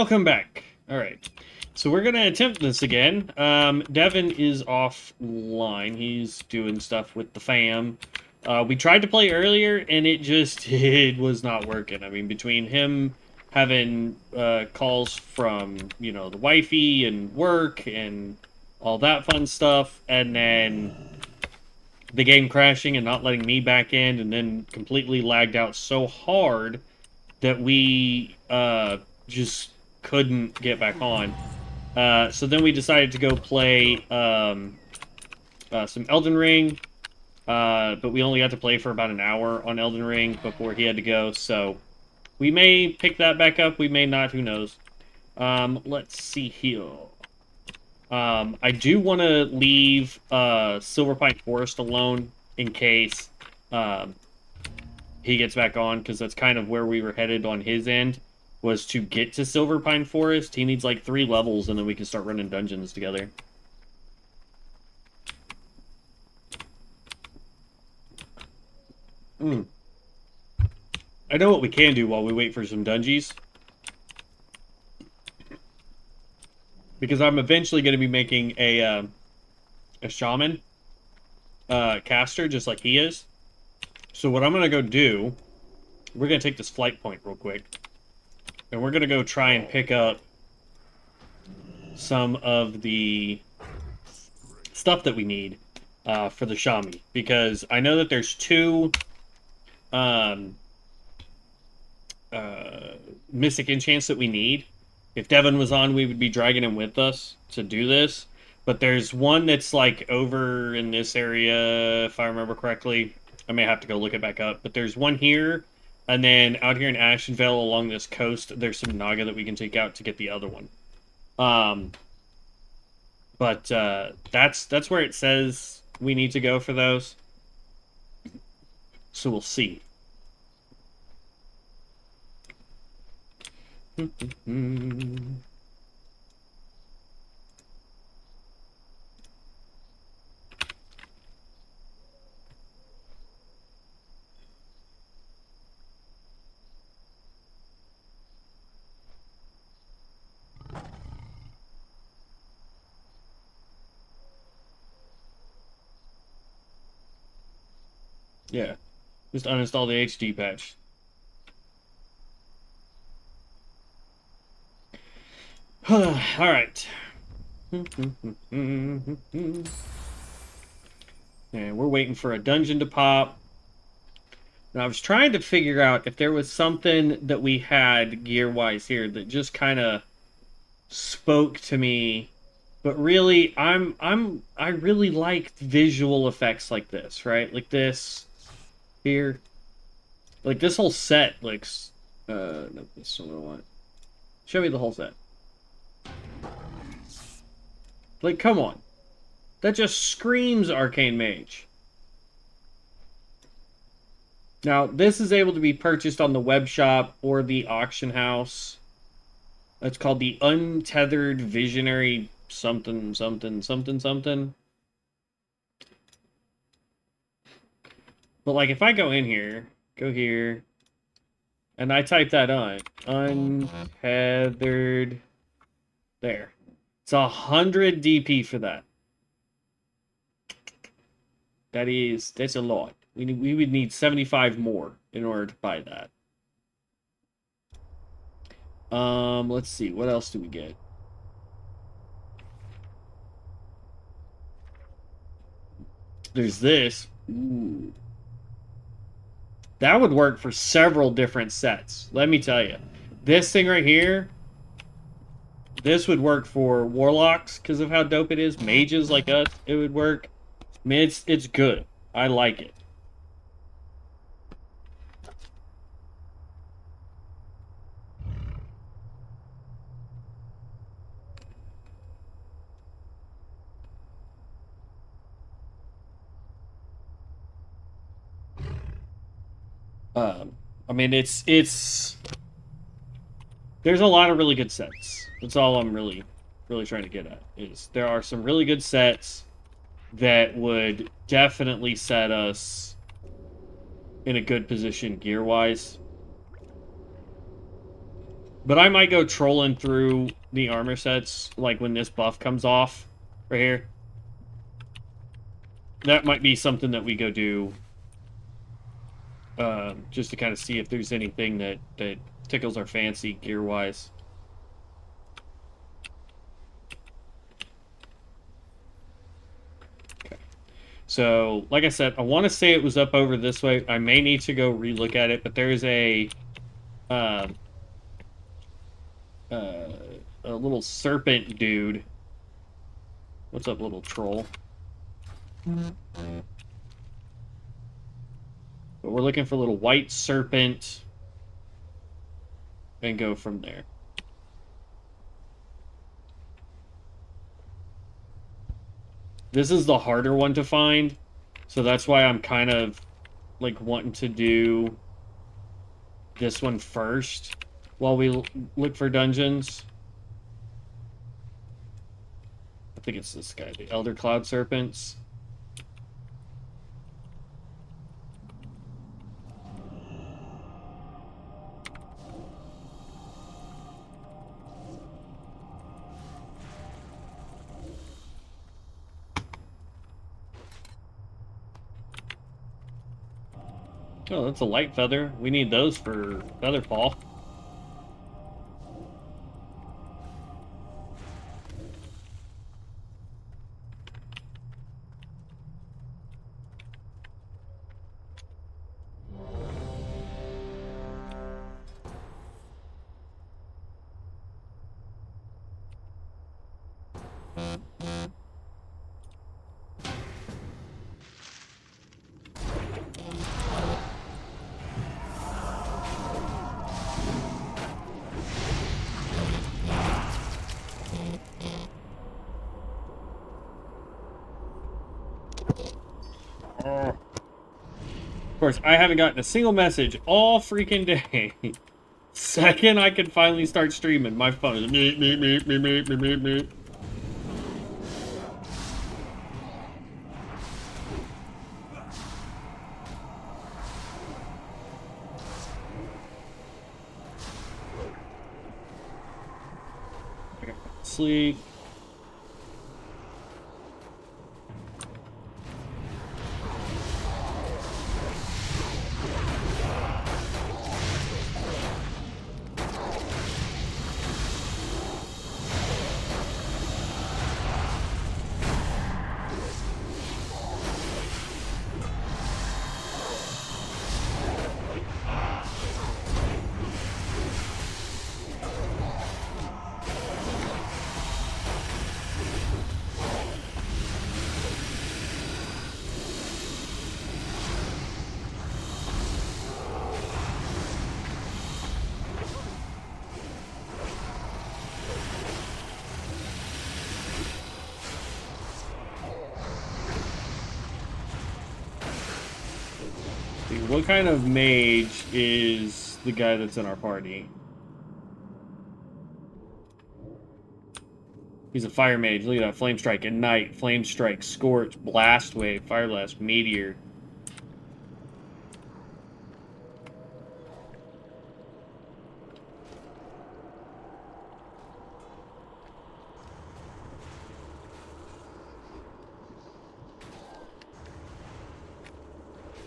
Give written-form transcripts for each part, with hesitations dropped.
Welcome back. All right. So we're going to attempt this again. Devin is offline. He's doing stuff with the fam. We tried to play earlier, and it was not working. I mean, between him having calls from, the wifey and work and all that fun stuff, and then the game crashing and not letting me back in, and then completely lagged out so hard that we just couldn't get back on. So then we decided to go play some Elden Ring, but we only got to play for about an hour on Elden Ring before he had to go, so we may pick that back up, we may not, who knows. Let's see here. I do want to leave Silverpine Forest alone in case he gets back on, because that's kind of where we were headed on his end, was to get to Silverpine Forest. He needs like 3 levels, and then we can start running dungeons together. I know what we can do while we wait for some dungeons. Because I'm eventually going to be making a shaman caster, just like he is. So what I'm going to go do, we're going to take this flight point real quick. And we're going to go try and pick up some of the stuff that we need for the Shami. Because I know that there's 2 Mystic enchants that we need. If Devin was on, we would be dragging him with us to do this. But there's one that's like over in this area, if I remember correctly. I may have to go look it back up. But there's one here. And then out here in Ashenvale along this coast, there's some Naga that we can take out to get the other one. But that's where it says we need to go for those. So we'll see. Yeah, just uninstall the HD patch. All right. And we're waiting for a dungeon to pop. Now, I was trying to figure out if there was something that we had gear-wise here that just kind of spoke to me. But really, I really like visual effects like this, right? Like this here. Like this whole set looks no, that's not what I want. Show me the whole set. Like, come on. That just screams Arcane Mage. Now, this is able to be purchased on the web shop or the auction house. It's called the Untethered Visionary something, something, something, something. But, like, if I go in here, go here, and I type that on, Untethered, there. It's 100 DP for that. That's a lot. We would need 75 more in order to buy that. Let's see. What else do we get? There's this. Ooh. That would work for several different sets. Let me tell you. This thing right here, this would work for warlocks because of how dope it is. Mages like us, it would work. I mean, it's good. I like it. I mean, it's there's a lot of really good sets. That's all I'm really trying to get at. Is there are some really good sets that would definitely set us in a good position gear-wise. But I might go trolling through the armor sets, like when this buff comes off, right here. That might be something that we go do, just to kind of see if there's anything that tickles our fancy gear-wise. Okay. So, like I said, I want to say it was up over this way. I may need to go relook at it, but there's um, uh, a little serpent dude. What's up, little troll? But we're looking for a little white serpent and go from there. This is the harder one to find, so that's why I'm kind of like wanting to do this one first while we look for dungeons. I think it's this guy, the Elder Cloud Serpents. Oh, that's a light feather. We need those for Featherfall. Of course, I haven't gotten a single message all freaking day. Second I can finally start streaming, my phone is meep, meep, meep, meep, meep, meep, meep. Okay, sleep. What kind of mage is the guy that's in our party? He's a fire mage. Look at that. Flame Strike, Ignite, Flame Strike, Scorch, Blast Wave, Fire Blast, Meteor.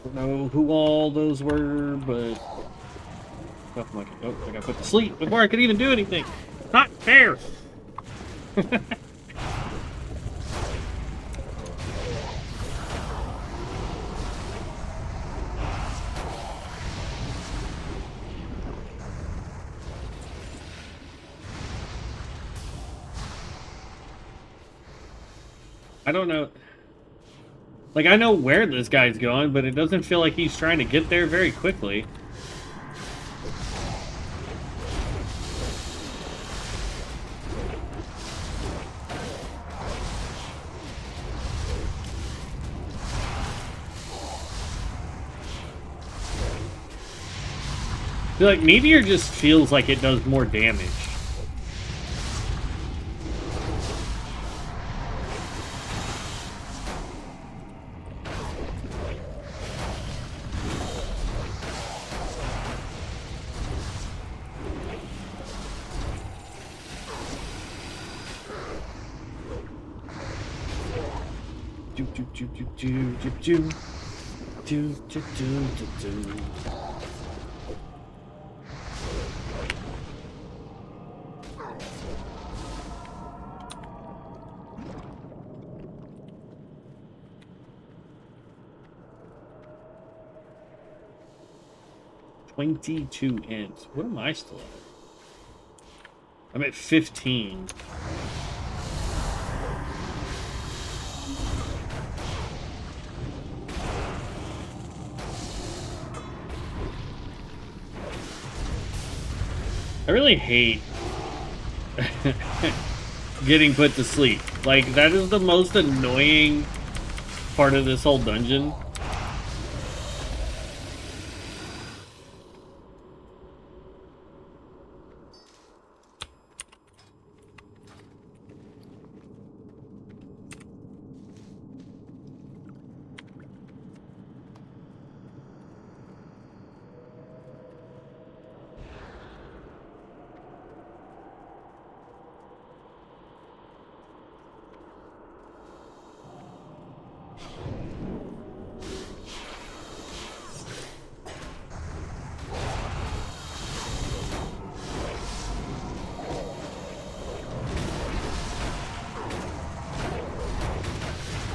Don't know who all those were, but nothing like it. Oh, I got put to sleep before I could even do anything. Not fair. I don't know. Like, I know where this guy's going, but it doesn't feel like he's trying to get there very quickly. I feel like Meteor just feels like it does more damage. 22 ends. What am I still at? I'm at 15. I really hate getting put to sleep. Like, that is the most annoying part of this whole dungeon.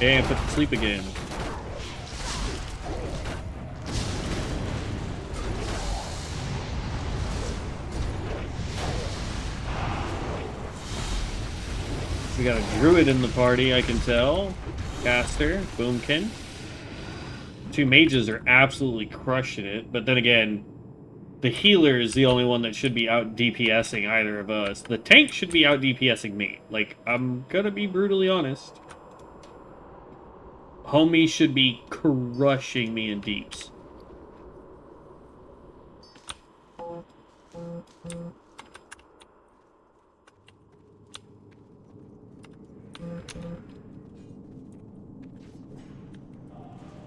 And put to sleep again. We got a druid in the party, I can tell. Caster, Boomkin. 2 mages are absolutely crushing it, but then again, the healer is the only one that should be out DPSing either of us. The tank should be out DPSing me. Like, I'm gonna be brutally honest. Homie should be crushing me in deeps.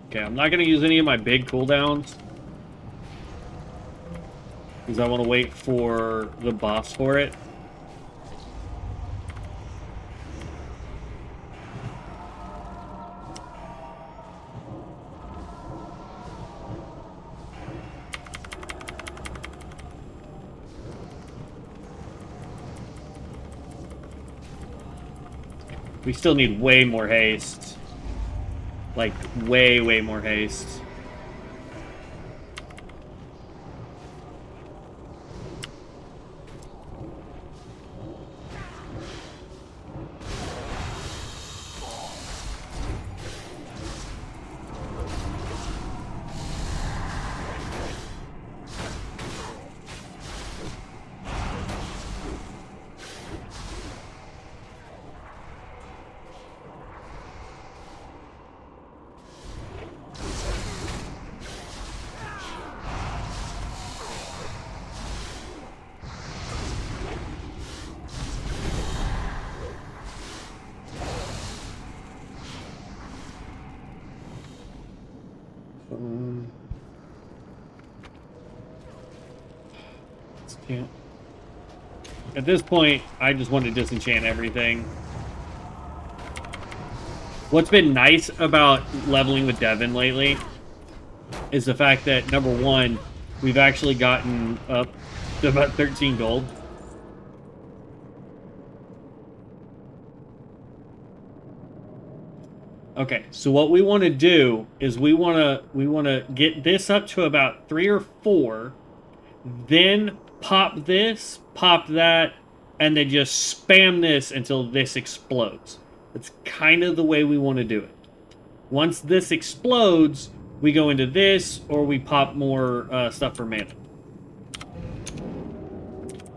Okay, I'm not going to use any of my big cooldowns. Because I want to wait for the boss for it. We still need way more haste. Like, way more haste. Yeah. At this point, I just want to disenchant everything. What's been nice about leveling with Devin lately is the fact that, number one, we've actually gotten up to about 13 gold. Okay, so what we want to do is we want to get this up to about 3 or 4, then pop this, pop that, and then just spam this until this explodes. That's kind of the way we want to do it. Once this explodes, we go into this, or we pop more stuff for mana.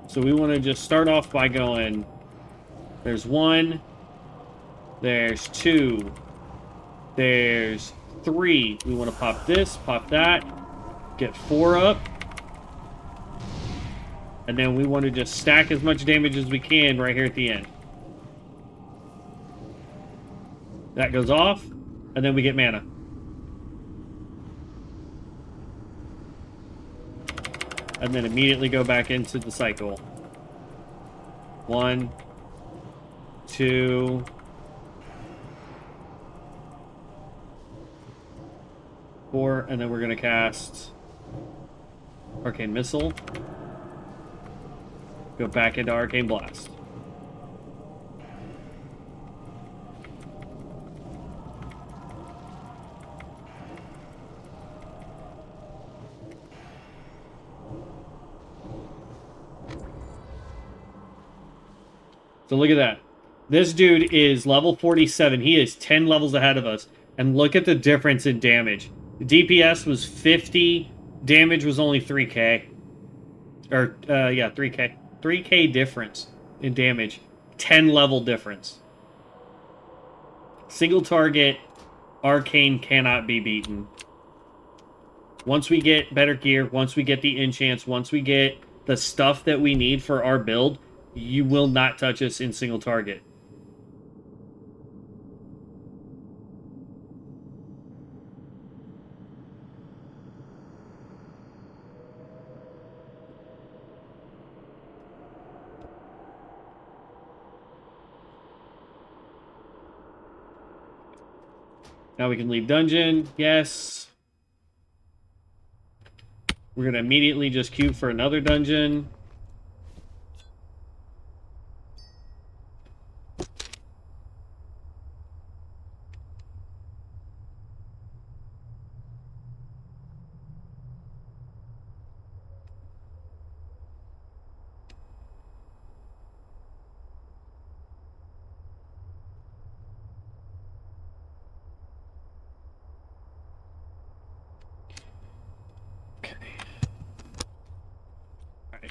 So we want to just start off by going, there's 1, there's 2, there's 3. We want to pop this, pop that, get 4 up. And then we want to just stack as much damage as we can right here at the end. That goes off, and then we get mana. And then immediately go back into the cycle. 1, 2, 4, and then we're going to cast Arcane Missile. Go back into Arcane Blast. So look at that. This dude is level 47. He is 10 levels ahead of us. And look at the difference in damage. The DPS was 50. Damage was only 3k. Or, yeah, 3k. 3k difference in damage. 10 level difference. Single target. Arcane cannot be beaten. Once we get better gear, once we get the enchants, once we get the stuff that we need for our build, you will not touch us in single target. Now we can leave dungeon. Yes. We're going to immediately just queue for another dungeon.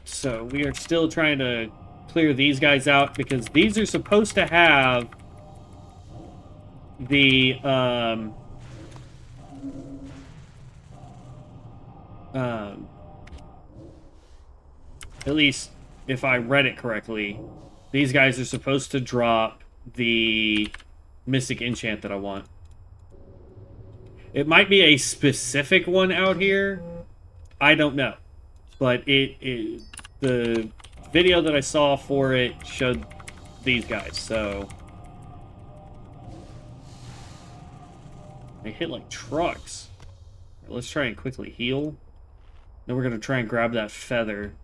So we are still trying to clear these guys out because these are supposed to have the at least if I read it correctly, these guys are supposed to drop the Mystic Enchant that I want. It might be a specific one out here. I don't know. But the video that I saw for it showed these guys, so... They hit like trucks. Let's try and quickly heal. Then we're going to try and grab that feather.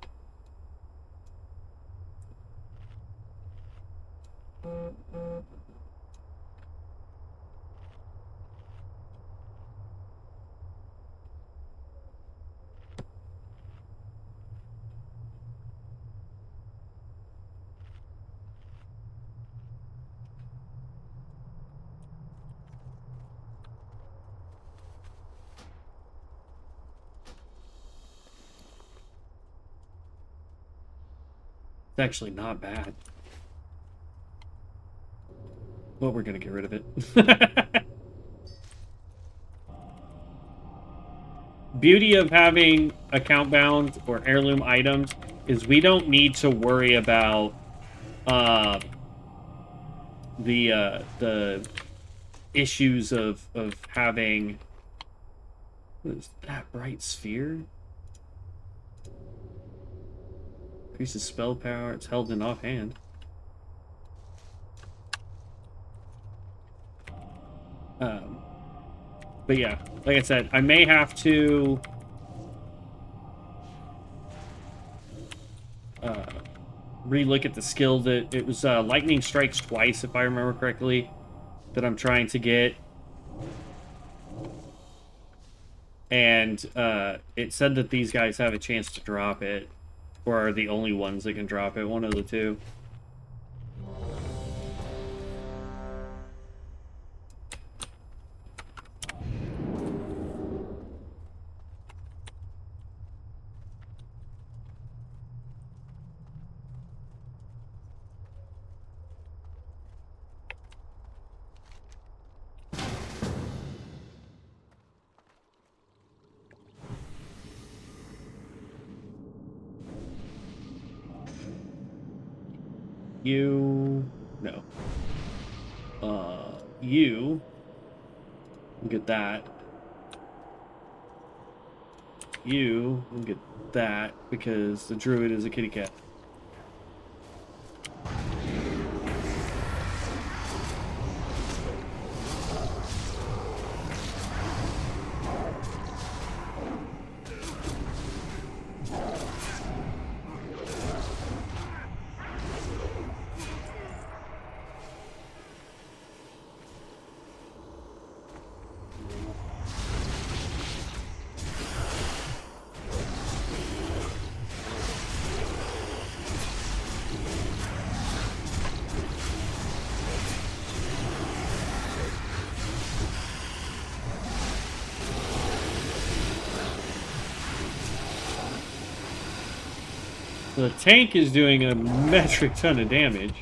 It's actually not bad. Well, we're going to get rid of it. Beauty of having account bound or heirloom items is we don't need to worry about the issues of having... What is that? Bright sphere? Increases spell power. It's held in offhand. But yeah, like I said, I may have to re-look at the skill that it was lightning strikes twice, if I remember correctly, that I'm trying to get. And it said that these guys have a chance to drop it, or are the only ones that can drop it, one of the two. No. You will get that. You will get that because the druid is a kitty cat. The tank is doing a metric ton of damage.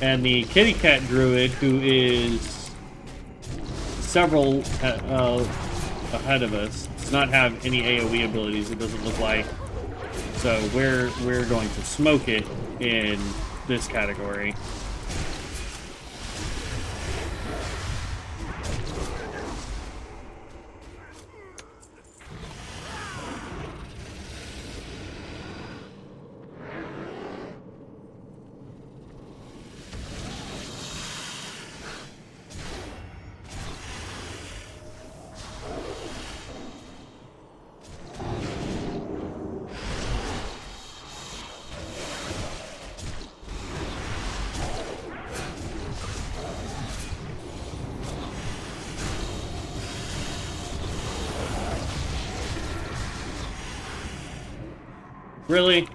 And the kitty cat druid, who is several ahead of us, does not have any AoE abilities, it doesn't look like. So we're going to smoke it in this category. Really?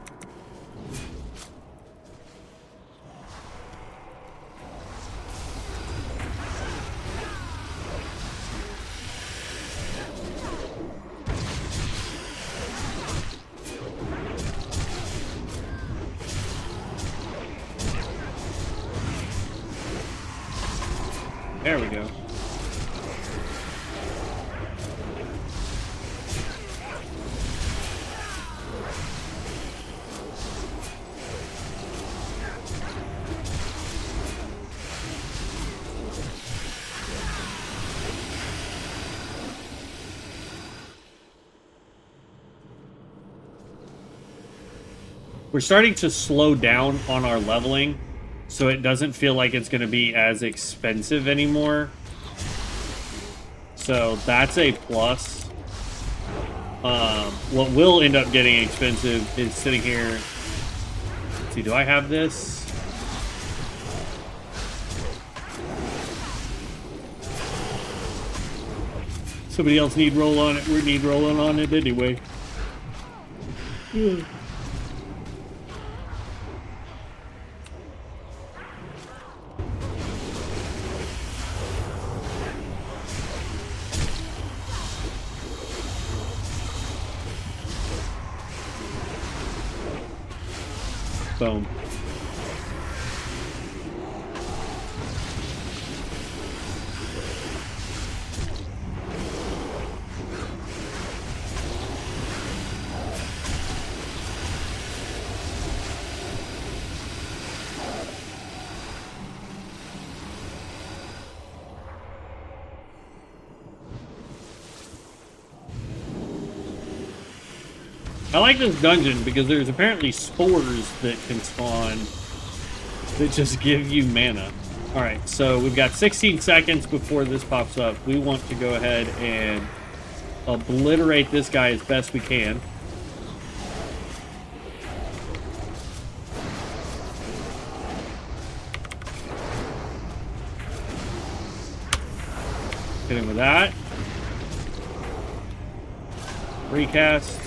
There we go. We're starting to slow down on our leveling, so it doesn't feel like it's going to be as expensive anymore. So that's a plus. What will end up getting expensive is sitting here. Let's see, do I have this? Somebody else need roll on it. We need rolling on it anyway. Boom. I like this dungeon because there's apparently spores that can spawn that just give you mana. Alright, so we've got 16 seconds before this pops up. We want to go ahead and obliterate this guy as best we can. Hit him with that. Recast.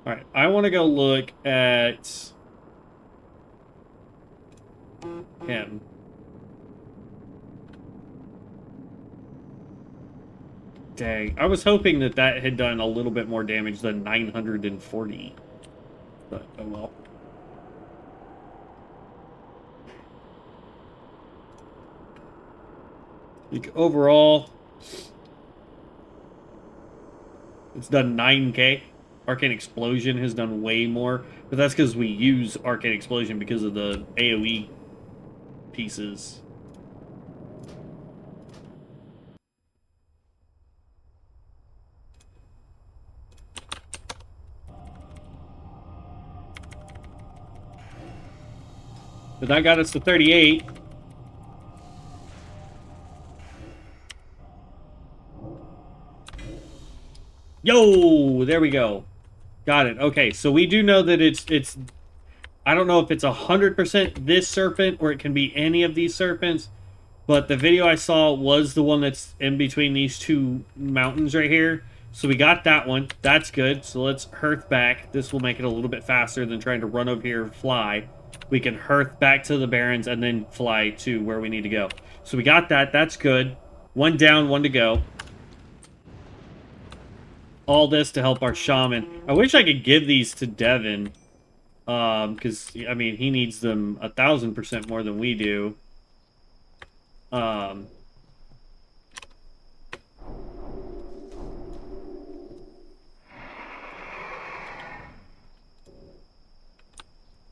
Alright, I want to go look at him. Dang, I was hoping that that had done a little bit more damage than 940. But, oh well. Like, overall, it's done 9k. Arcane Explosion has done way more, but that's because we use Arcane Explosion because of the AoE pieces. But that got us to 38. Yo, there we go. Got it. Okay, so we do know that it's I don't know if it's 100% this serpent or it can be any of these serpents, but the video I saw was the one that's in between these two mountains right here. So we got that one. That's good. So let's hearth back. This will make it a little bit faster than trying to run over here and fly. We can hearth back to the Barrens and then fly to where we need to go. So we got that. That's good. One down, one to go. All this to help our shaman. I wish I could give these to Devin. Because, I mean, he needs them 1,000% more than we do. Okay,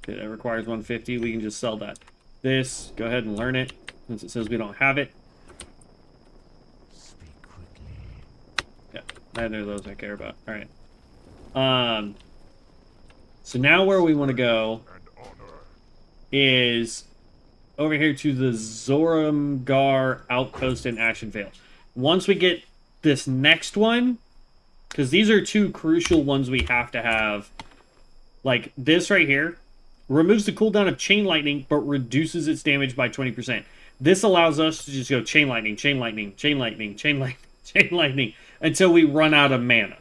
that requires 150. We can just sell that. This, go ahead and learn it, since it says we don't have it. Yeah, neither of those I care about. Alright. So now where we want to go is over here to the Zoramgar Outpost in Ashenvale. Once we get this next one, because these are two crucial ones we have to have. Like this right here, removes the cooldown of Chain Lightning, but reduces its damage by 20%. This allows us to just go Chain Lightning, Chain Lightning, Chain Lightning, Chain Lightning, Chain Lightning, until we run out of mana,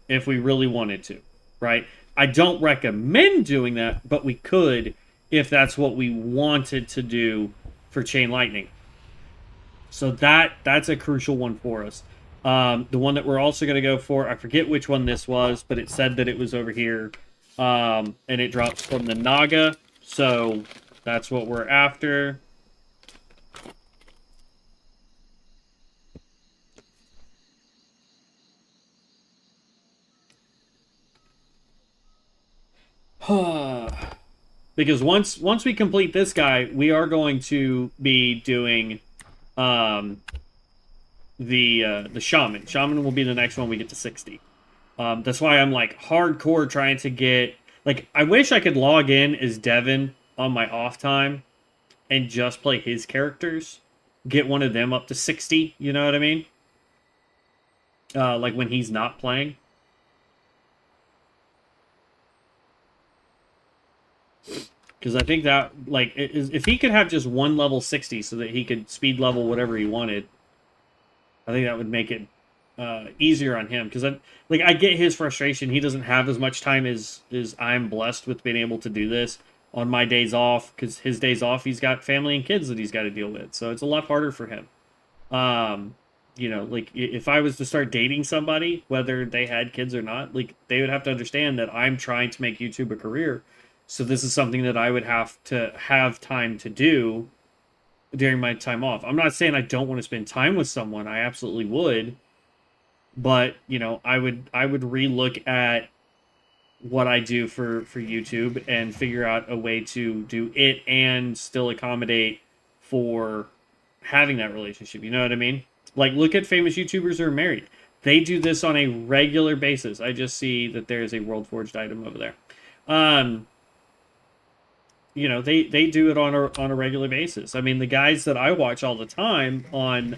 if we really wanted to, right? I don't recommend doing that, but we could if that's what we wanted to do for Chain Lightning. So that's a crucial one for us. The one that we're also going to go for, I forget which one this was, but it said that it was over here. And it drops from the Naga, so that's what we're after. Because once we complete this guy, we are going to be doing the shaman. Shaman will be the next one we get to 60. That's why I'm like hardcore trying to get, like, I wish I could log in as Devin on my off time and just play his characters, get one of them up to 60. You know what I mean? Like when he's not playing. Because I think that, like, if he could have just one level 60 so that he could speed level whatever he wanted, I think that would make it easier on him. Because I get his frustration. He doesn't have as much time as I'm blessed with being able to do this on my days off. Because his days off, he's got family and kids that he's got to deal with. So it's a lot harder for him. You know, like, if I was to start dating somebody, whether they had kids or not, like, they would have to understand that I'm trying to make YouTube a career. So this is something that I would have to have time to do during my time off. I'm not saying I don't want to spend time with someone. I absolutely would. But, you know, I would relook at what I do for YouTube and figure out a way to do it and still accommodate for having that relationship. You know what I mean? Like, look at famous YouTubers who are married. They do this on a regular basis. I just see that there's a World Forged item over there. You know, they do it on a regular basis. I mean, the guys that I watch all the time on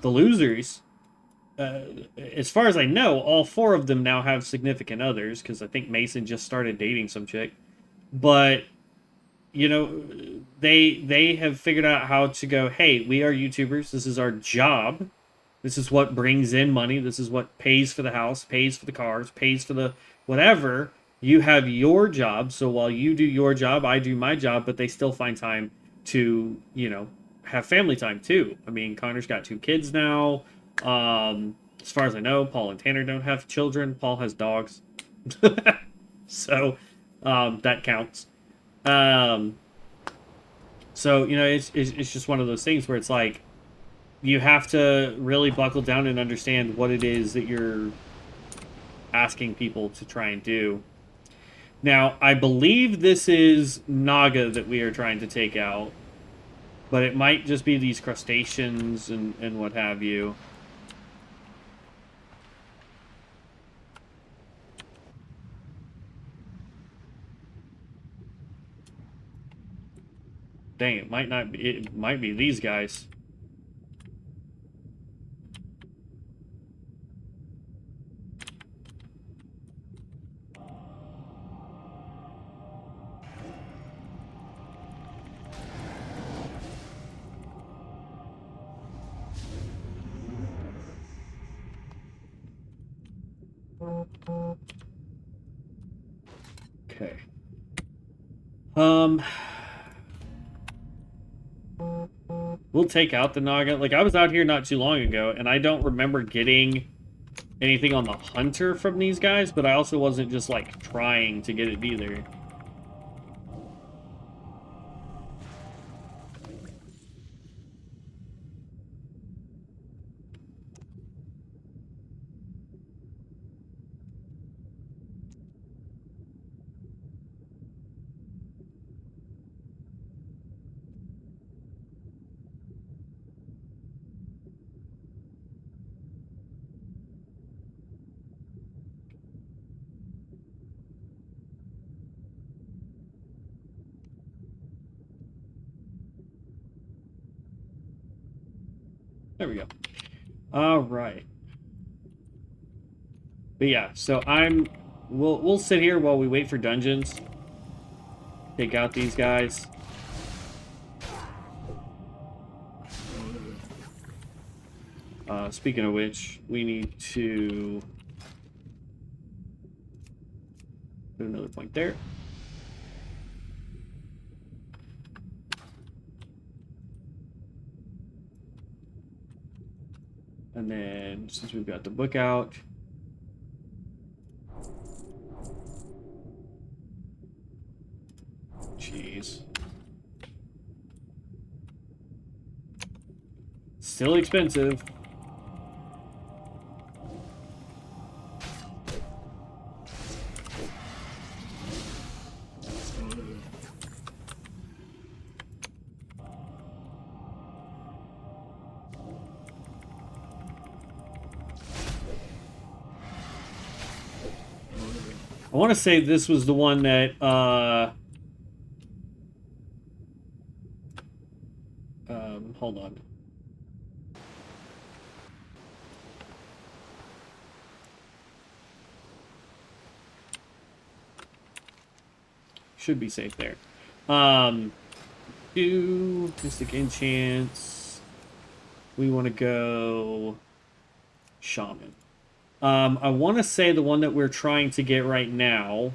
The Losers, as far as I know, all 4 of them now have significant others, because I think Mason just started dating some chick. But, you know, they have figured out how to go, hey, we are YouTubers. This is our job. This is what brings in money. This is what pays for the house, pays for the cars, pays for the whatever. You have your job, so while you do your job, I do my job, but they still find time to, you know, have family time too. I mean, Connor's got 2 kids now. As far as I know, Paul and Tanner don't have children. Paul has dogs. So, that counts. So, you know, it's just one of those things where it's like, you have to really buckle down and understand what it is that you're asking people to try and do. Now, I believe this is Naga that we are trying to take out, but it might just be these crustaceans and what have you. Dang, it might not be, it might be these guys. Um, we'll take out the Naga. Like, I was out here not too long ago, and I don't remember getting anything on the Hunter from these guys, but I also wasn't just, like, trying to get it either. There we go. All right. But yeah, so we'll sit here while we wait for dungeons. Take out these guys. Speaking of which, we need to put another point there. And then, since we've got the book out, jeez. Still expensive. I want to say this was the one that, hold on. Should be safe there. Do Mystic Enchants. We want to go Shaman. I want to say the one that we're trying to get right now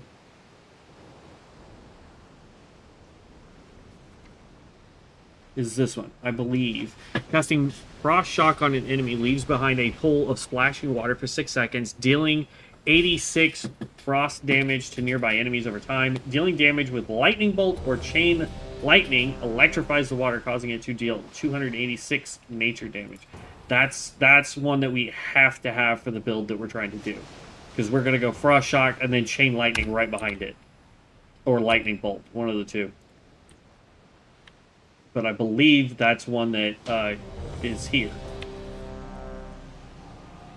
is this one, I believe. Casting Frost Shock on an enemy leaves behind a pool of splashing water for 6 seconds, dealing 86 frost damage to nearby enemies over time. Dealing damage with Lightning Bolt or Chain Lightning electrifies the water, causing it to deal 286 nature damage. That's one that we have to have for the build that we're trying to do. Because we're going to go Frost Shock and then Chain Lightning right behind it. Or Lightning Bolt, one of the two. But I believe that's one that is here.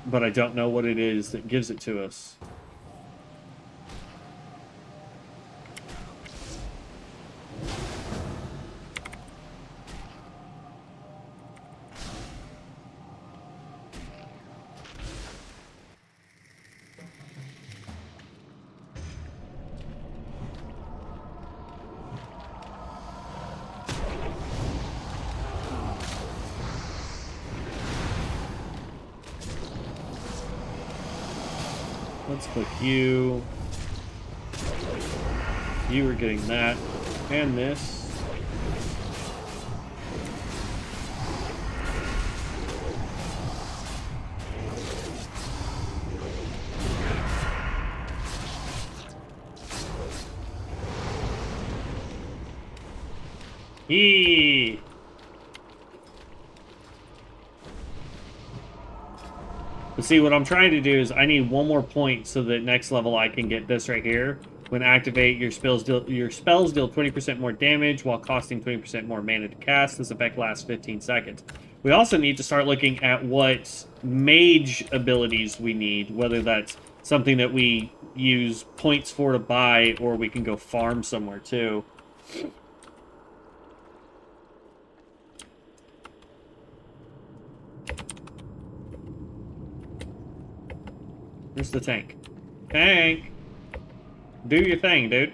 But I don't know what it is that gives it to us. Let's click you. You are getting that. And this. Eee. But see, what I'm trying to do is I need one more point so that next level I can get this right here. When activate, your spells deal 20% more damage while costing 20% more mana to cast. This effect lasts 15 seconds. We also need to start looking at what mage abilities we need, whether that's something that we use points for to buy or we can go farm somewhere too. Where's the tank? Tank! Do your thing, dude.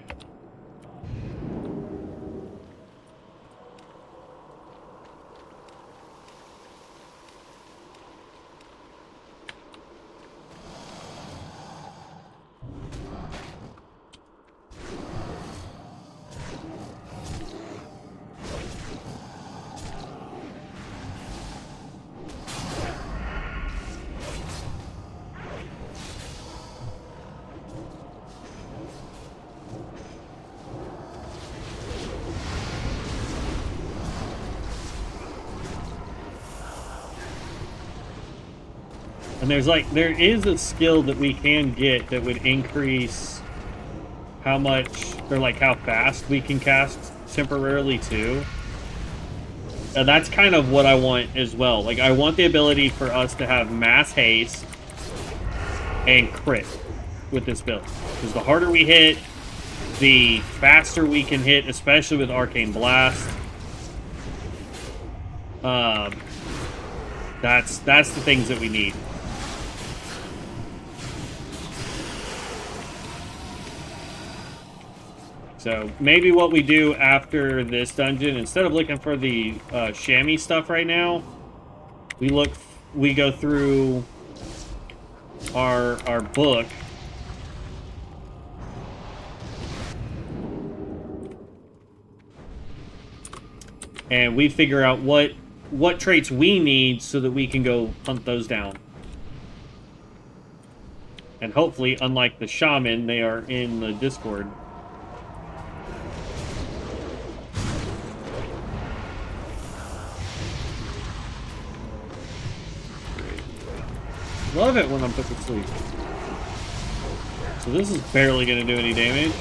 And there is a skill that we can get that would increase how much, or like how fast we can cast temporarily too. And that's kind of what I want as well. Like, I want the ability for us to have mass haste and crit with this build. Because the harder we hit, the faster we can hit, especially with Arcane Blast. That's the things that we need. So maybe what we do after this dungeon, instead of looking for the chamois stuff right now, we go through our book. And we figure out what traits we need so that we can go hunt those down. And hopefully, unlike the shaman, they are in the Discord. Love it when I'm put to sleep. So this is barely going to do any damage.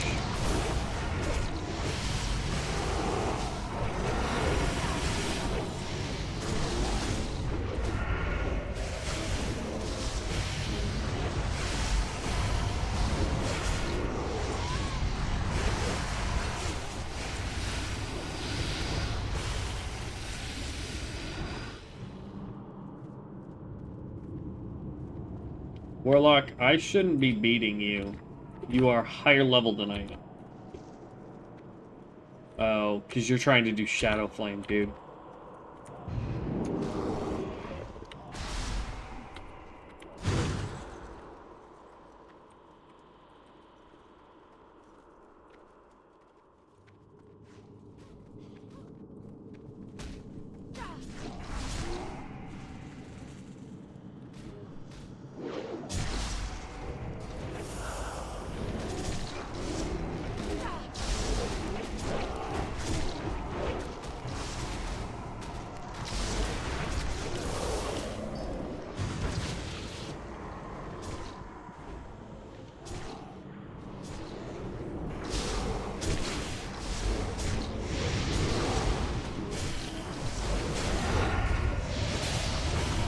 Warlock, I shouldn't be beating you. You are higher level than I am. Oh, because you're trying to do Shadow Flame, dude.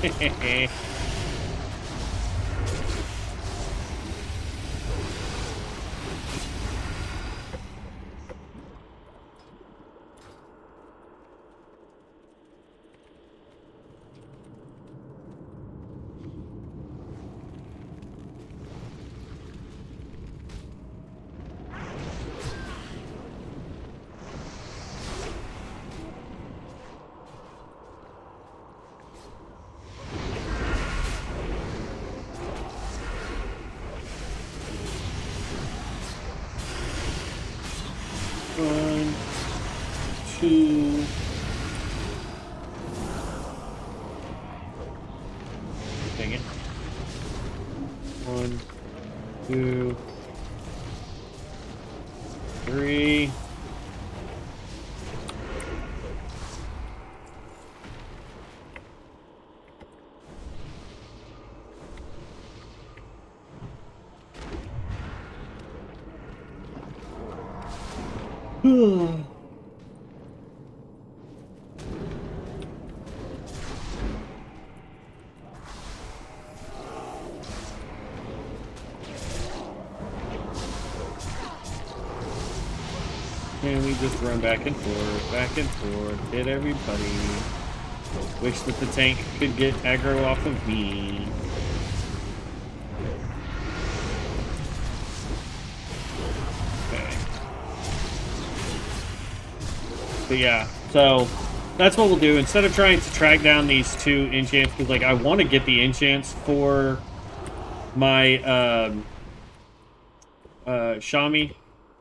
Hehehe. One, two. Dang it. One, two, three. And we just run back and forth, hit everybody. Wish that the tank could get aggro off of me. Okay. But yeah, so that's what we'll do. Instead of trying to track down these two enchants, because like I want to get the enchants for my Shami.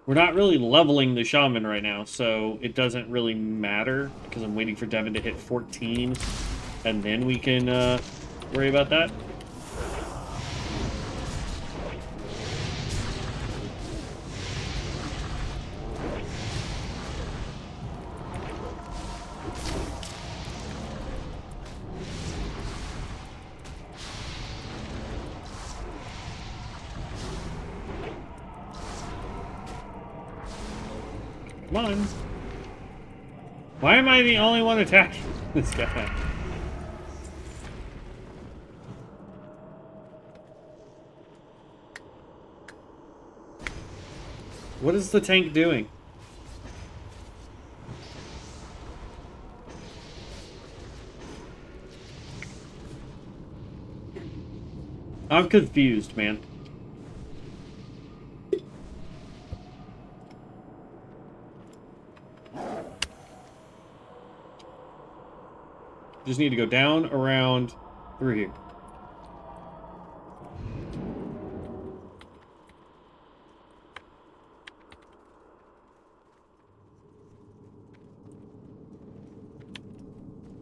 We're not really leveling the shaman right now, so it doesn't really matter because I'm waiting for Devin to hit 14, and then we can worry about that. Come on. Why am I the only one attacking this guy? What is the tank doing? I'm confused, man. Just need to go down, around, through here.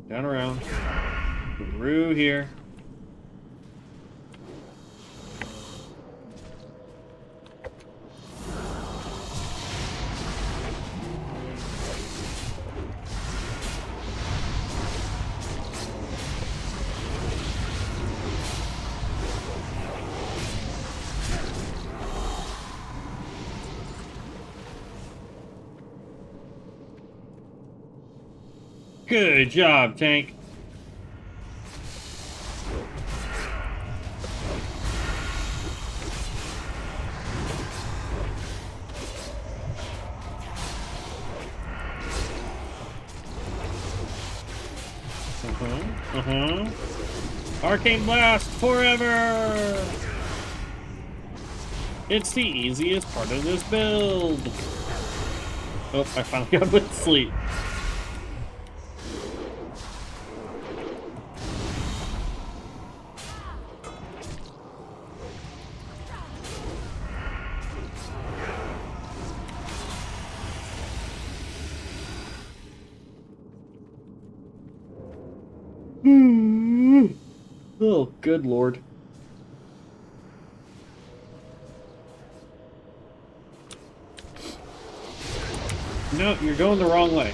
Down, around, through here. Good job, tank. Arcane Blast forever! It's the easiest part of this build. Oh, I finally got put to sleep. Oh, good lord. No, you're going the wrong way.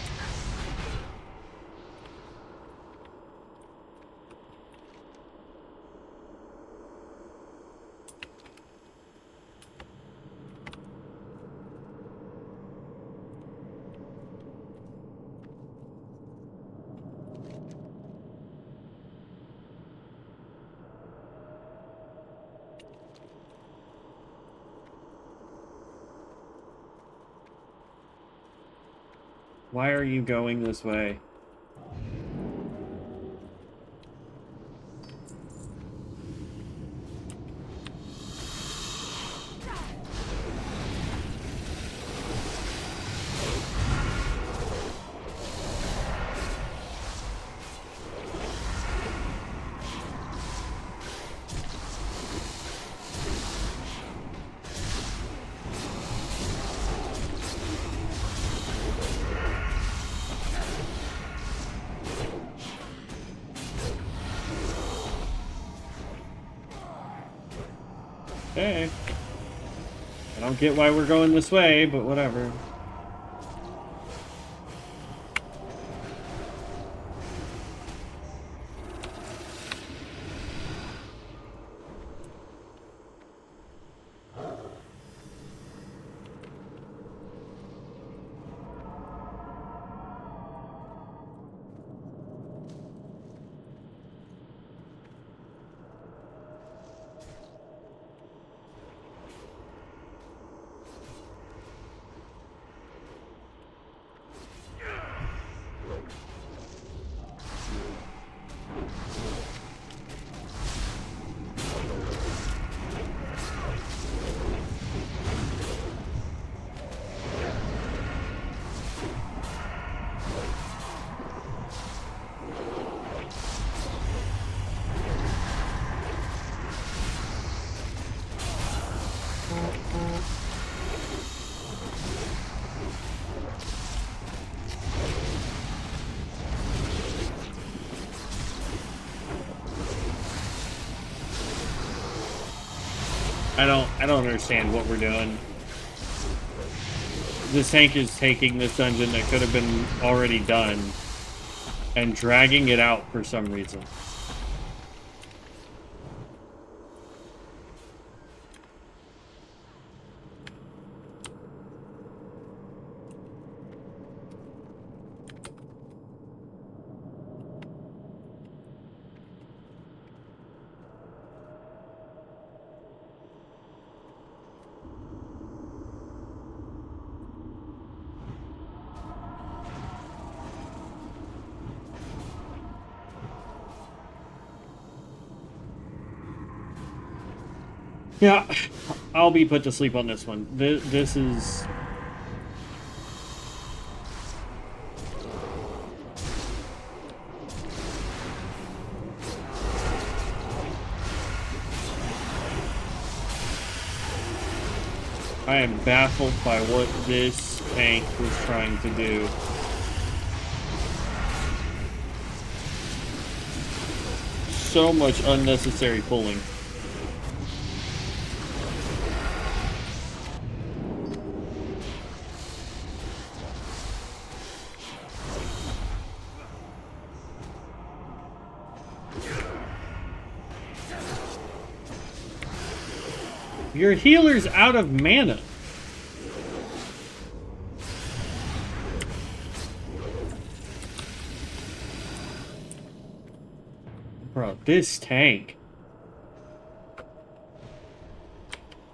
Why are you going this way? Okay. I don't get why we're going this way, but whatever. I don't understand what we're doing. This tank is taking this dungeon that could have been already done and dragging it out for some reason. Yeah, I'll be put to sleep on this one. This is... I am baffled by what this tank was trying to do. So much unnecessary pulling. Your healer's out of mana. Bro, this tank.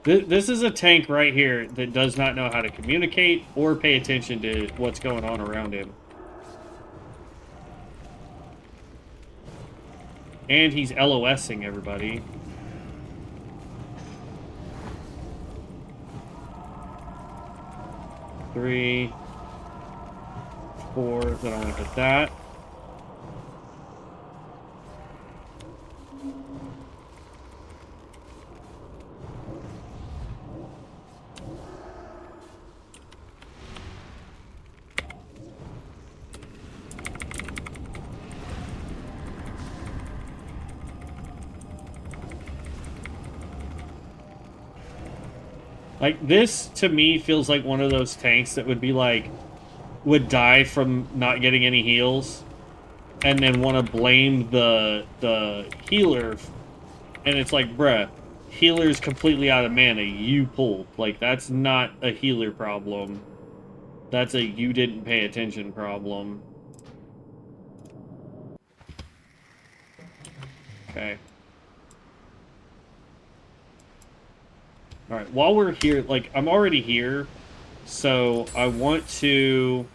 This is a tank right here that does not know how to communicate or pay attention to what's going on around him. And he's LOSing everybody. Three, four, then I want to get that. Like, this, to me, feels like one of those tanks that would be like, would die from not getting any heals, and then want to blame the healer, and it's like, bruh, healer's completely out of mana, you pulled. Like, that's not a healer problem. That's a you didn't pay attention problem. Okay. Alright, while we're here, like, I'm already here, so I want to...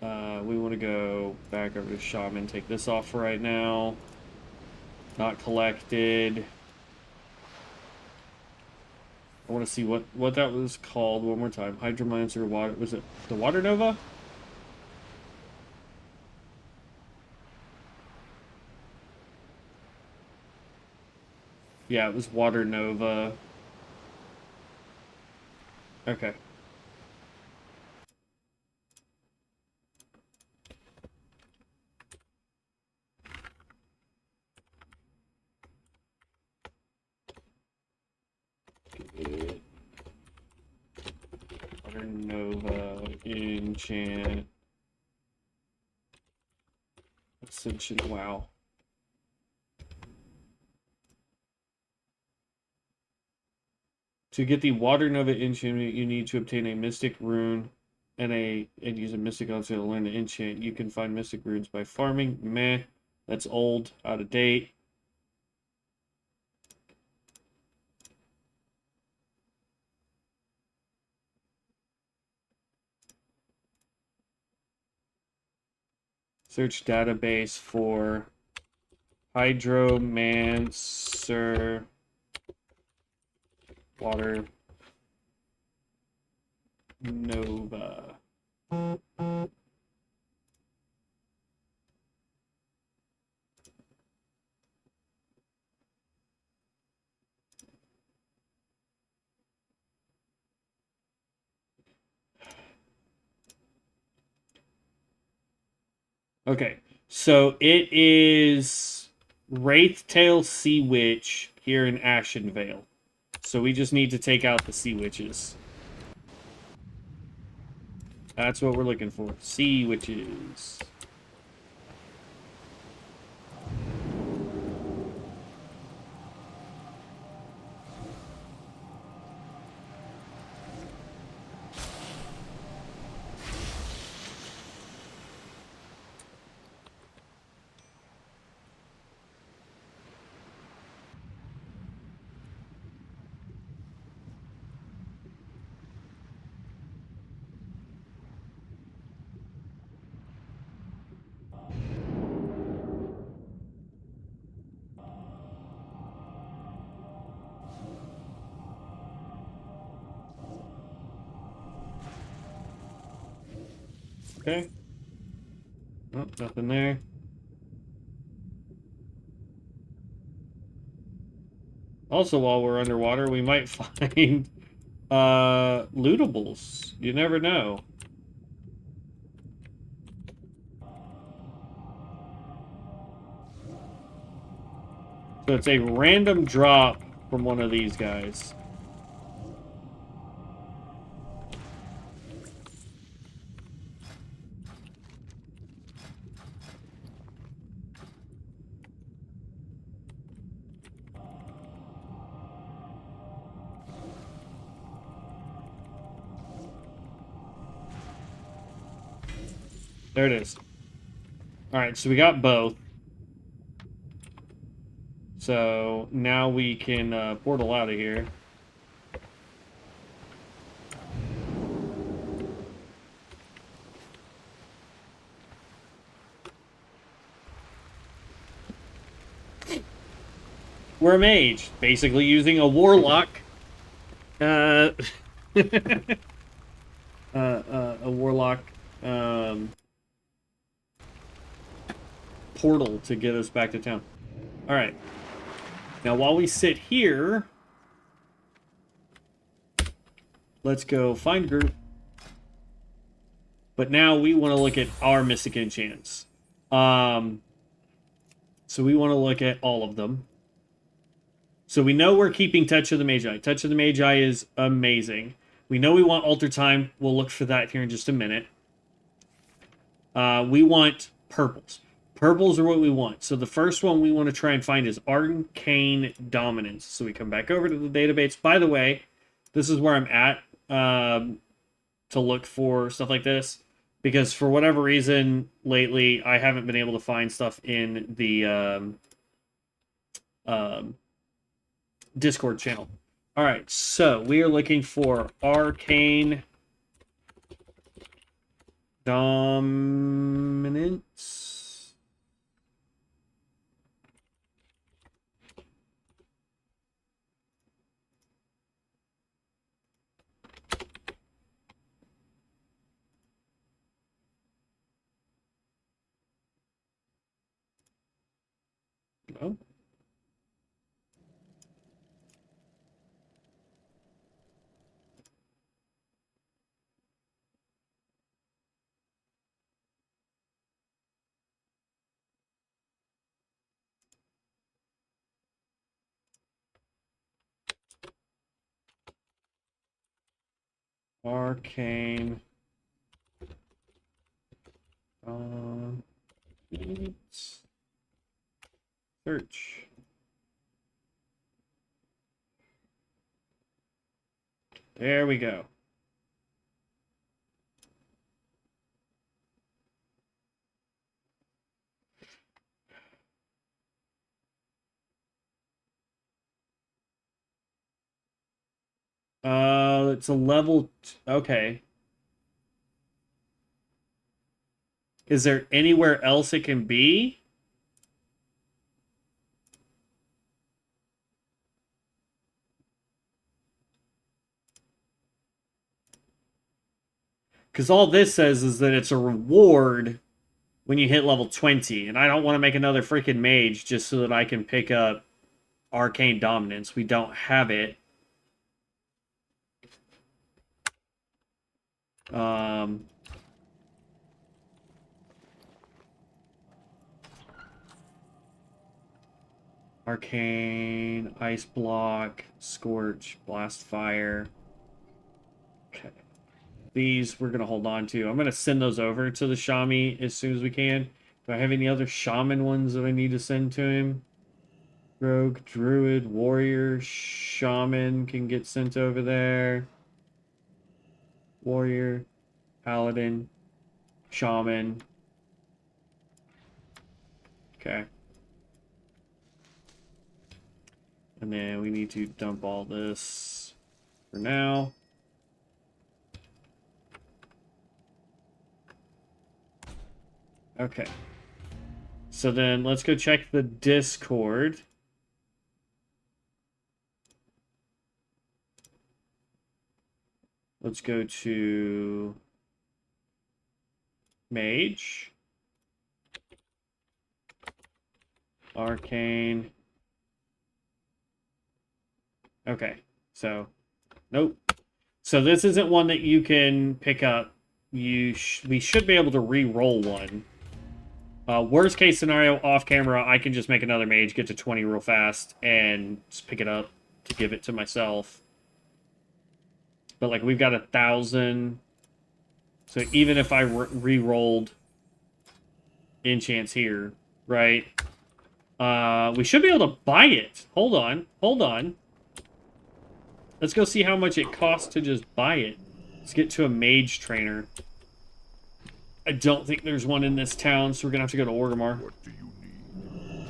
we want to go back over to Shaman, take this off for right now. Not collected. I want to see what that was called one more time. Hydromancer water... Was it the Water Nova? Yeah, it was Water Nova. Okay. Water Nova, enchant, Ascension WoW. To get the Water Nova enchantment, you need to obtain a Mystic rune and use a Mystic also to learn to enchant. You can find Mystic runes by farming. Meh, that's old, out of date. Search database for Hydromancer Water Nova. Okay, so it is Wraithtail Sea Witch here in Ashenvale. So we just need to take out the Sea Witches. That's what we're looking for. Sea Witches. Okay. Oh, nothing there. Also, while we're underwater, we might find lootables. You never know. So it's a random drop from one of these guys. There it is. All right, so we got both. So now we can portal out of here. We're a mage, basically using a warlock. A warlock portal to get us back to town. All right. Now, while we sit here, let's go find group. But now we want to look at our mystic enchants. So we want to look at all of them. So we know we're keeping Touch of the Magi. Touch of the Magi is amazing. We know we want Alter Time. We'll look for that here in just a minute. We want purples. Purples are what we want. So the first one we want to try and find is Arcane Dominance. So we come back over to the database. By the way, this is where I'm at to look for stuff like this. Because for whatever reason, lately, I haven't been able to find stuff in the Discord channel. All right, so we are looking for Arcane Dominance. Oh. Arcane. Search. There we go. It's a level. Okay. Is there anywhere else it can be? Because all this says is that it's a reward when you hit level 20. And I don't want to make another freaking mage just so that I can pick up Arcane Dominance. We don't have it. Arcane, Ice Block, Scorch, Blast Fire. Okay. These we're going to hold on to. I'm going to send those over to the Shami as soon as we can. Do I have any other Shaman ones that I need to send to him? Rogue, Druid, Warrior, Shaman can get sent over there. Warrior, Paladin, Shaman. Okay. And then we need to dump all this for now. Okay. So then let's go check the Discord. Let's go to Mage. Arcane. Okay, so nope. So this isn't one that you can pick up. We should be able to re-roll one. Worst case scenario, off camera, I can just make another mage, get to 20 real fast, and just pick it up to give it to myself. But like we've got 1,000. So even if I re-rolled enchants here, right? We should be able to buy it. Hold on. Hold on. Let's go see how much it costs to just buy it. Let's get to a mage trainer. I don't think there's one in this town, so we're gonna have to go to Orgrimmar. What do you need?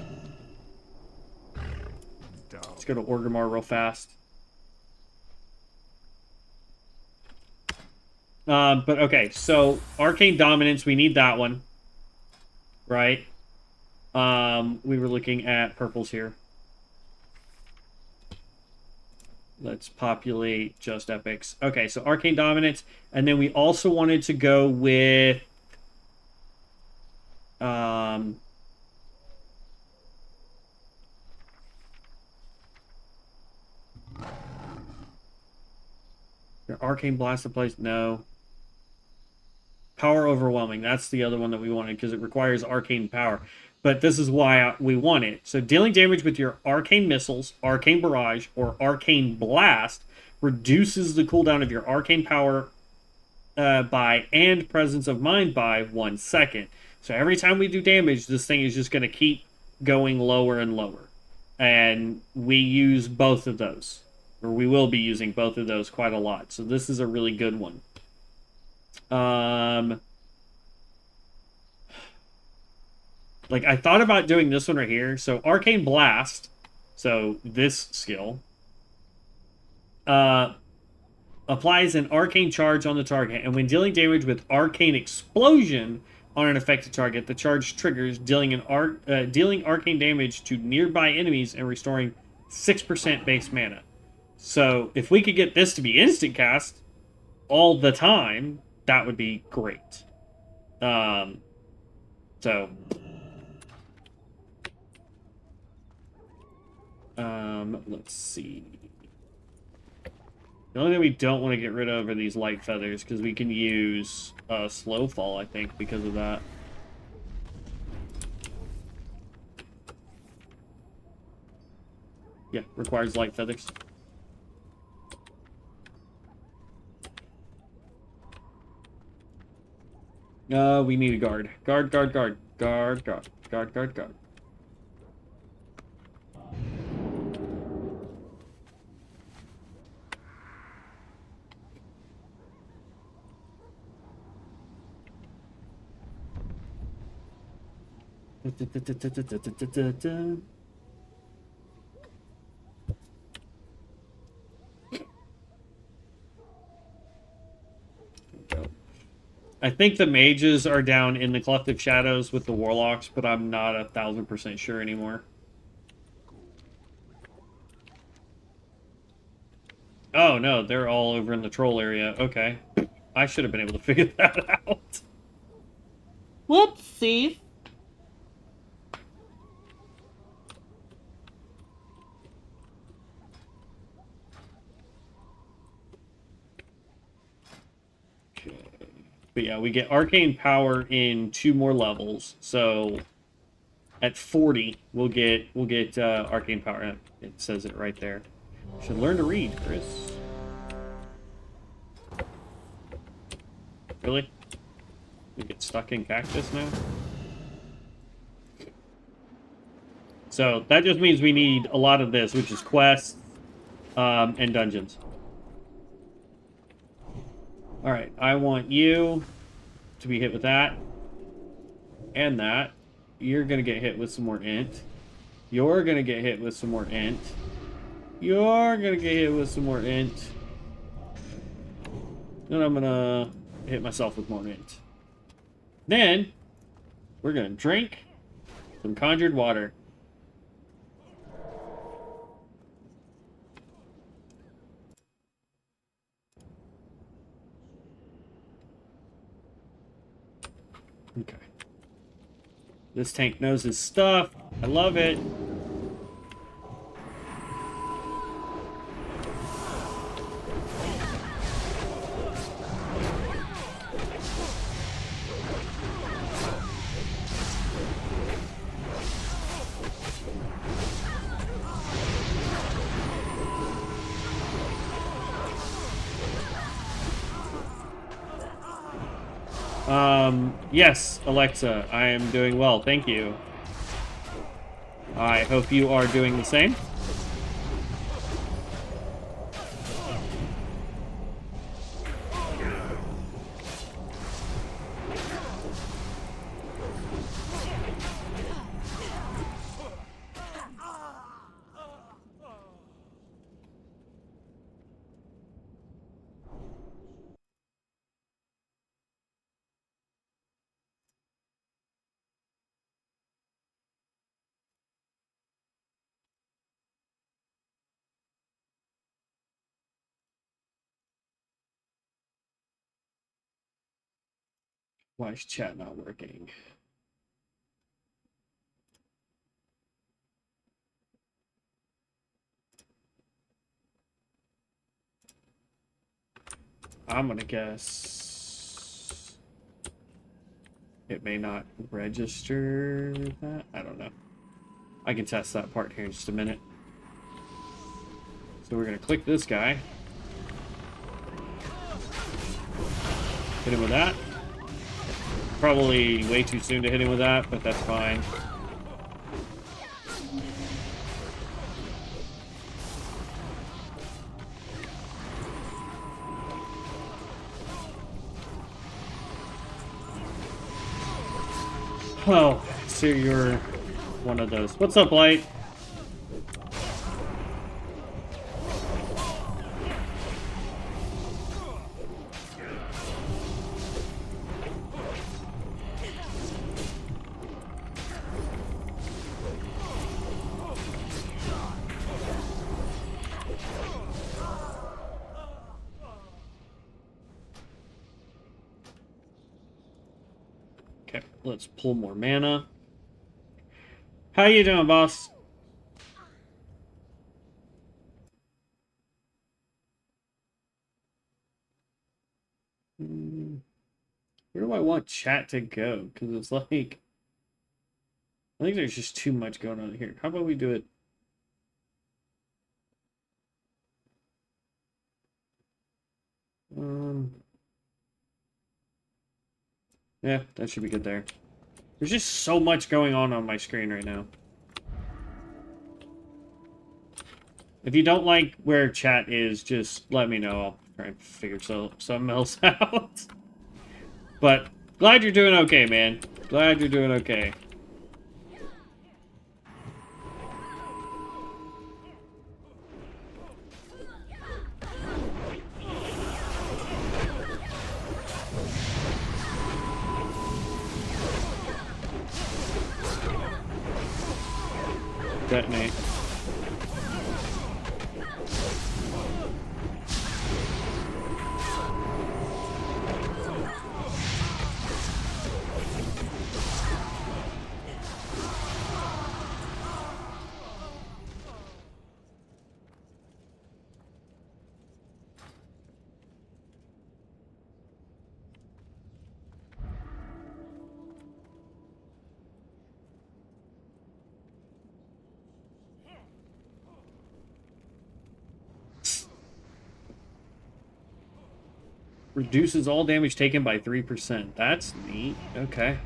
Let's go to Orgrimmar real fast. But okay, so Arcane Dominance, we need that one. Right? We were looking at purples here. Let's populate just epics. Okay, so Arcane Dominance, and then we also wanted to go with your Arcane Blast of Place. No. Power Overwhelming. That's the other one that we wanted because it requires arcane power. But this is why we want it. So dealing damage with your Arcane Missiles, Arcane Barrage, or Arcane Blast reduces the cooldown of your arcane power by and Presence of Mind by 1 second. So every time we do damage, this thing is just going to keep going lower and lower. And we use both of those. Or we will be using both of those quite a lot. So this is a really good one. Like I thought about doing this one right here. So Arcane Blast, so this skill, applies an arcane charge on the target, and when dealing damage with Arcane Explosion on an affected target, the charge triggers, dealing arcane damage to nearby enemies and restoring 6% base mana. So if we could get this to be instant cast all the time, that would be great. Let's see. The only thing we don't want to get rid of are these light feathers, because we can use slow fall, I think, because of that. Yeah, requires light feathers. We need a guard. Guard, guard, guard. Guard, guard. Guard, guard, guard. I think the mages are down in the Collective Shadows with the warlocks, but I'm not 1,000% sure anymore. Oh no, they're all over in the troll area. Okay. I should have been able to figure that out. Whoopsie. Okay. But yeah, we get arcane power in 2 more levels. So at 40, we'll get arcane power. It says it right there. Should learn to read, Chris. Really? We get stuck in cactus now? So that just means we need a lot of this, which is quests and dungeons. Alright, I want you to be hit with that. And that. You're going to get hit with some more int. You're going to get hit with some more int. You're going to get hit with some more int. Then I'm going to hit myself with more int. Then, we're going to drink some conjured water. This tank knows his stuff. I love it. Yes, Alexa, I am doing well, thank you. I hope you are doing the same. Why is chat not working? I'm gonna guess it may not register that. I don't know. I can test that part here in just a minute. So we're gonna click this guy. Hit him with that. Probably way too soon to hit him with that, but that's fine. Oh, so you're one of those. What's up, Light? Okay, let's pull more mana. How you doing, boss? Where do I want chat to go? Because it's like, I think there's just too much going on here. How about we do it? Yeah, that should be good there. There's just so much going on my screen right now. If you don't like where chat is, just let me know. I'll try and figure something else out. But glad you're doing okay, man. Glad you're doing okay. Detonate. Reduces all damage taken by 3%. That's neat. Okay.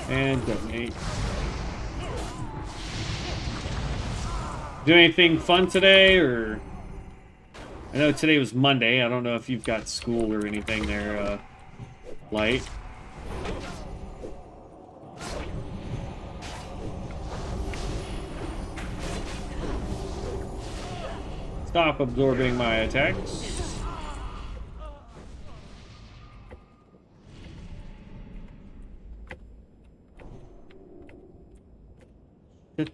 And detonate. Do anything fun today, or... I know today was Monday. I don't know if you've got school or anything there, Light. Stop absorbing my attacks. Wow.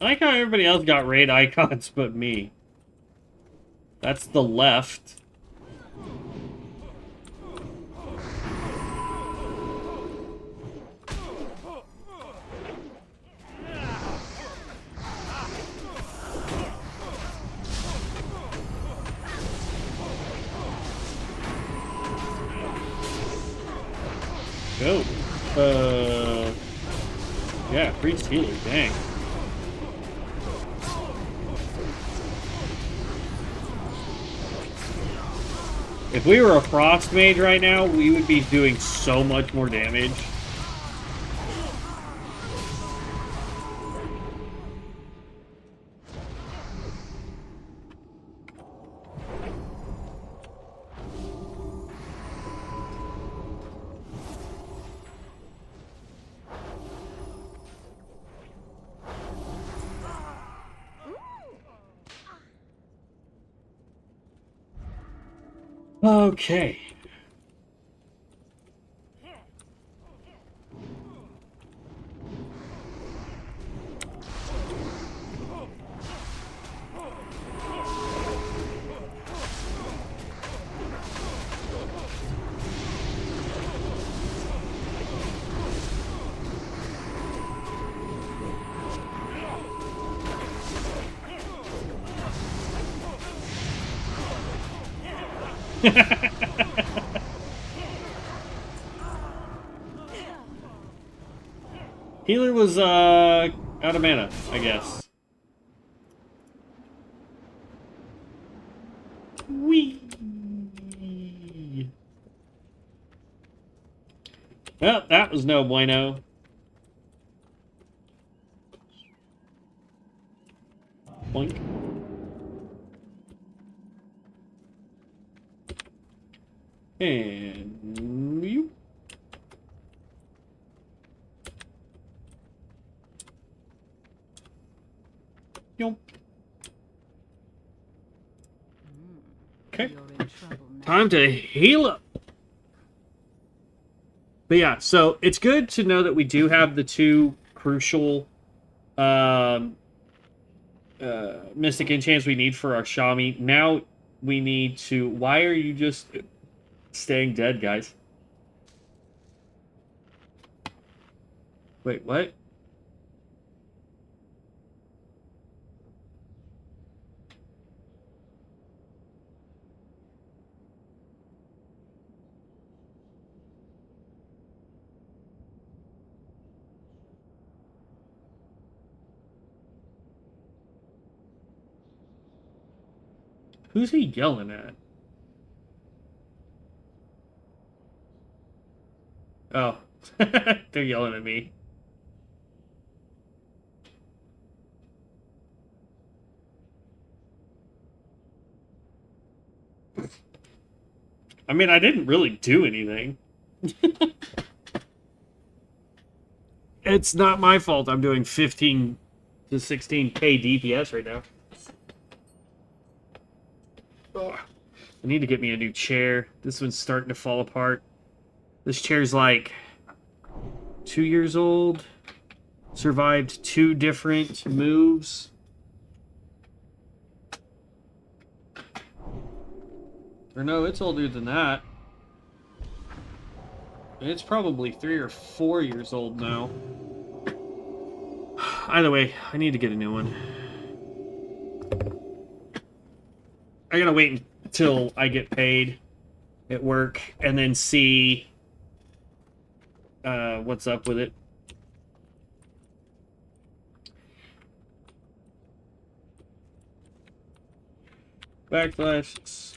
I like how everybody else got raid icons but me. That's the left. Go. Yeah, priest healer, dang. If we were a frost mage right now, we would be doing so much more damage. Okay. Healer was out of mana, I guess. Whee! Well, that was no bueno. Boink. And you. Yomp. Okay. Time to heal up. But yeah, so it's good to know that we do have the two crucial mystic enchants we need for our Shami. Now we need to... Why are you just staying dead, guys? Wait, what? Who's he yelling at? Oh. They're yelling at me. I mean, I didn't really do anything. It's not my fault I'm doing 15 to 16k DPS right now. Ugh. I need to get me a new chair. This one's starting to fall apart. This chair's like 2 years old. Survived 2 different moves. Or no, it's older than that. It's probably 3 or 4 years old now. Either way, I need to get a new one. I gotta wait until I get paid at work and then see what's up with it. Backslash.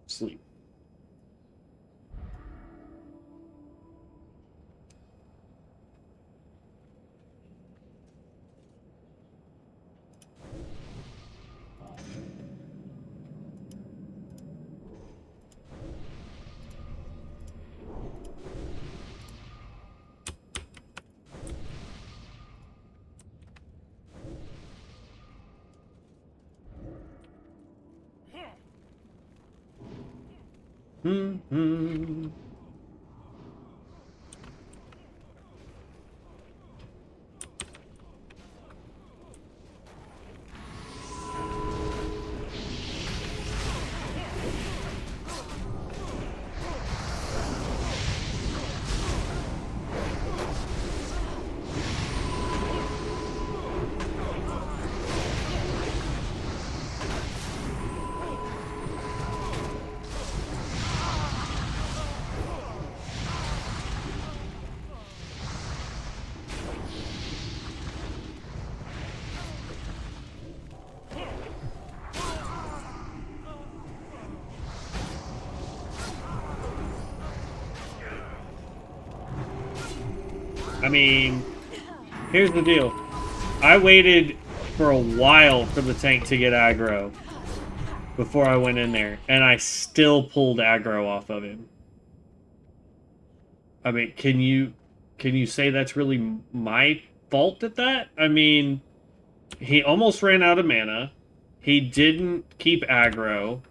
Sleep. Hmm. I mean, here's the deal. I waited for a while for the tank to get aggro before I went in there, and I still pulled aggro off of him. I mean, can you say that's really my fault at that? I mean, he almost ran out of mana. He didn't keep aggro.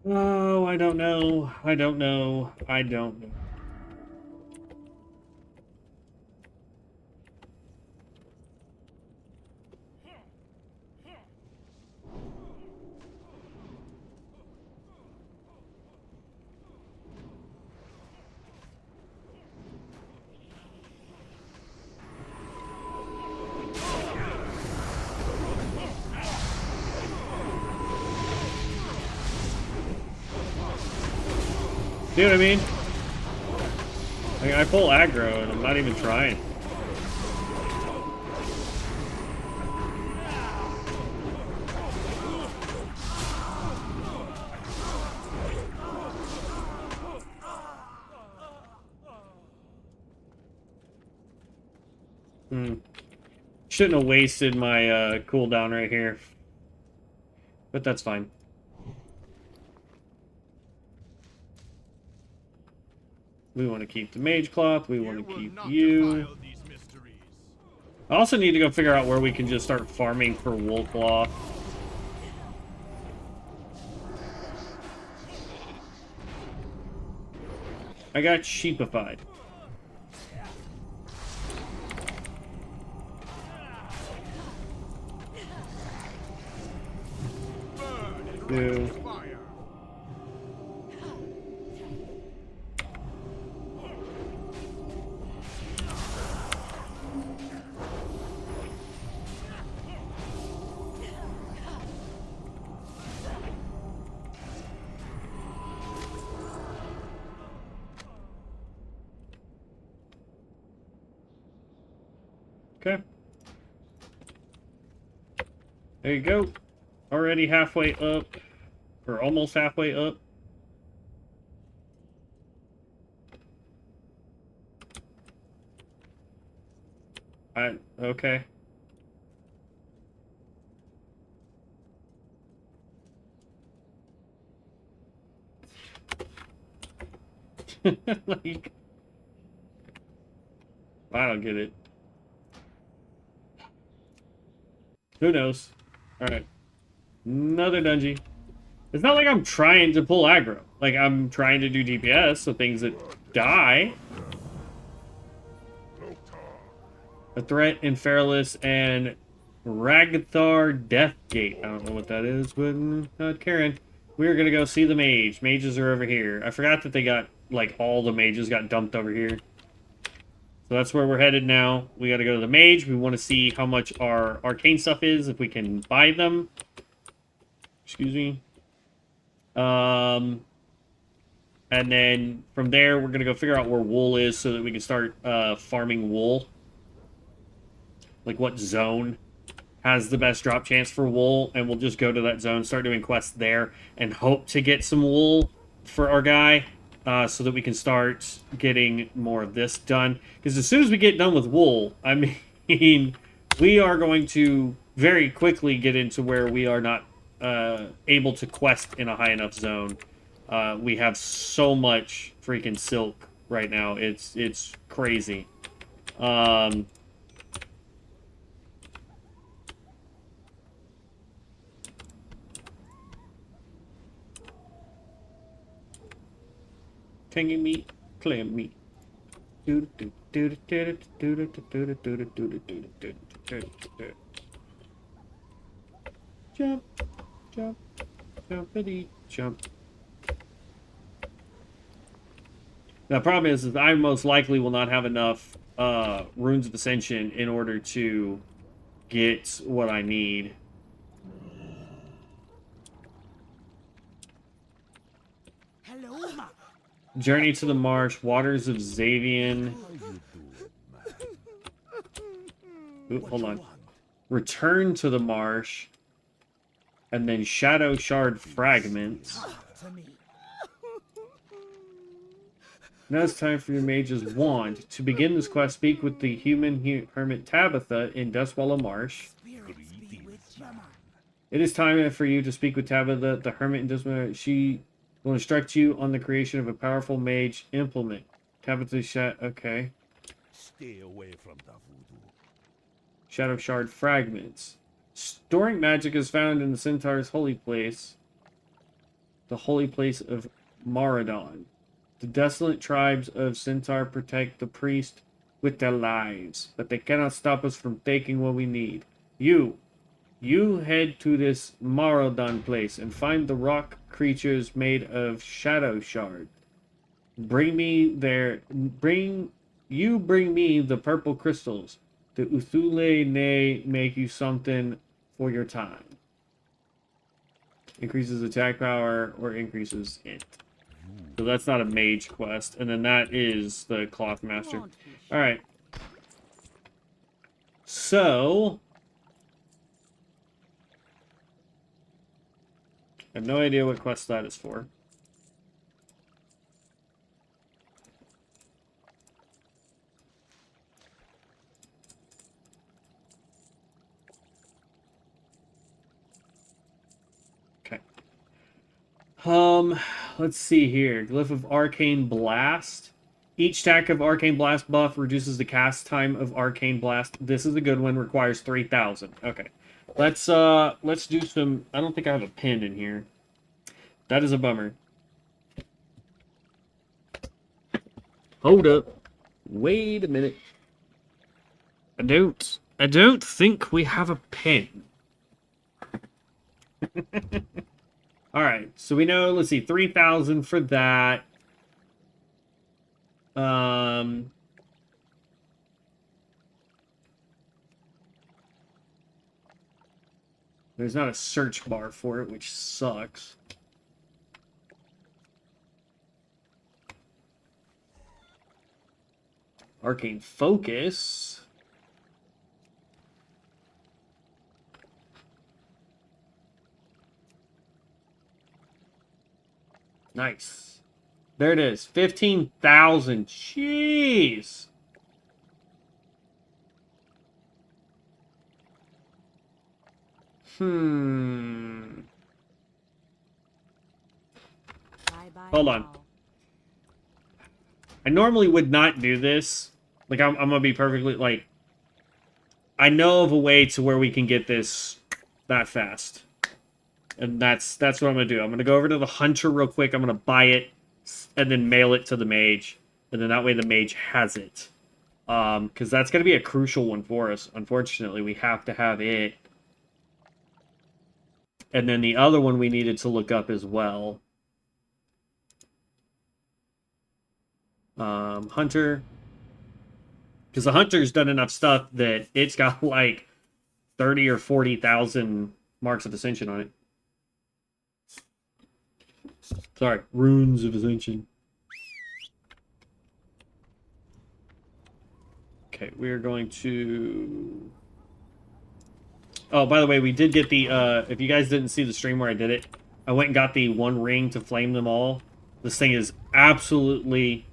Oh, I don't know. I don't know. I don't know. See what I mean? Like, I pull aggro and I'm not even trying. Shouldn't have wasted my cooldown right here. But that's fine. We want to keep the mage cloth. We want to keep you. I also need to go figure out where we can just start farming for wool cloth. I got sheepified. Do. Okay. There you go. Already halfway up. Or almost halfway up. Okay. Like, I don't get it. Who knows? Alright. Another dungeon. It's not like I'm trying to pull aggro. Like, I'm trying to do DPS, so things that die. A threat in Feralus and Ragthar Deathgate. I don't know what that is, but not Karen. we're gonna go see the mage. Mages are over here. I forgot that they got, like, all the mages got dumped over here. So that's where we're headed now. We gotta go to the mage. We want to see how much our arcane stuff is, if we can buy them. Excuse me. And then from there, we're gonna go figure out where wool is so that we can start farming wool. Like what zone has the best drop chance for wool, and we'll just go to that zone, start doing quests there, and hope to get some wool for our guy, so that we can start getting more of this done. Because as soon as we get done with wool, I mean, we are going to very quickly get into where we are not able to quest in a high enough zone. We have so much freaking silk right now. It's crazy. Tangy meat, clam meat. Jump, jump, jumpity, jump. The problem is I most likely will not have enough runes of ascension in order to get what I need. Journey to the marsh, waters of Xavian. Ooh, hold on. Return to the marsh, and then shadow shard fragments. Now it's time for your mage's wand. To begin this quest, speak with the human hermit Tabitha in Dustwallow Marsh. It is time for you to speak with Tabitha, the hermit in Dustwallow. She will instruct you on the creation of a powerful mage implement. Tabitha okay. Stay away from the voodoo. Shadow shard fragments. Storing magic is found in the Centaur's holy place. The holy place of Maradon. The desolate tribes of Centaur protect the priest with their lives, but they cannot stop us from taking what we need. You head to this Maradon place and find the rock creatures made of shadow shard. Bring me the purple crystals. The Uthule may make you something for your time. Increases attack power or increases int. So that's not a mage quest. And then that is the cloth master. Alright. So I have no idea what quest that is for. Let's see here. Glyph of Arcane Blast. Each stack of Arcane Blast buff reduces the cast time of Arcane Blast. This is a good one. Requires 3,000. Okay. Let's do some... I don't think I have a pin in here. That is a bummer. Hold up. Wait a minute. I don't think we have a pin. Alright, so we know, let's see, 3,000 for that. There's not a search bar for it, which sucks. Arcane Focus. Nice. There it is. 15,000. Jeez. Hold on. I normally would not do this. Like, I'm gonna be perfectly, like... I know of a way to where we can get this that fast. And that's what I'm going to do. I'm going to go over to the hunter real quick. I'm going to buy it and then mail it to the mage. And then that way the mage has it. Because that's going to be a crucial one for us. Unfortunately, we have to have it. And then the other one we needed to look up as well. Hunter. Because the Hunter's done enough stuff that it's got like 30 or 40,000 marks of Ascension on it. Sorry, runes of Ascension. Okay, we're going to... Oh, by the way, we did get the, if you guys didn't see the stream where I did it, I went and got the one ring to flame them all. This thing is absolutely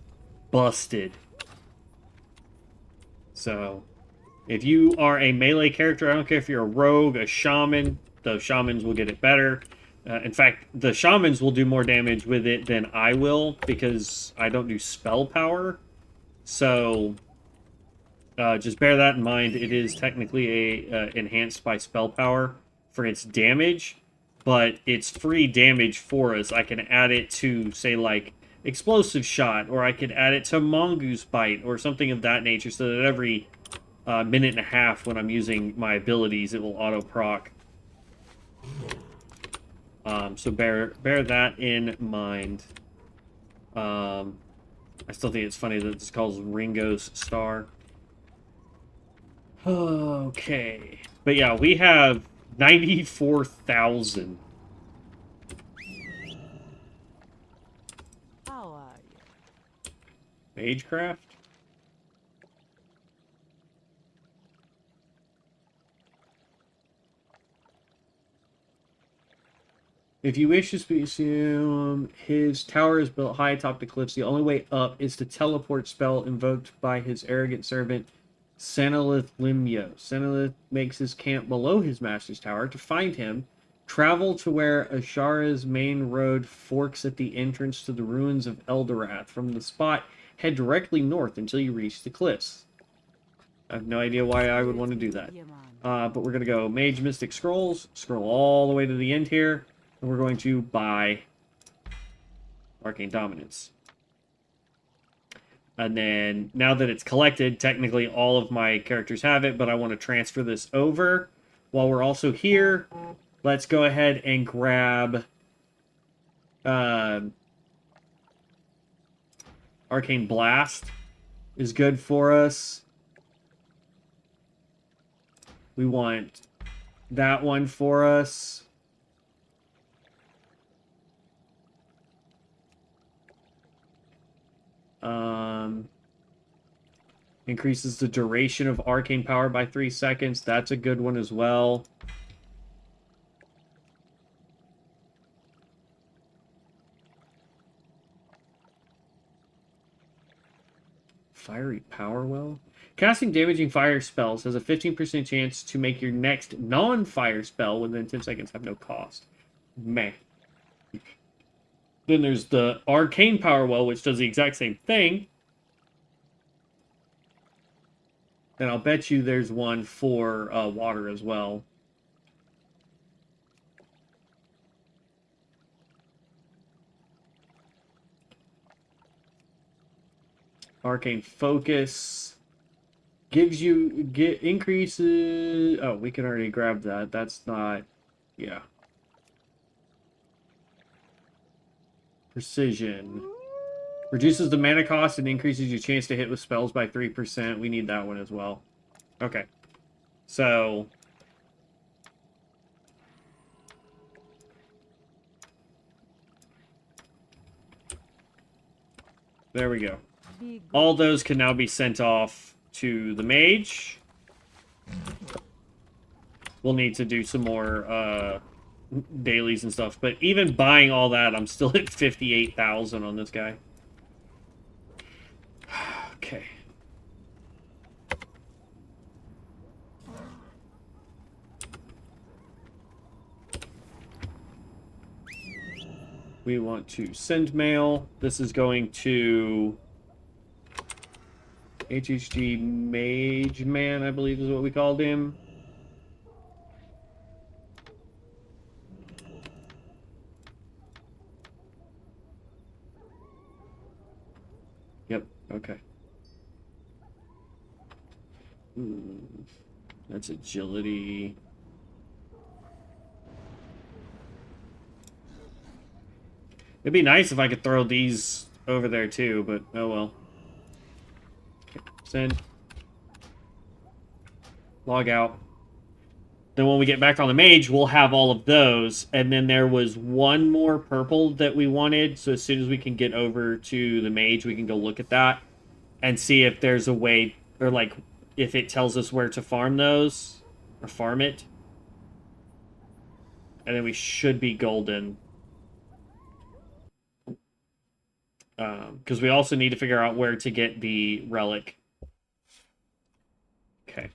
busted. So, if you are a melee character, I don't care if you're a rogue, a shaman, the shamans will get it better. In fact, the shamans will do more damage with it than I will, because I don't do spell power. So... just bear that in mind. It is technically enhanced by spell power for its damage, but it's free damage for us. I can add it to, say, like, explosive shot, or I could add it to mongoose bite, or something of that nature, so that every minute and a half when I'm using my abilities, it will auto-proc. So bear that in mind. I still think it's funny that it's called Ringo's Star. Okay. But yeah, we have 94,000. How are you? Magecraft? If you wish to speak to him, his tower is built high atop the cliffs. The only way up is the teleport spell invoked by his arrogant servant, Sanalith Limyo. Sanalith makes his camp below his master's tower. To find him, travel to where Ashara's main road forks at the entrance to the ruins of Eldorath. From the spot, head directly north until you reach the cliffs. I have no idea why I would want to do that. But we're going to go Mage Mystic Scrolls, scroll all the way to the end here, and we're going to buy Arcane Dominance. And then, now that it's collected, technically all of my characters have it, but I want to transfer this over. While we're also here, let's go ahead and grab Arcane Blast is good for us. We want that one for us. Increases the duration of arcane power by 3 seconds. That's a good one as well. Fiery Power Well. Casting damaging fire spells has a 15% chance to make your next non-fire spell within 10 seconds have no cost. Meh. Then there's the Arcane Power Well, which does the exact same thing. And I'll bet you there's one for water as well. Arcane Focus gives you increases. Oh, we can already grab that. That's not. Yeah. Precision reduces the mana cost and increases your chance to hit with spells by 3%. We need that one as well. Okay. So there we go. All those can now be sent off to the mage. We'll need to do some more dailies and stuff. But even buying all that, I'm still at 58,000 on this guy. Okay. We want to send mail. This is going to HHG Mage Man, I believe is what we called him. Yep, okay. That's agility. It'd be nice if I could throw these over there too, but oh well. Okay, send. Log out. Then when we get back on the mage, we'll have all of those. And then there was one more purple that we wanted. So as soon as we can get over to the mage, we can go look at that and see if there's a way, or like if it tells us where to farm those or farm it. And then we should be golden. Because we also need to figure out where to get the relic. Okay.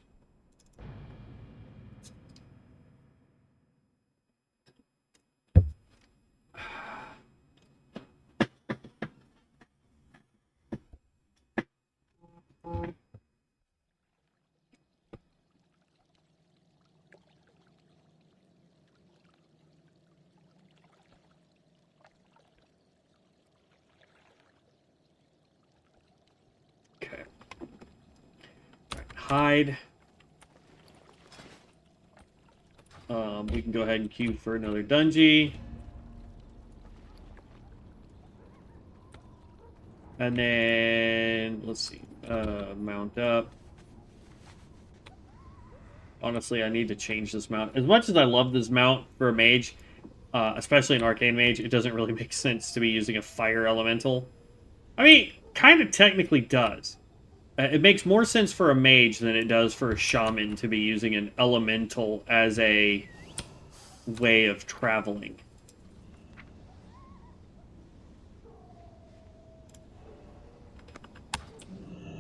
Okay. Right, hide. We can go ahead and queue for another dungeon. And then, let's see, mount up. Honestly, I need to change this mount. As much as I love this mount for a mage, especially an arcane mage, it doesn't really make sense to be using a fire elemental. I mean, kind of technically does. It makes more sense for a mage than it does for a shaman to be using an elemental as a way of traveling.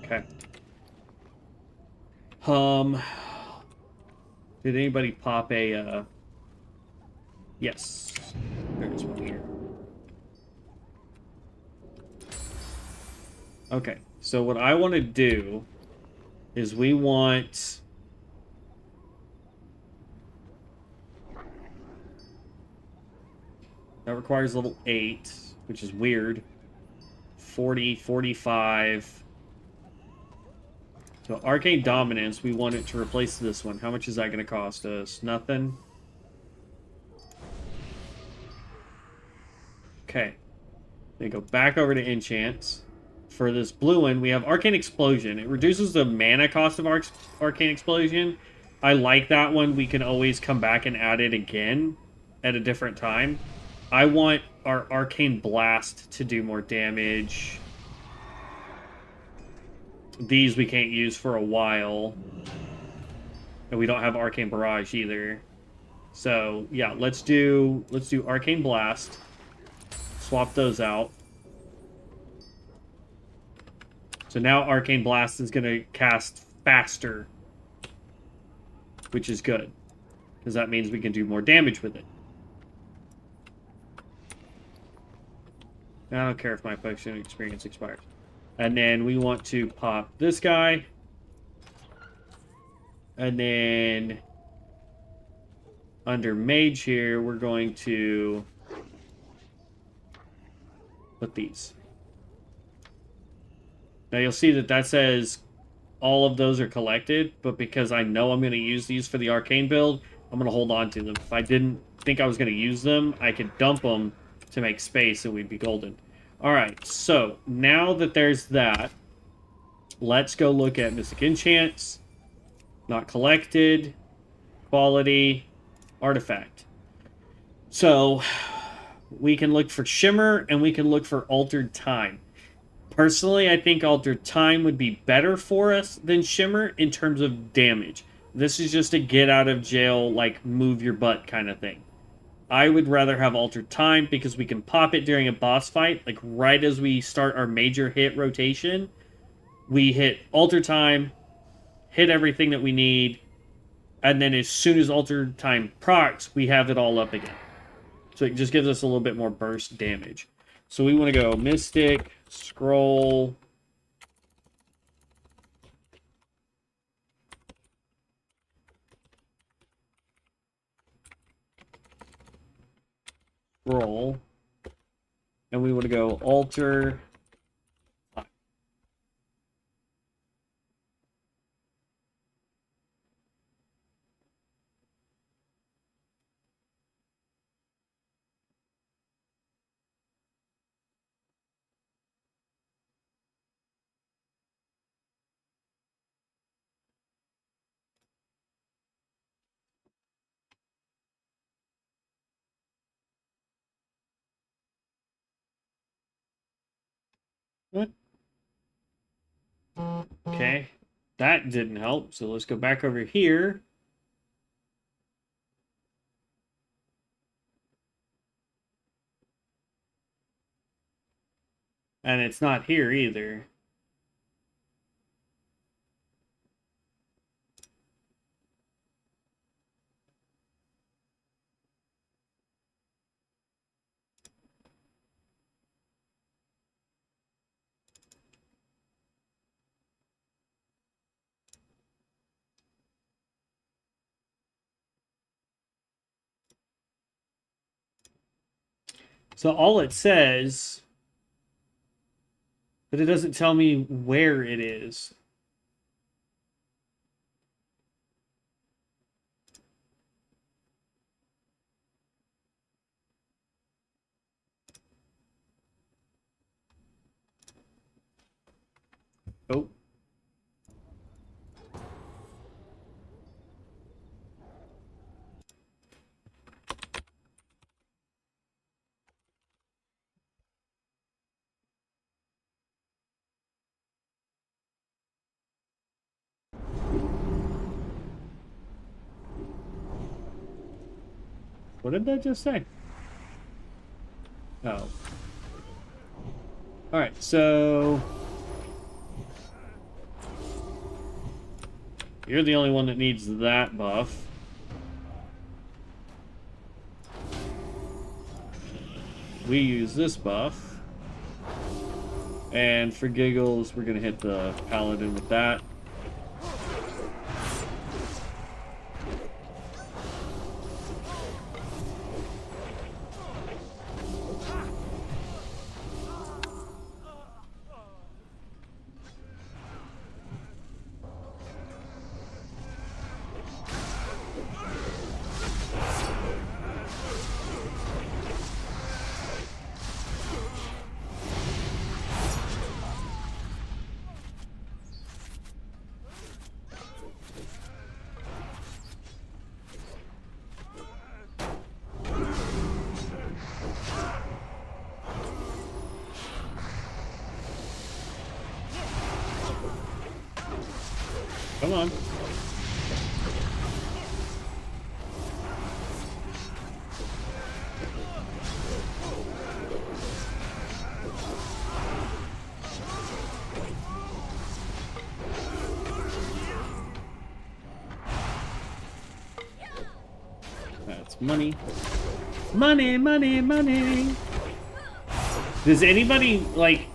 Okay. Did anybody pop a, Yes. There's one here. Okay. So what I want to do is we want... That requires level 8, which is weird. 40, 45... So Arcane Dominance, we want it to replace this one. How much is that going to cost us? Nothing. Okay. Then go back over to enchants. For this blue one, we have Arcane Explosion. It reduces the mana cost of Arcane Explosion. I like that one. We can always come back and add it again at a different time. I want our Arcane Blast to do more damage. These we can't use for a while. And we don't have Arcane Barrage either. So, yeah, let's do Arcane Blast. Swap those out. So now Arcane Blast is going to cast faster. Which is good. Because that means we can do more damage with it. I don't care if my potion experience expires. And then we want to pop this guy. And then under mage here, we're going to put these. Now you'll see that says all of those are collected, but because I know I'm going to use these for the arcane build, I'm going to hold on to them. If I didn't think I was going to use them, I could dump them to make space and we'd be golden. Alright, so now that there's that, let's go look at Mystic Enchants, Not Collected, Quality, Artifact. So, we can look for Shimmer, and we can look for Altered Time. Personally, I think Altered Time would be better for us than Shimmer in terms of damage. This is just a get out of jail, like, move your butt kind of thing. I would rather have Altered Time because we can pop it during a boss fight. Like, right as we start our major hit rotation, we hit Altered Time, hit everything that we need, and then as soon as Altered Time procs, we have it all up again. So it just gives us a little bit more burst damage. So we want to go Mystic, Scroll... Roll, and we want to go alter. What? Okay. That didn't help, so let's go back over here. And it's not here either. So all it says, but it doesn't tell me where it is. Oh. What did that just say? Oh. Alright, so... You're the only one that needs that buff. We use this buff. And for giggles, we're going to hit the paladin with that. Come on. That's money. Money, money, money. Does anybody, like...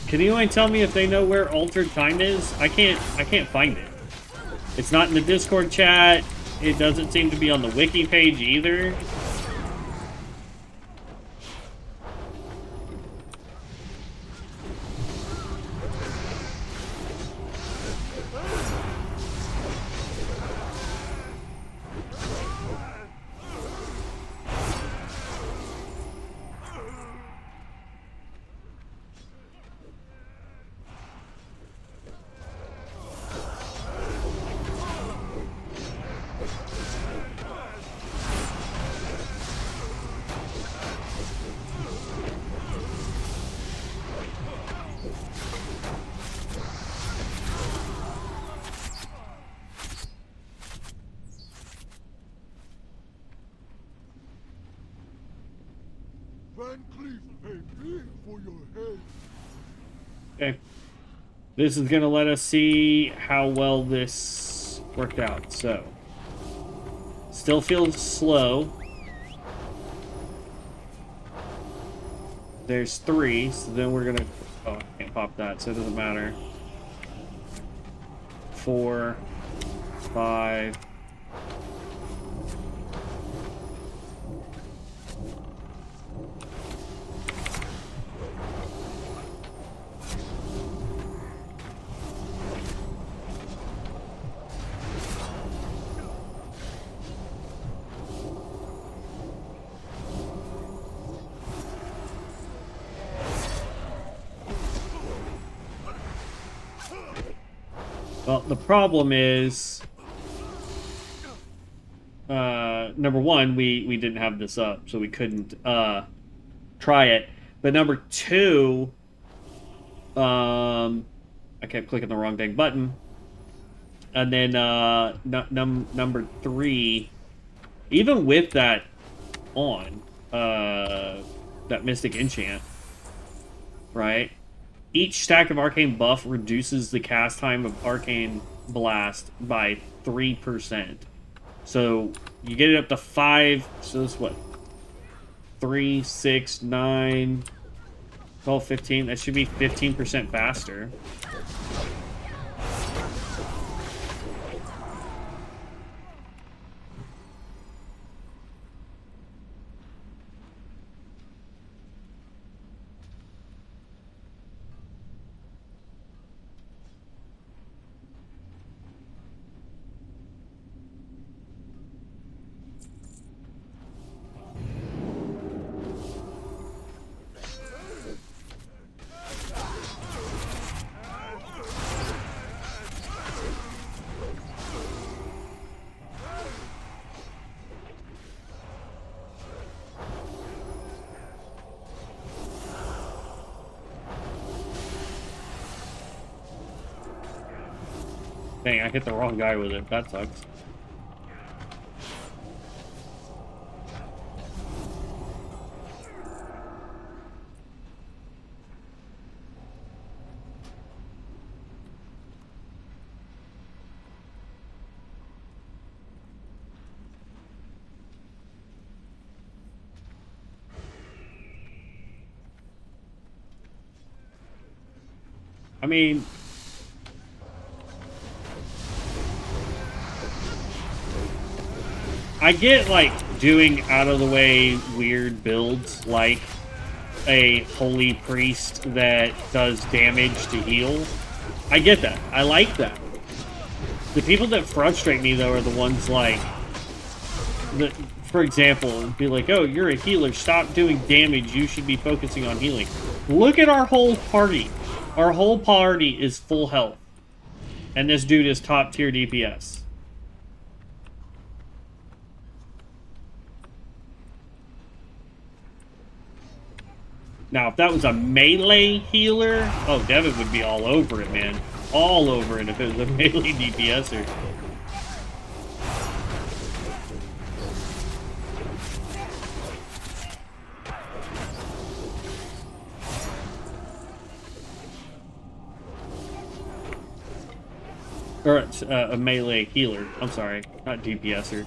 Can anyone tell me if they know where altered time is? I can't find it. It's not in the Discord chat. It doesn't seem to be on the wiki page either. Okay. This is going to let us see how well this worked out. So, still feels slow. There's 3, so then we're going to... Oh, I can't pop that, so it doesn't matter. 4, 5... Well, the problem is, number one, we didn't have this up, so we couldn't try it. But number 2, I kept clicking the wrong dang button. And then number 3, even with that on, that Mystic Enchant, right? Each stack of Arcane Buff reduces the cast time of Arcane Blast by 3%. So you get it up to 5, so that's what? 3, 6, 9, 12, 15. That should be 15% faster. Dang, I hit the wrong guy with it. That sucks. I mean, I get, like, doing out-of-the-way weird builds, like a Holy Priest that does damage to heal. I get that. I like that. The people that frustrate me, though, are the ones like, for example, be like, oh, you're a healer, stop doing damage, you should be focusing on healing. Look at our whole party. Our whole party is full health. And this dude is top tier DPS. Now, if that was a melee healer, oh, Devin would be all over it, man. All over it if it was a melee DPSer. Or a melee healer. I'm sorry, not DPSer.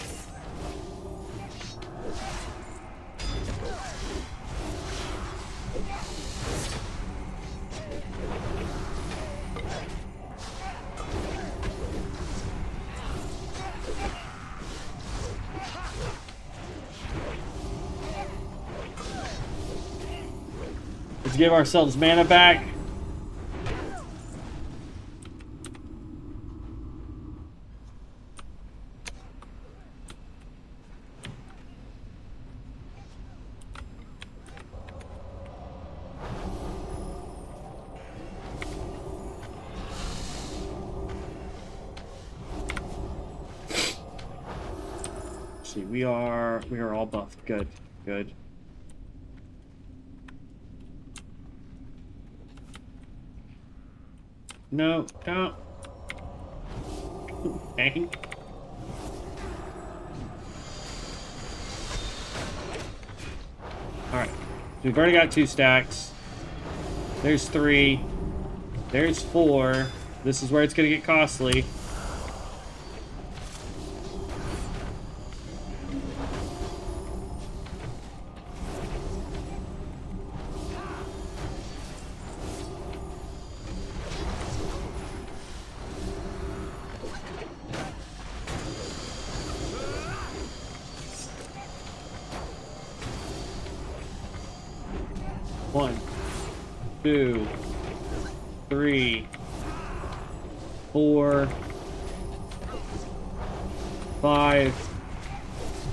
Let's give ourselves mana back. See, we are all buffed. Good, good. No, don't. Dang. Alright. So we've already got 2 stacks. There's 3. There's 4. This is where it's gonna get costly. One, 2, 3, 4, 5.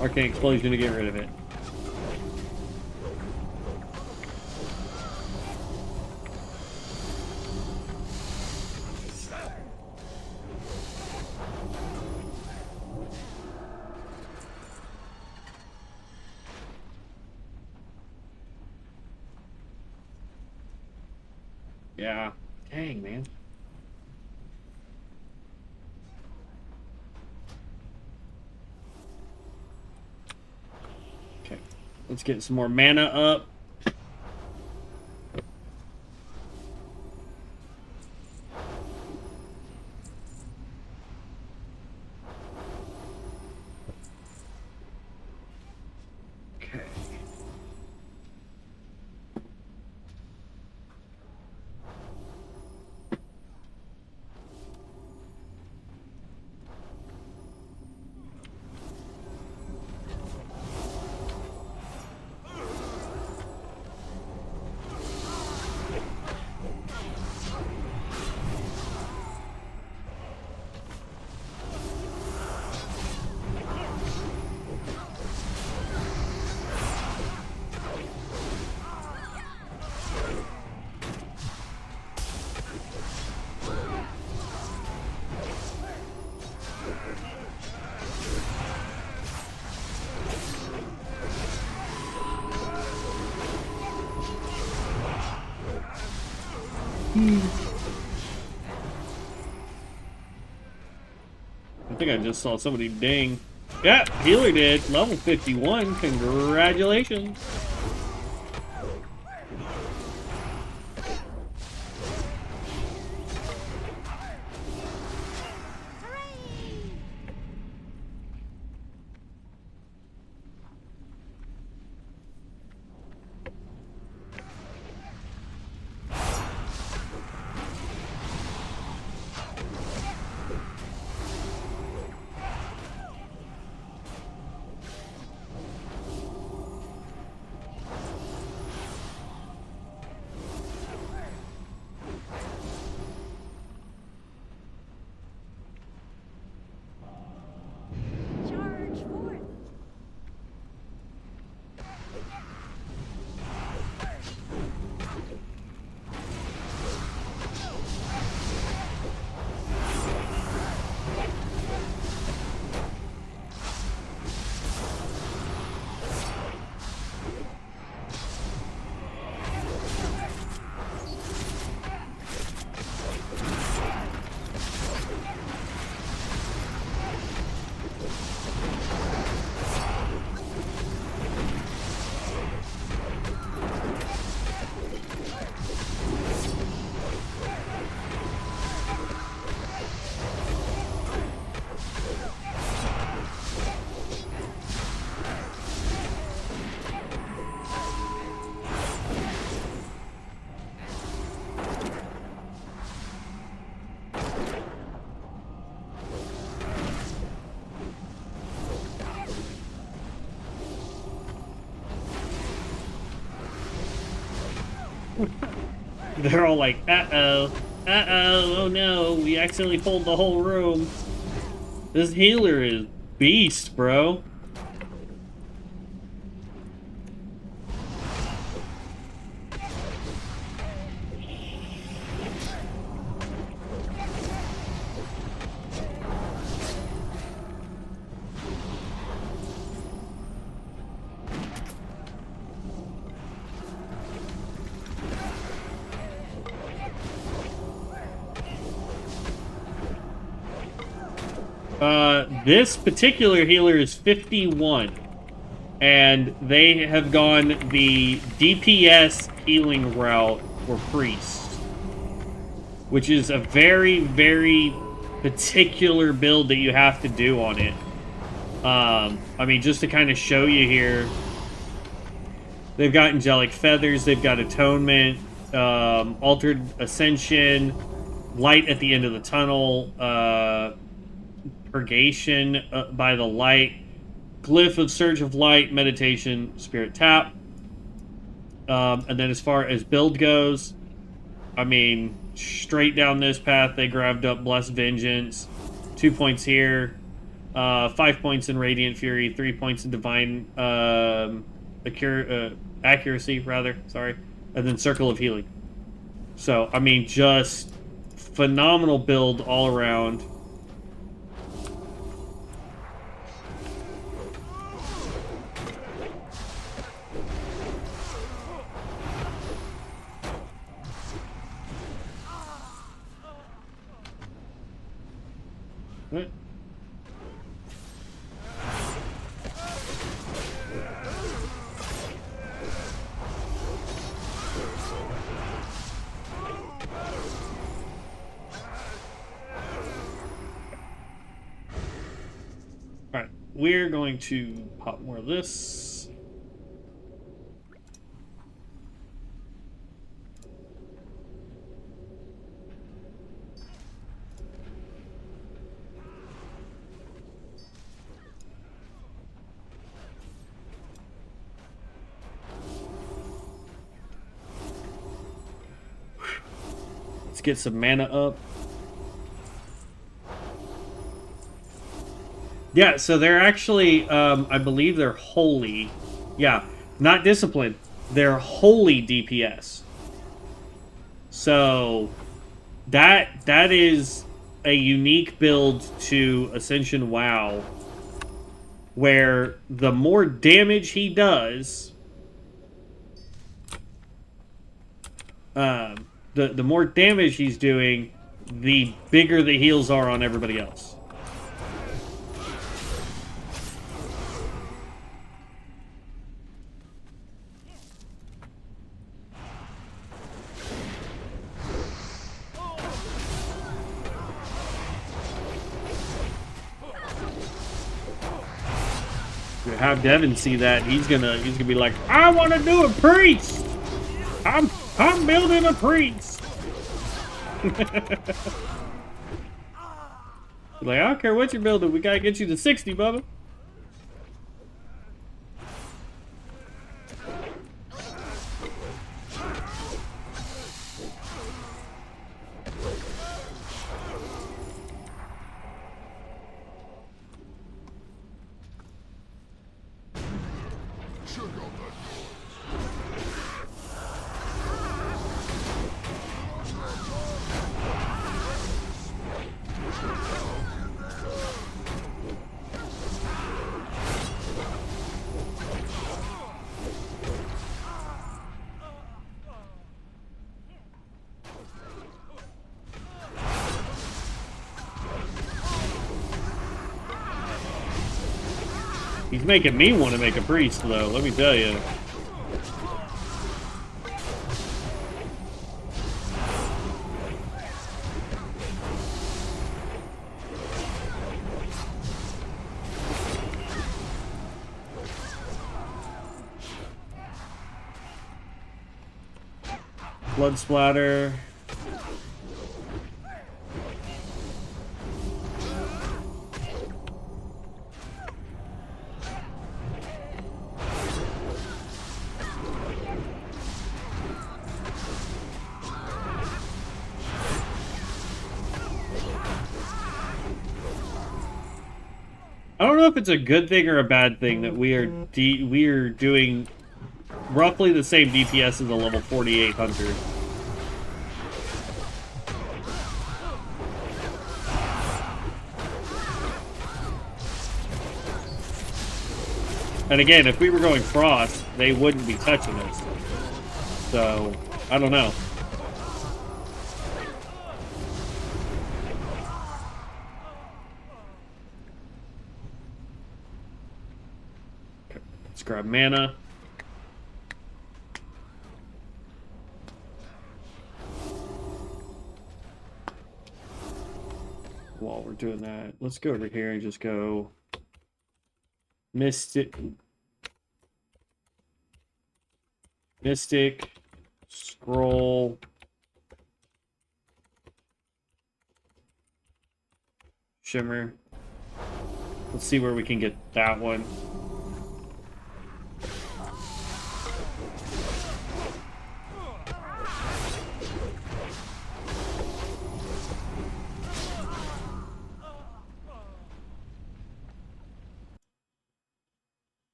Arcane Explosion to get rid of it. Yeah. Dang, man. Okay. Let's get some more mana up. Okay. I think I just saw somebody ding. Yeah, healer did. Level 51. Congratulations. Charge forth. They're all like, uh-oh, uh-oh, oh no, we accidentally pulled the whole room. This healer is beast, bro. This particular healer is 51, and they have gone the DPS healing route for priest, which is a very, very particular build that you have to do on it. I mean, just to kind of show you here, they've got angelic feathers, they've got atonement, altered ascension, light at the end of the tunnel, purgation by the light, glyph of surge of light, meditation, spirit tap. And then as far as build goes, I mean, straight down this path, they grabbed up Blessed Vengeance, 2 points here, 5 points in Radiant Fury, 3 points in Divine accuracy, rather, sorry, and then Circle of Healing. So, I mean, just phenomenal build all around. we're going to pop more of this. Let's get some mana up. Yeah, so they're actually, I believe they're holy. Yeah, not discipline. They're holy DPS. So that is a unique build to Ascension WoW, where the more damage he does, the more damage he's doing, the bigger the heals are on everybody else. Have Devin see that, he's gonna be like, I want to do a priest. I'm building a priest. Like, I don't care what you're building, we gotta get you to 60, Bubba. He's making me want to make a priest, though, let me tell you. Blood splatter. I don't know if it's a good thing or a bad thing that we are doing roughly the same DPS as a level 48 hunter. And again, if we were going Frost, they wouldn't be touching us. So, I don't know. Let's grab mana. While we're doing that, let's go over here and just go Mystic, Scroll, Shimmer. Let's see where we can get that one.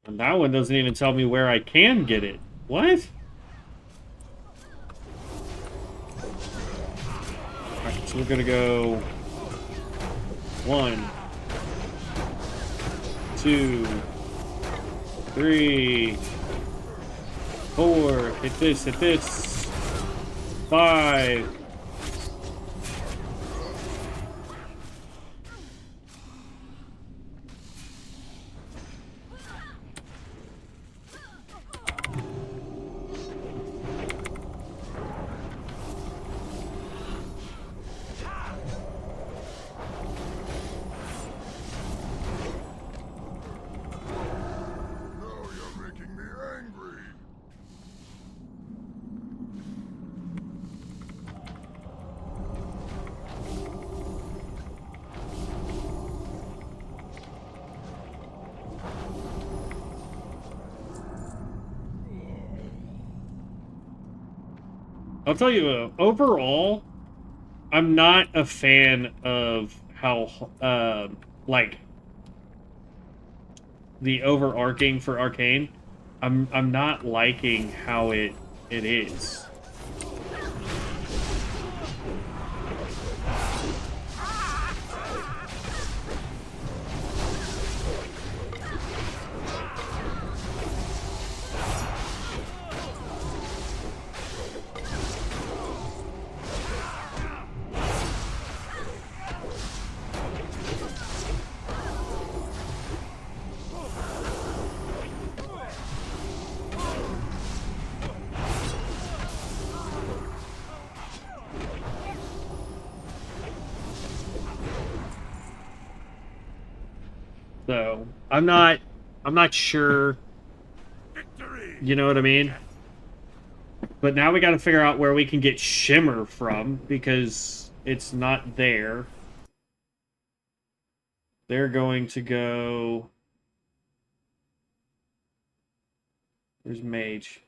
And that one doesn't even tell me where I can get it. What? Alright, so we're gonna go 1, 2, 3, 4, hit this, 5. I'll tell you, overall, I'm not a fan of how, like, the overarching for Arcane. I'm not liking how it is. So I'm not sure. You know what I mean? But now we got to figure out where we can get Shimmer from because it's not there. They're going to go. There's Mage.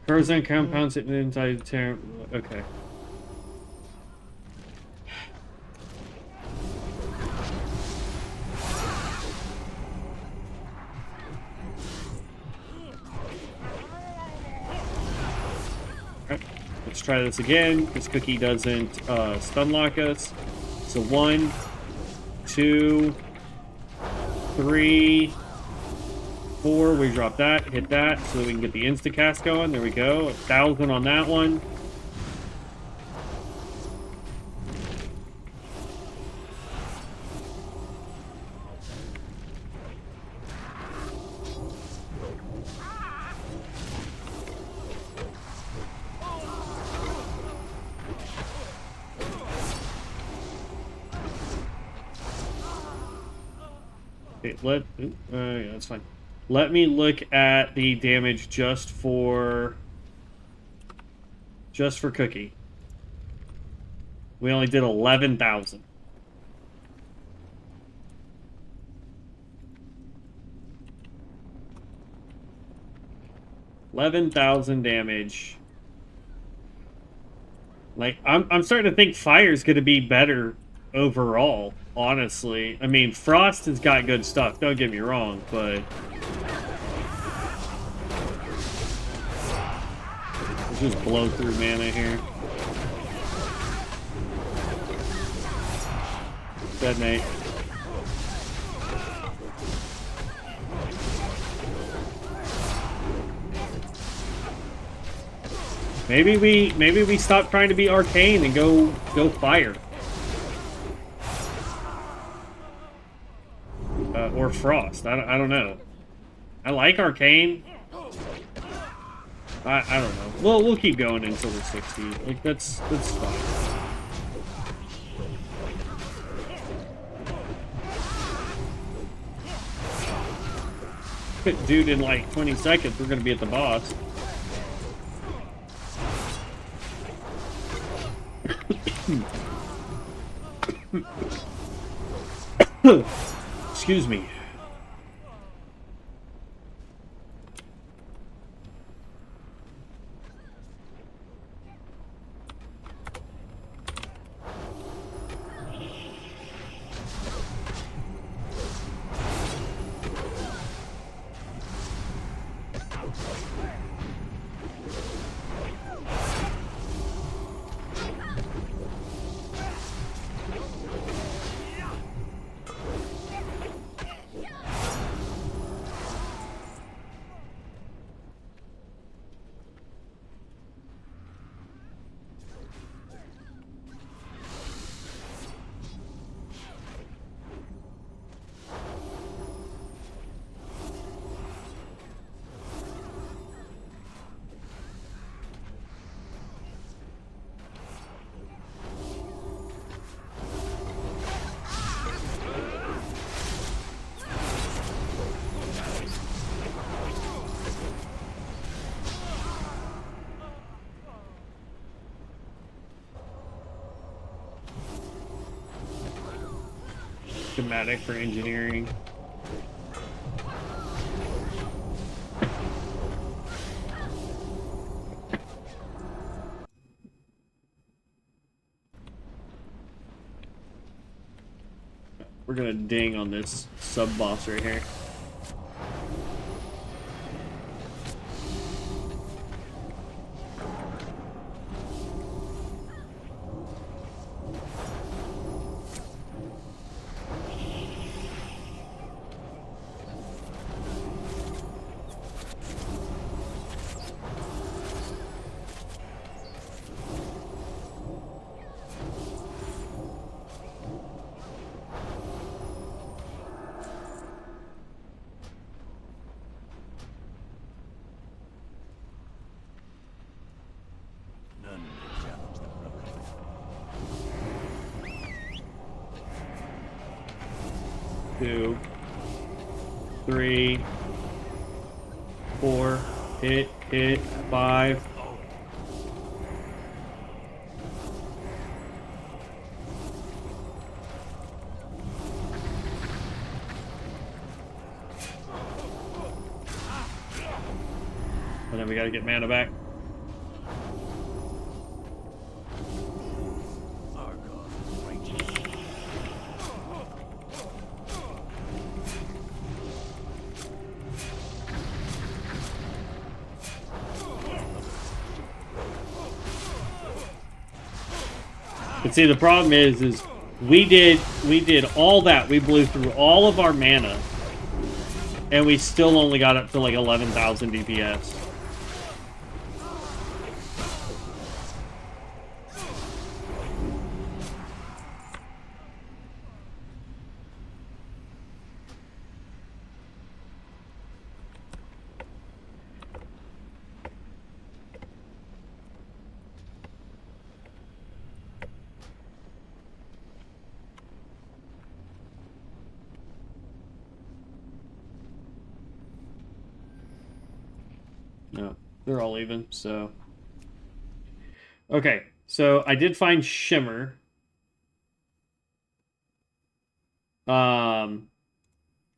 Frozen compounds it inside the okay. Alright, let's try this again. This cookie doesn't stun lock us. So 1, 2, 3, 4, we drop that, hit that, so that we can get the insta-cast going. There we go. 1,000 on that one. Okay, yeah, that's fine. Let me look at the damage just for Cookie. We only did 11,000. Damage. Like I'm starting to think Fire's gonna be better overall, honestly. I mean, Frost has got good stuff, don't get me wrong, but let's just blow through mana here. Detonate. Maybe we stop trying to be Arcane and go Fire. Or Frost. I don't know. I like Arcane. I don't know. Well, we'll keep going until we're 60. Like that's fine. Dude, in like 20 seconds, we're gonna be at the boss. Excuse me. schematic for engineering. We're gonna ding on this sub-boss right here. None may challenge the brotherhood. 2, 3, 4, hit, 5. And then we gotta get mana back. Our God is righteous. But see, the problem is we did all that. We blew through all of our mana, and we still only got up to like 11,000 DPS. No, they're all even, so. Okay, so I did find Shimmer. I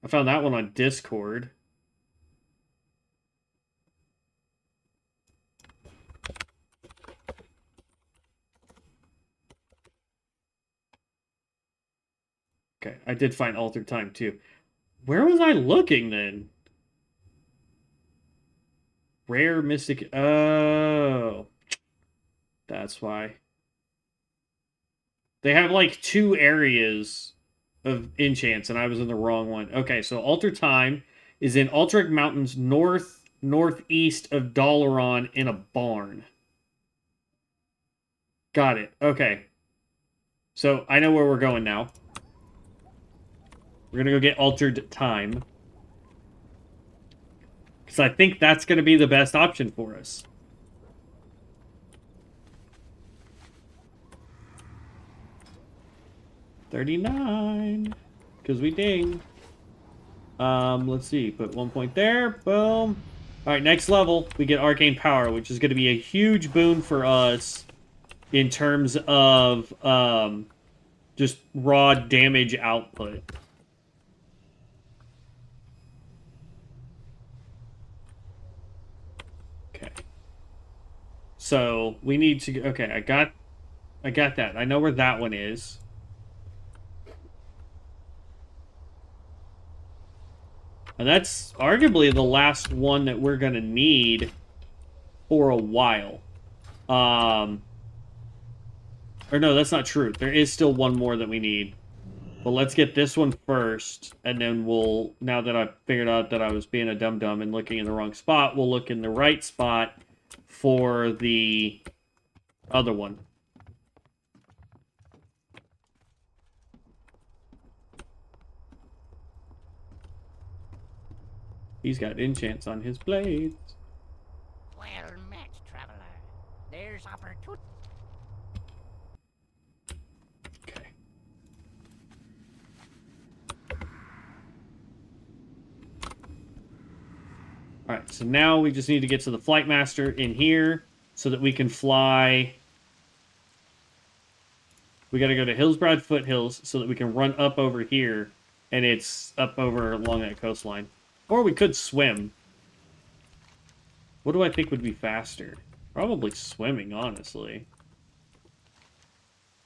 found that one on Discord. Okay, I did find Altered Time too. Where was I looking then? Rare Mystic. Oh. That's why. They have like 2 areas of enchants, and I was in the wrong one. Okay, so Altered Time is in Alterac Mountains northeast of Dalaran in a barn. Got it. Okay. So I know where we're going now. We're going to go get Altered Time. Because I think that's going to be the best option for us. $39. Because we dinged. Let's see. Put 1 point there. Boom. Alright, next level, we get Arcane Power, which is going to be a huge boon for us in terms of just raw damage output. Okay. So, we need to... Okay, I got that. I know where that one is. And that's arguably the last one that we're going to need for a while. Or no, that's not true. There is still one more that we need. But let's get this one first, and then we'll, now that I've figured out that I was being a dum-dum and looking in the wrong spot, we'll look in the right spot for the other one. He's got enchants on his blades. Well met, traveler. There's opportunity. Okay. Alright, so now we just need to get to the Flight Master in here so that we can fly We got to go to Hillsbrad Foothills so that we can run up over here, and it's up over along that coastline. Or we could swim. What do I think would be faster? Probably swimming, honestly.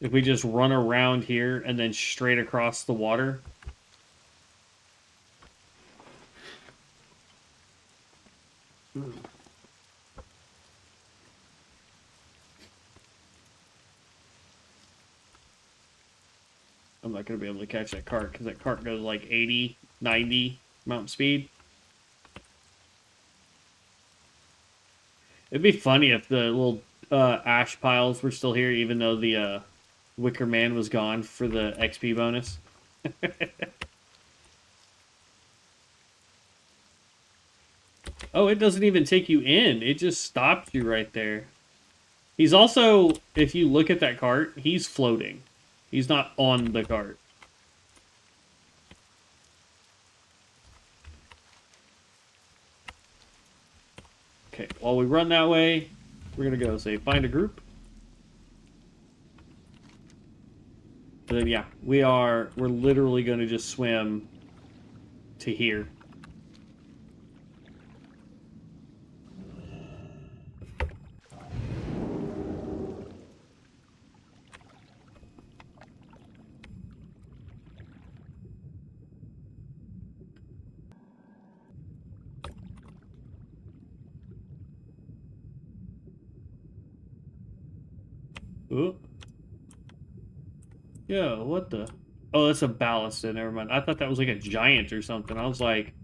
If we just run around here and then straight across the water. I'm not going to be able to catch that cart because that cart goes like 80, 90 mountain speed. It'd be funny if the little ash piles were still here, even though the Wicker Man was gone for the XP bonus. Oh, it doesn't even take you in. It just stopped you right there. He's also, if you look at that cart, he's floating. He's not on the cart. Okay, while we run that way, we're going to go say find a group. And then, yeah, we're literally going to just swim to here. Ooh. Yeah, what the? Oh, that's a ballista. Never mind. I thought that was like a giant or something. I was like...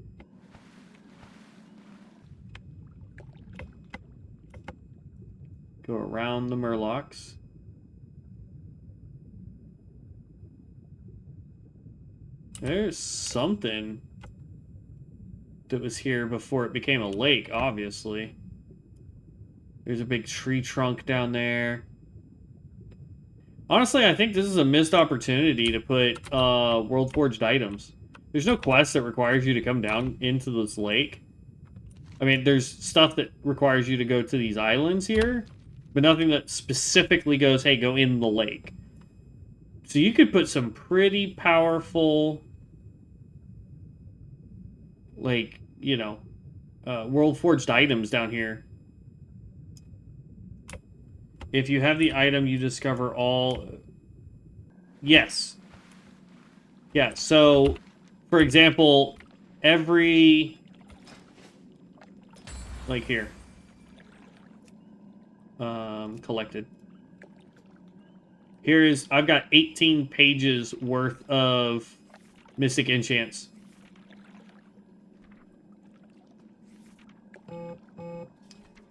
Go around the murlocs. There's something that was here before it became a lake, obviously. There's a big tree trunk down there. Honestly, I think this is a missed opportunity to put World Forged items. There's no quest that requires you to come down into this lake. I mean, there's stuff that requires you to go to these islands here, but nothing that specifically goes, hey, go in the lake. So you could put some pretty powerful, like, you know, World Forged items down here. If you have the item, you discover all... Yes. Yeah, so, for example, every... Like here. Collected. Here is... I've got 18 pages worth of Mystic Enchants.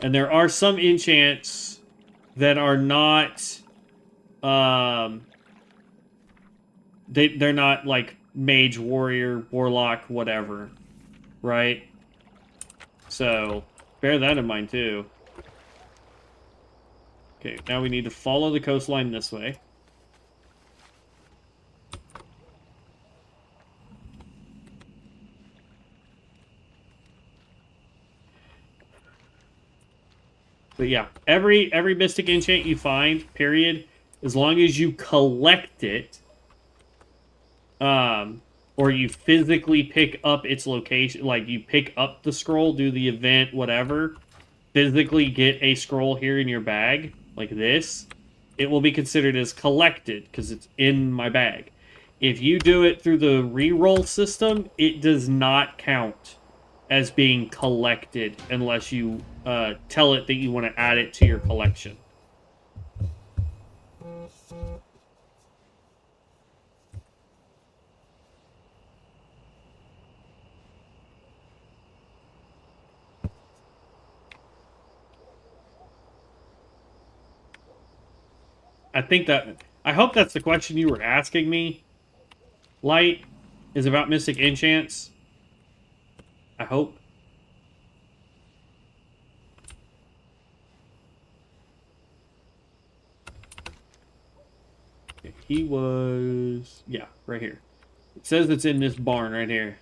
And there are some enchants that are not, they're not like mage, warrior, warlock, whatever, right? So bear that in mind too. Okay, now we need to follow the coastline this way. But yeah, every mystic enchant you find, period, as long as you collect it, or you physically pick up its location, like you pick up the scroll, do the event, whatever, physically get a scroll here in your bag, like this, it will be considered as collected, because it's in my bag. If you do it through the reroll system, it does not count as being collected unless you tell it that you want to add it to your collection. I hope that's the question you were asking me. Light is about Mystic Enchants. I hope. He was... Yeah, right here. It says it's in this barn right here.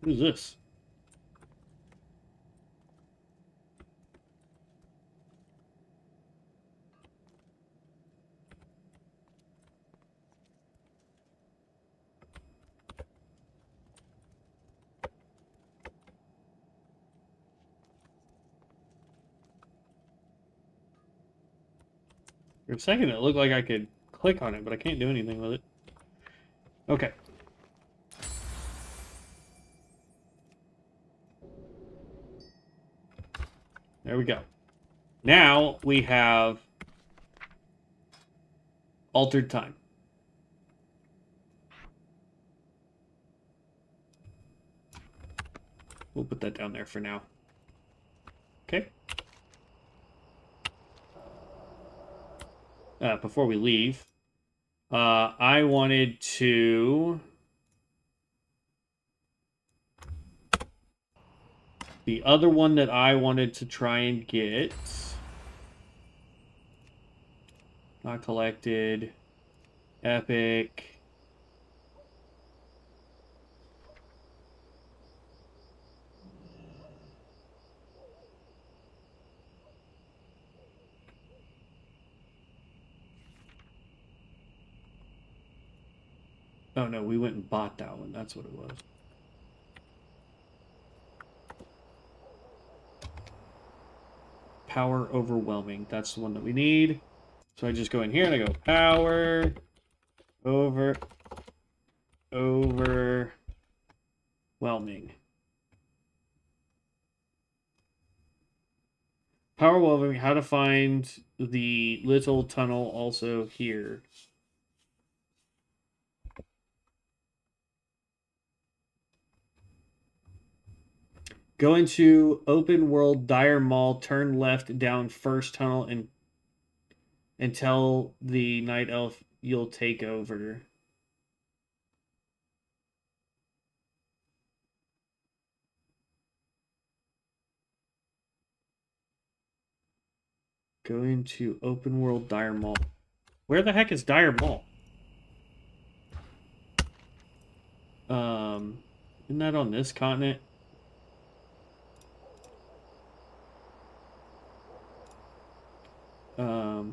What is this? For a second, it looked like I could click on it, but I can't do anything with it. Okay. There we go. Now we have altered time. We'll put that down there for now. Okay. Before we leave, I wanted to... The other one that I wanted to try and get... Not collected. Epic. Oh no, we went and bought that one. That's what it was. Power overwhelming. That's the one that we need. So I just go in here and I go power overwhelming. Power overwhelming. How to find the little tunnel also here. Go into open world Dire Maul, turn left down first tunnel and tell the night elf you'll take over. Go into open world Dire Maul. Where the heck is Dire Maul? Isn't that on this continent?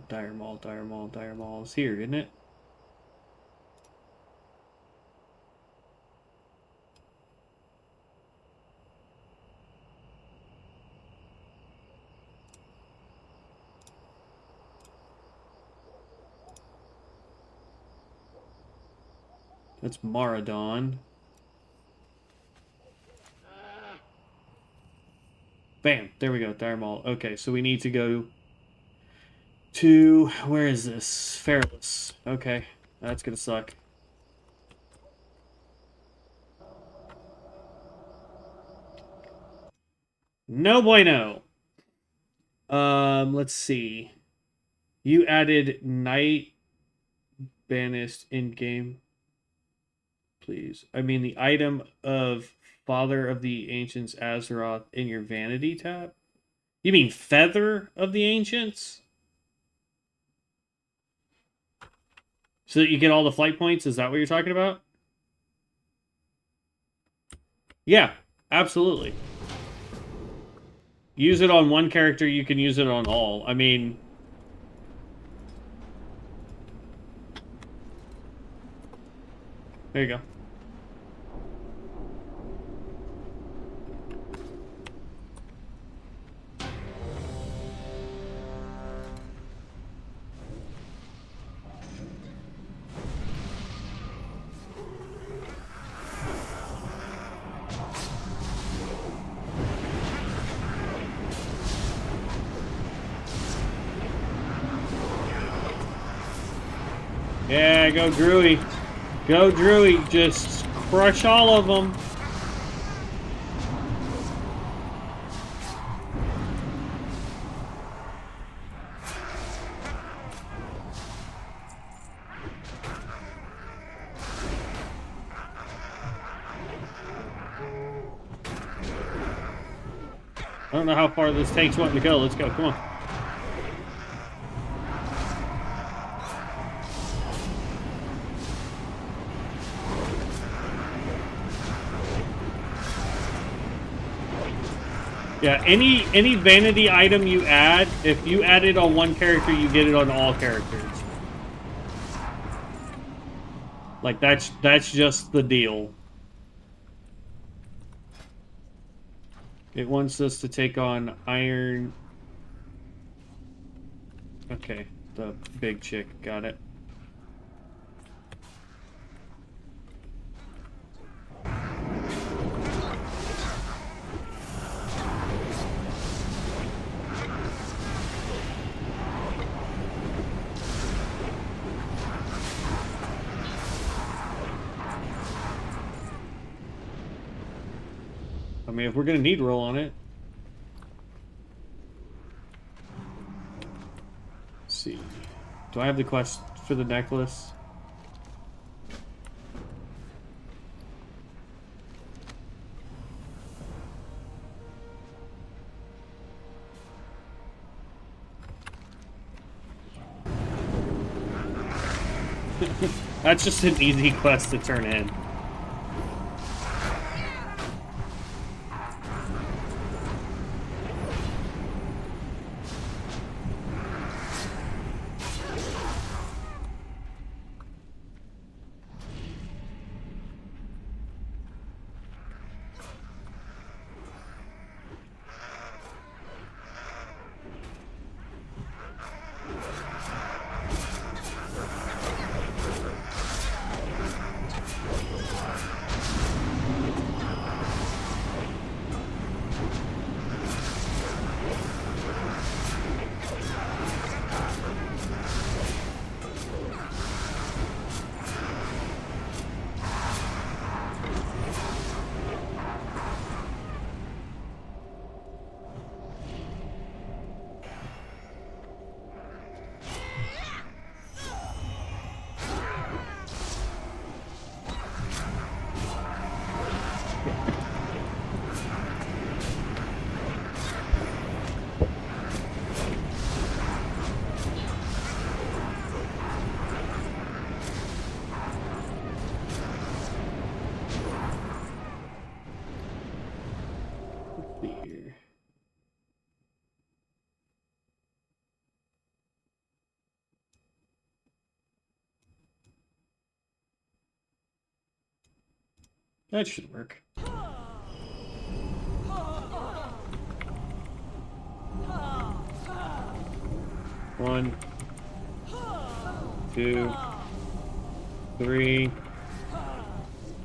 Dire Maul is here, isn't it? That's Maradon. Bam, there we go, Dire Maul. Okay, so we need to go to, where is this? Fairless. Okay, that's gonna suck. No bueno. Let's see. You added Night Banished in game. Please. I mean the item of Father of the Ancients Azeroth in your Vanity tab? You mean Feather of the Ancients? So that you get all the flight points? Is that what you're talking about? Yeah, absolutely. Use it on one character, you can use it on all. I mean... There you go. Yeah, go Druid. Go Druid, just crush all of them. I don't know how far this takes wanting to go. Let's go, come on. Yeah, any vanity item you add, if you add it on one character, you get it on all characters. Like that's just the deal. It wants us to take on iron. Okay, the big chick, got it. I mean, if we're gonna need roll on it. Let's see. Do I have the quest for the necklace? That's just an easy quest to turn in. Here. That should work. One, two, three,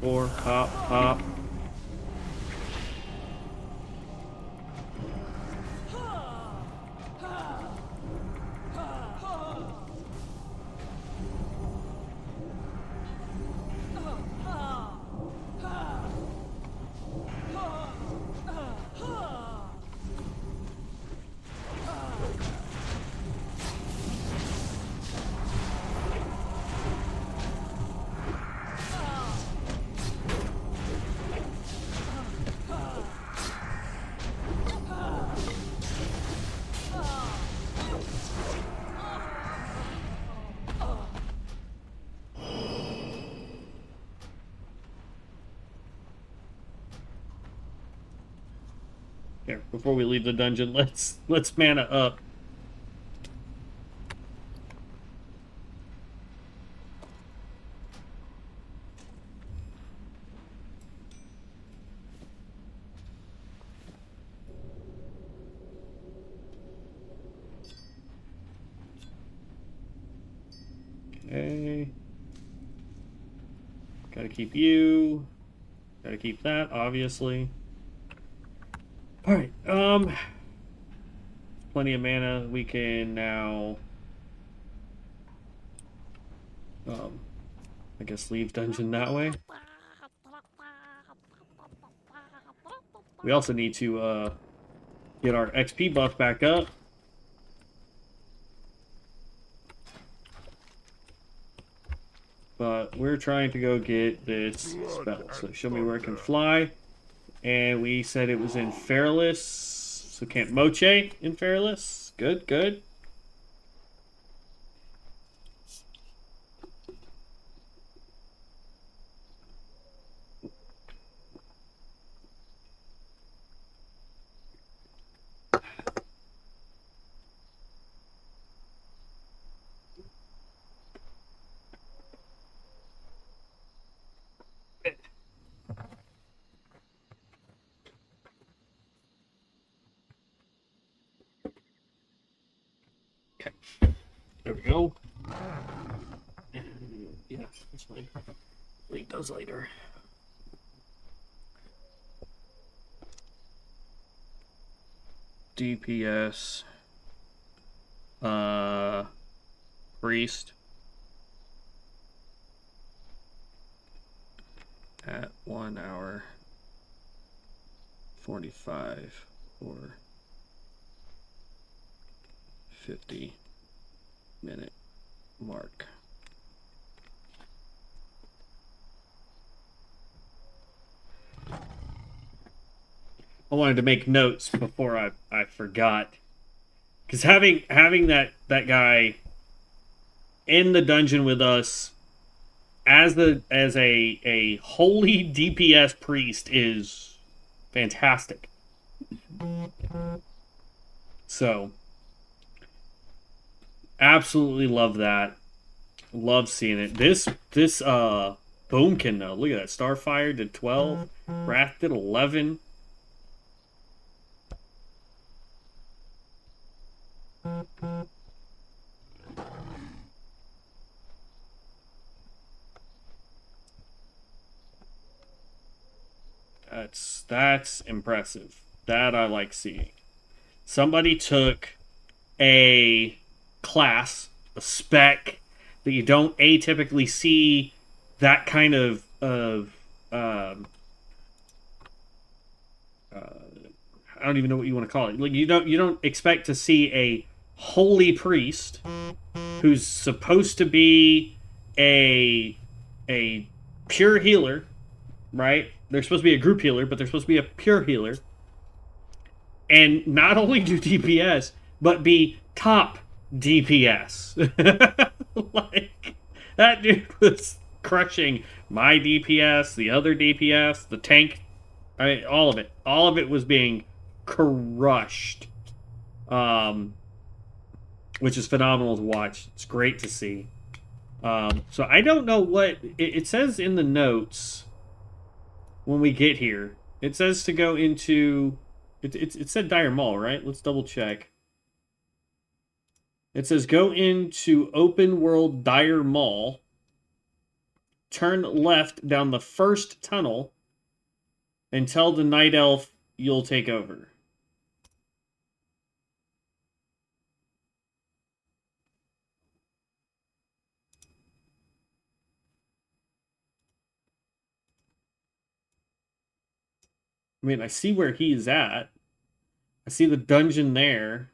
four, hop, hop. Here, before we leave the dungeon, let's mana up. Okay. Gotta keep you. Gotta keep that, obviously. Alright, plenty of mana. We can now I guess leave dungeon that way. We also need to get our XP buff back up. But we're trying to go get this spell. So show me where it can fly. And we said it was in Fairless. So Camp Moche in Fairless. Good, good. Okay. There we go. Yeah, that's fine. Leave those later. DPS. Priest. At 1 hour 45 or 50-minute mark. I wanted to make notes before I forgot, because having that guy in the dungeon with us as a holy DPS priest is fantastic. So absolutely love that. Love seeing it. This Boomkin though, look at that. Starfire did 12, Wrath did 11. That's impressive. That I like seeing. Somebody took a class, a spec that you don't atypically see that kind of I don't even know what you want to call it. Like you don't expect to see a holy priest who's supposed to be a pure healer, right? They're supposed to be a group healer, but they're supposed to be a pure healer. And not only do DPS, but be top DPS. Like, that dude was crushing my DPS, the other DPS, the tank. I mean, all of it. All of it was being crushed. Which is phenomenal to watch. It's great to see. So I don't know what... It says in the notes when we get here. It says to go into... It said Dire Mall, right? Let's double check. It says go into open world Dire Mall. Turn left down the first tunnel and tell the Night Elf you'll take over. I mean, I see where he's at. I see the dungeon there.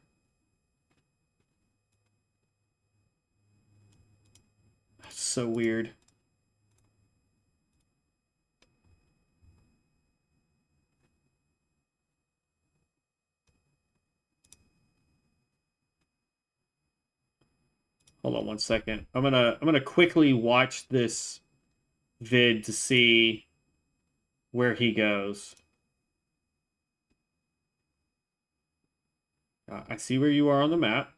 That's so weird. Hold on one second. I'm gonna quickly watch this vid to see where he goes. I see where you are on the map.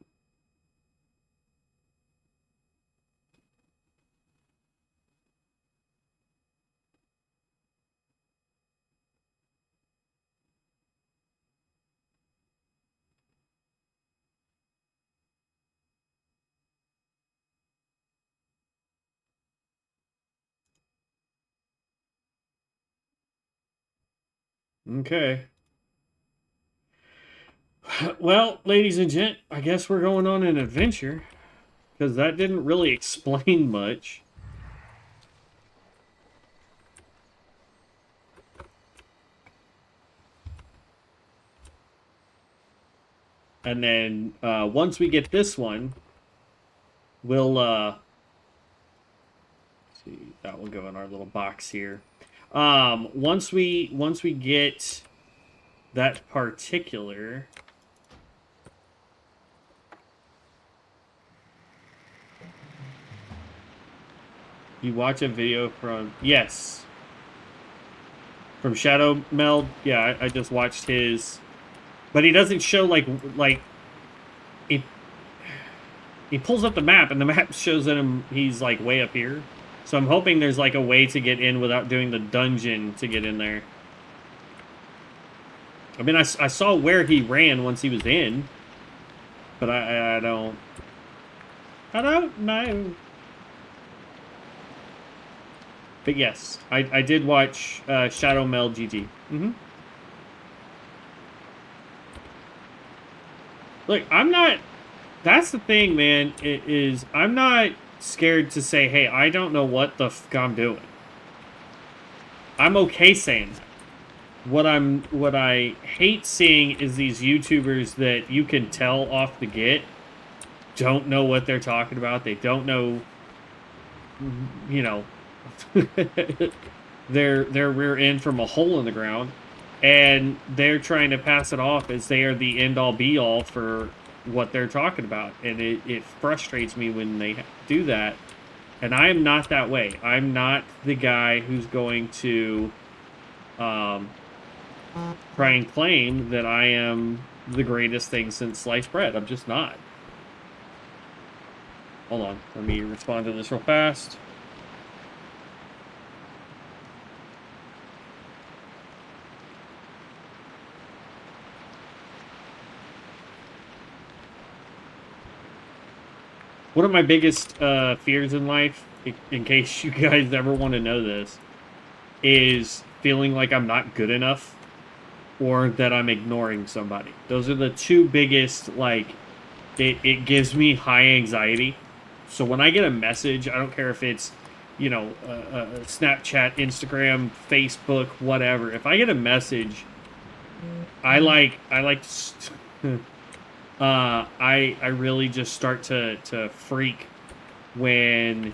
Okay. Well, ladies and gent, I guess we're going on an adventure, because that didn't really explain much. And then once we get this one, we'll see, that will go in our little box here. Once we get that particular, you watch a video from, yes, from Shadow Meld. Yeah, I just watched his, but he doesn't show like he pulls up the map and the map shows that he's like way up here. So I'm hoping there's like a way to get in without doing the dungeon to get in there. I mean, I saw where he ran once he was in, but I don't... I don't know. But yes, I did watch Shadow Mel GG. Look, I'm not... That's the thing, man, I'm not scared to say, hey, I don't know what the f I'm doing. I'm okay saying that. What I hate seeing is these YouTubers that you can tell off the get don't know what they're talking about. They don't know, you know, their rear end from a hole in the ground, and they're trying to pass it off as they are the end all be all for what they're talking about, and it frustrates me when they do that. And I am not that way. I'm not the guy who's going to try and claim that I am the greatest thing since sliced bread. I'm just not. Hold on. Let me respond to this real fast. One of my biggest fears in life, in case you guys ever want to know this, is feeling like I'm not good enough or that I'm ignoring somebody. Those are the two biggest, like, it gives me high anxiety. So when I get a message, I don't care if it's, you know, Snapchat, Instagram, Facebook, whatever. If I get a message, I really just start to freak when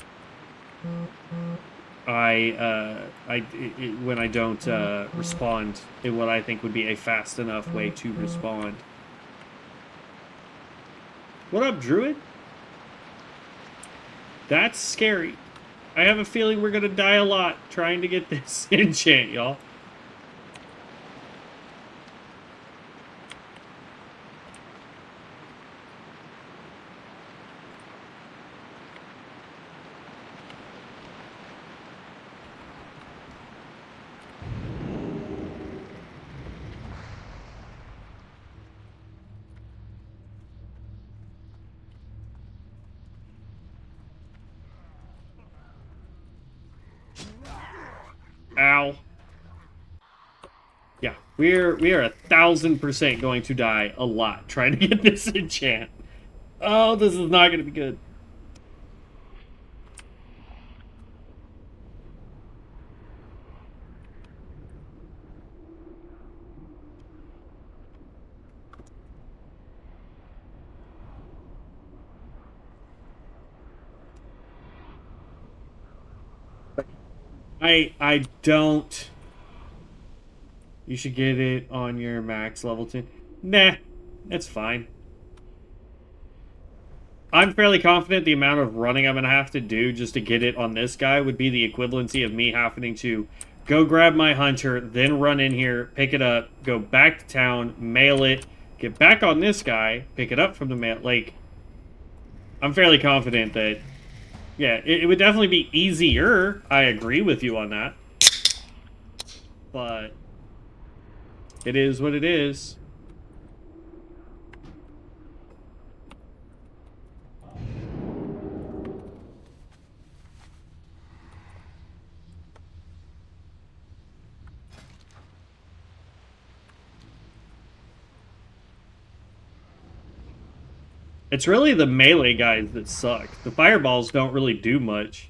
when I don't respond in what I think would be a fast enough way to respond. What up, Druid? That's scary. I have a feeling we're gonna die a lot trying to get this enchant, y'all. Ow. Yeah, we are 1000% going to die a lot trying to get this enchant. Oh, this is not going to be good. I don't. You should get it on your max level 10. Nah, it's fine. I'm fairly confident the amount of running I'm going to have to do just to get it on this guy would be the equivalency of me having to go grab my hunter, then run in here, pick it up, go back to town, mail it, get back on this guy, pick it up from the mail. Like, I'm fairly confident that, yeah, it would definitely be easier. I agree with you on that. But it is what it is. It's really the melee guys that suck. The fireballs don't really do much.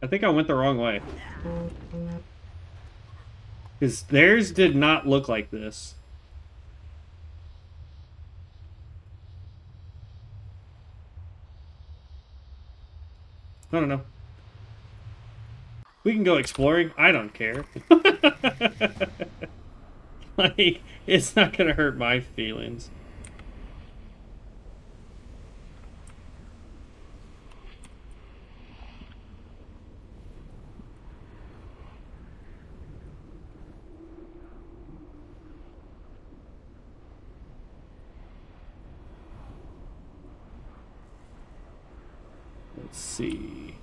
I think I went the wrong way. Because theirs did not look like this. I don't know. We can go exploring. I don't care. Like, it's not gonna hurt my feelings. Let's see.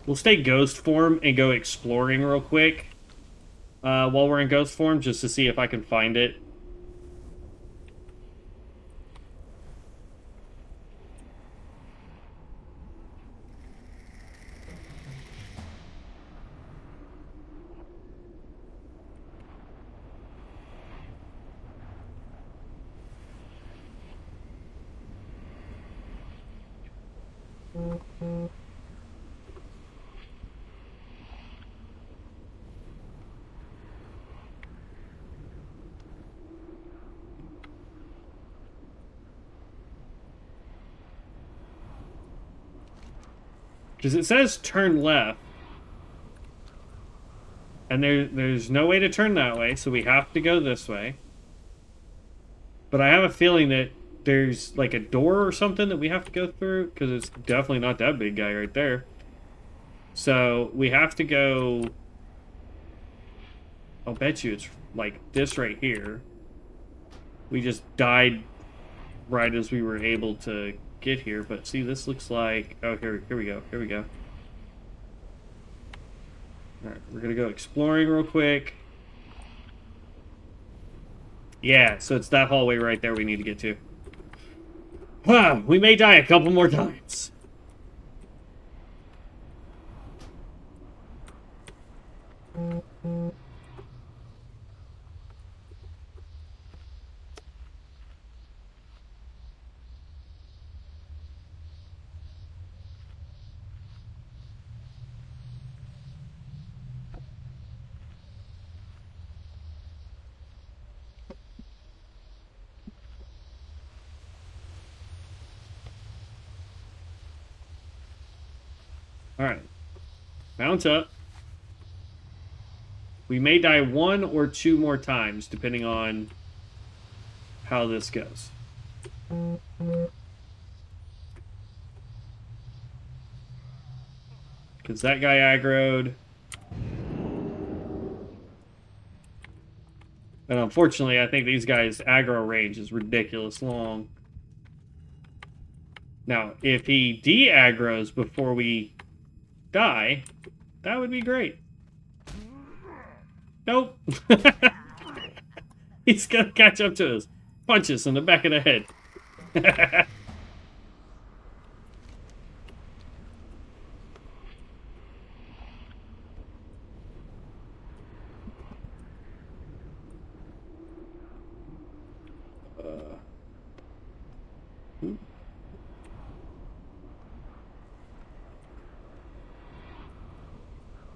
We'll stay ghost form and go exploring real quick while we're in ghost form, just to see if I can find it. Because it says turn left. And there's no way to turn that way, so we have to go this way. But I have a feeling that there's like a door or something that we have to go through, because it's definitely not that big guy right there. So we have to go... I'll bet you it's like this right here. We just died right as we were able to get here, but see, this looks like... Oh, here we go. Here we go. Alright, we're gonna go exploring real quick. Yeah, so it's that hallway right there we need to get to. Wow, we may die a couple more times. Alright. Mount up. We may die 1 or 2 more times, depending on how this goes. Because that guy aggroed. And unfortunately, I think these guys' aggro range is ridiculous long. Now, if he de-aggroes before we die, that would be great. Nope. He's gonna catch up to us. Punch us in the back of the head.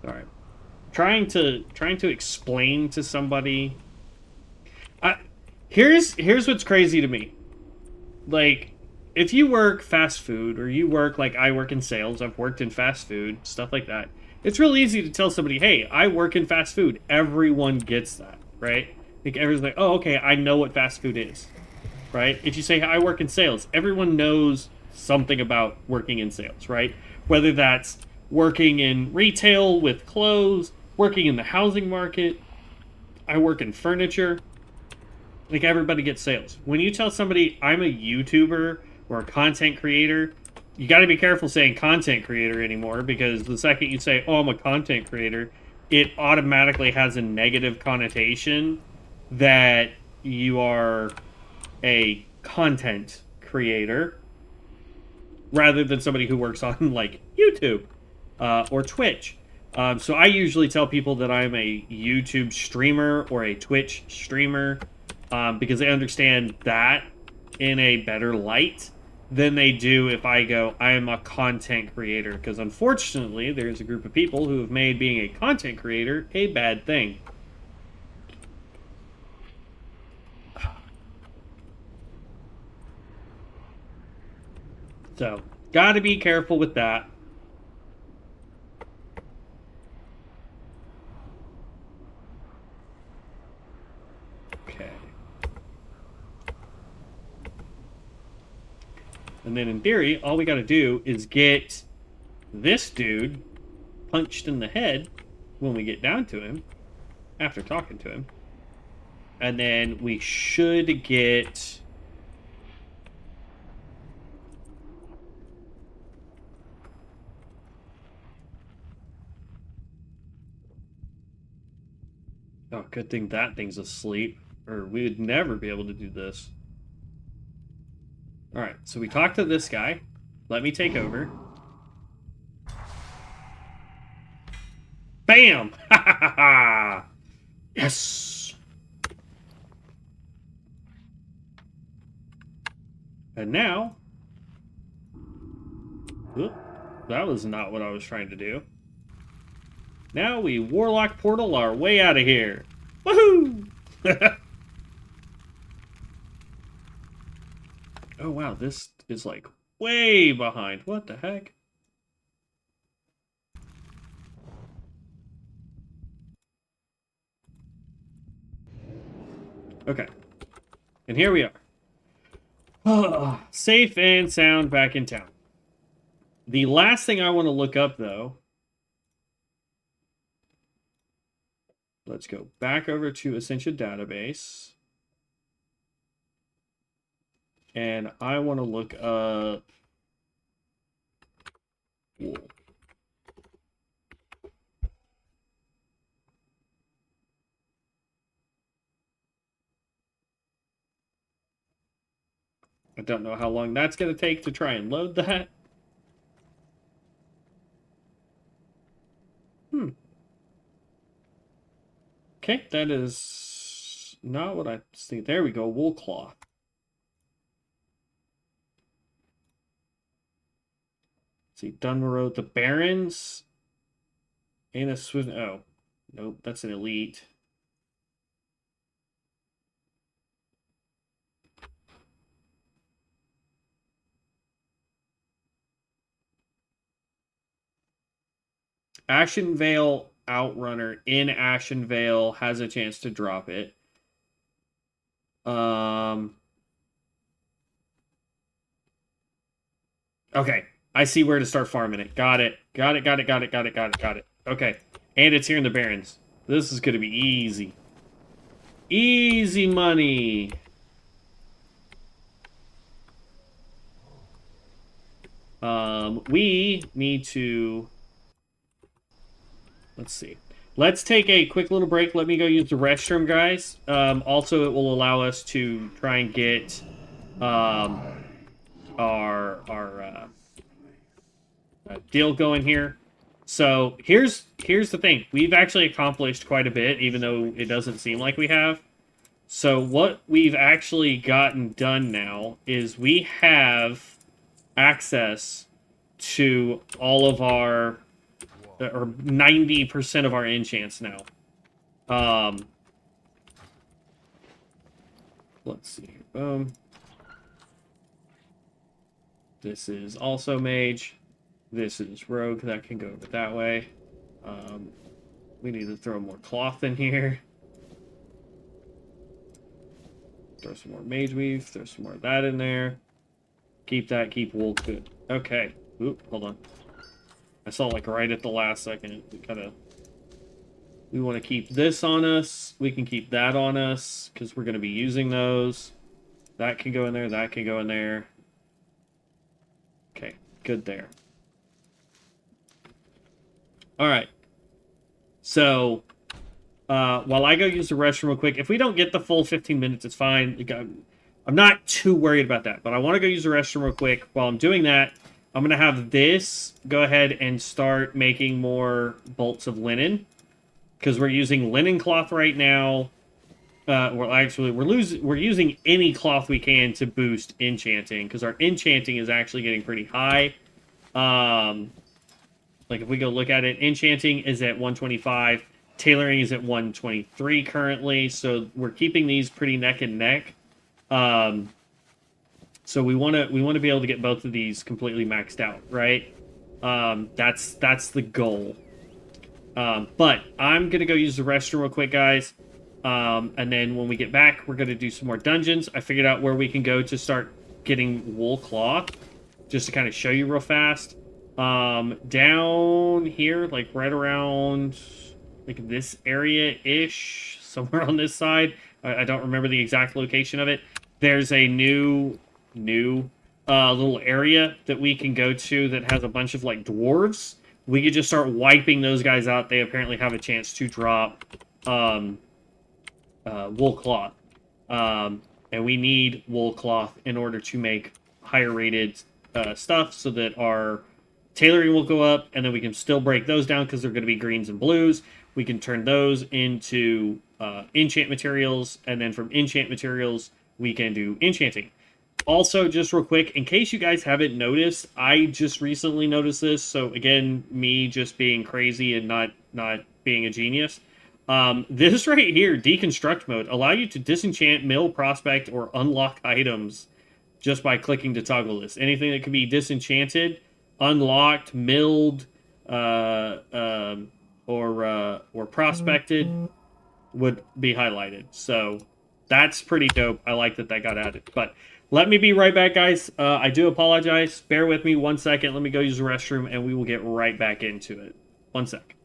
All right. Trying to explain to somebody. Here's what's crazy to me. Like, if you work fast food, or you work like I work in sales, I've worked in fast food, stuff like that. It's real easy to tell somebody, hey, I work in fast food. Everyone gets that, right? Like, everyone's like, oh, okay, I know what fast food is, right? If you say, I work in sales, everyone knows something about working in sales, right? Whether that's working in retail with clothes, working in the housing market, I work in furniture. Like, everybody gets sales. When you tell somebody I'm a YouTuber or a content creator, you got to be careful saying content creator anymore, because the second you say, oh, I'm a content creator, it automatically has a negative connotation that you are a content creator rather than somebody who works on, like, YouTube or Twitch. So I usually tell people that I'm a YouTube streamer or a Twitch streamer, because they understand that in a better light than they do if I go, I am a content creator. Because unfortunately, there's a group of people who have made being a content creator a bad thing. So, gotta be careful with that. Okay. And then in theory, all we gotta do is get this dude punched in the head when we get down to him, after talking to him. And then we should get Oh, good thing that thing's asleep, or we would never be able to do this. All right, so we talked to this guy. Let me take over. Bam! Ha ha ha ha! Yes! And now... Oop, that was not what I was trying to do. Now we Warlock Portal our way out of here. Woohoo! Oh wow, this is like way behind. What the heck? Okay. And here we are. Safe and sound back in town. The last thing I want to look up, though... Let's go back over to Ascension database. And I want to look up... wool. I don't know how long that's going to take to try and load that. Okay, that is not what I see. There we go, wool cloth. Let's see, Dunmore, the Barons, and a Swift. Oh, nope, that's an elite. Ashenvale Outrunner in Ashenvale has a chance to drop it. Okay, I see where to start farming it. Got it. Got it. Okay, and it's here in the Barrens. This is going to be easy. Easy money. We need to... Let's see. Let's take a quick little break. Let me go use the restroom, guys. Also, it will allow us to try and get our deal going here. So here's the thing. We've actually accomplished quite a bit, even though it doesn't seem like we have. So what we've actually gotten done now is we have access to all of our... or 90% of our enchants now. Let's see. Boom. This is also mage. This is rogue. That can go over that way. We need to throw more cloth in here. Throw some more mage weave. Throw some more of that in there. Keep that. Keep wool. Good. Okay. Oop, hold on. I saw like right at the last second. We want to keep this on us. We can keep that on us because we're going to be using those. That can go in there. That can go in there. Okay, good there. All right. So, while I go use the restroom real quick, if we don't get the full 15 minutes, it's fine. I'm not too worried about that, but I want to go use the restroom real quick. While I'm doing that, I'm going to have this go ahead and start making more bolts of linen. Because we're using linen cloth right now. Well, actually, we're using any cloth we can to boost enchanting. Because our enchanting is actually getting pretty high. Like, if we go look at it, enchanting is at 125. Tailoring is at 123 currently. So we're keeping these pretty neck and neck. So we want to be able to get both of these completely maxed out, right? That's the goal. But I'm gonna go use the restroom real quick, guys. And then when we get back, we're gonna do some more dungeons. I figured out where we can go to start getting wool cloth, just to kind of show you real fast. Down here, like right around like this area-ish, somewhere on this side. I don't remember the exact location of it. There's a new little area that we can go to that has a bunch of like dwarves. We could just start wiping those guys out. They apparently have a chance to drop wool cloth. And we need wool cloth in order to make higher rated stuff so that our tailoring will go up, and then we can still break those down because they're going to be greens and blues. We can turn those into enchant materials, and then from enchant materials, we can do enchanting. Also, just real quick, in case you guys haven't noticed, I just recently noticed this. So again, me just being crazy and not being a genius. This right here, deconstruct mode, allow you to disenchant, mill, prospect, or unlock items just by clicking to toggle this. Anything that can be disenchanted, unlocked, milled, or prospected would be highlighted. So that's pretty dope. I like that got added. But let me be right back, guys. I do apologize. Bear with me 1 second. Let me go use the restroom, and we will get right back into it. 1 sec.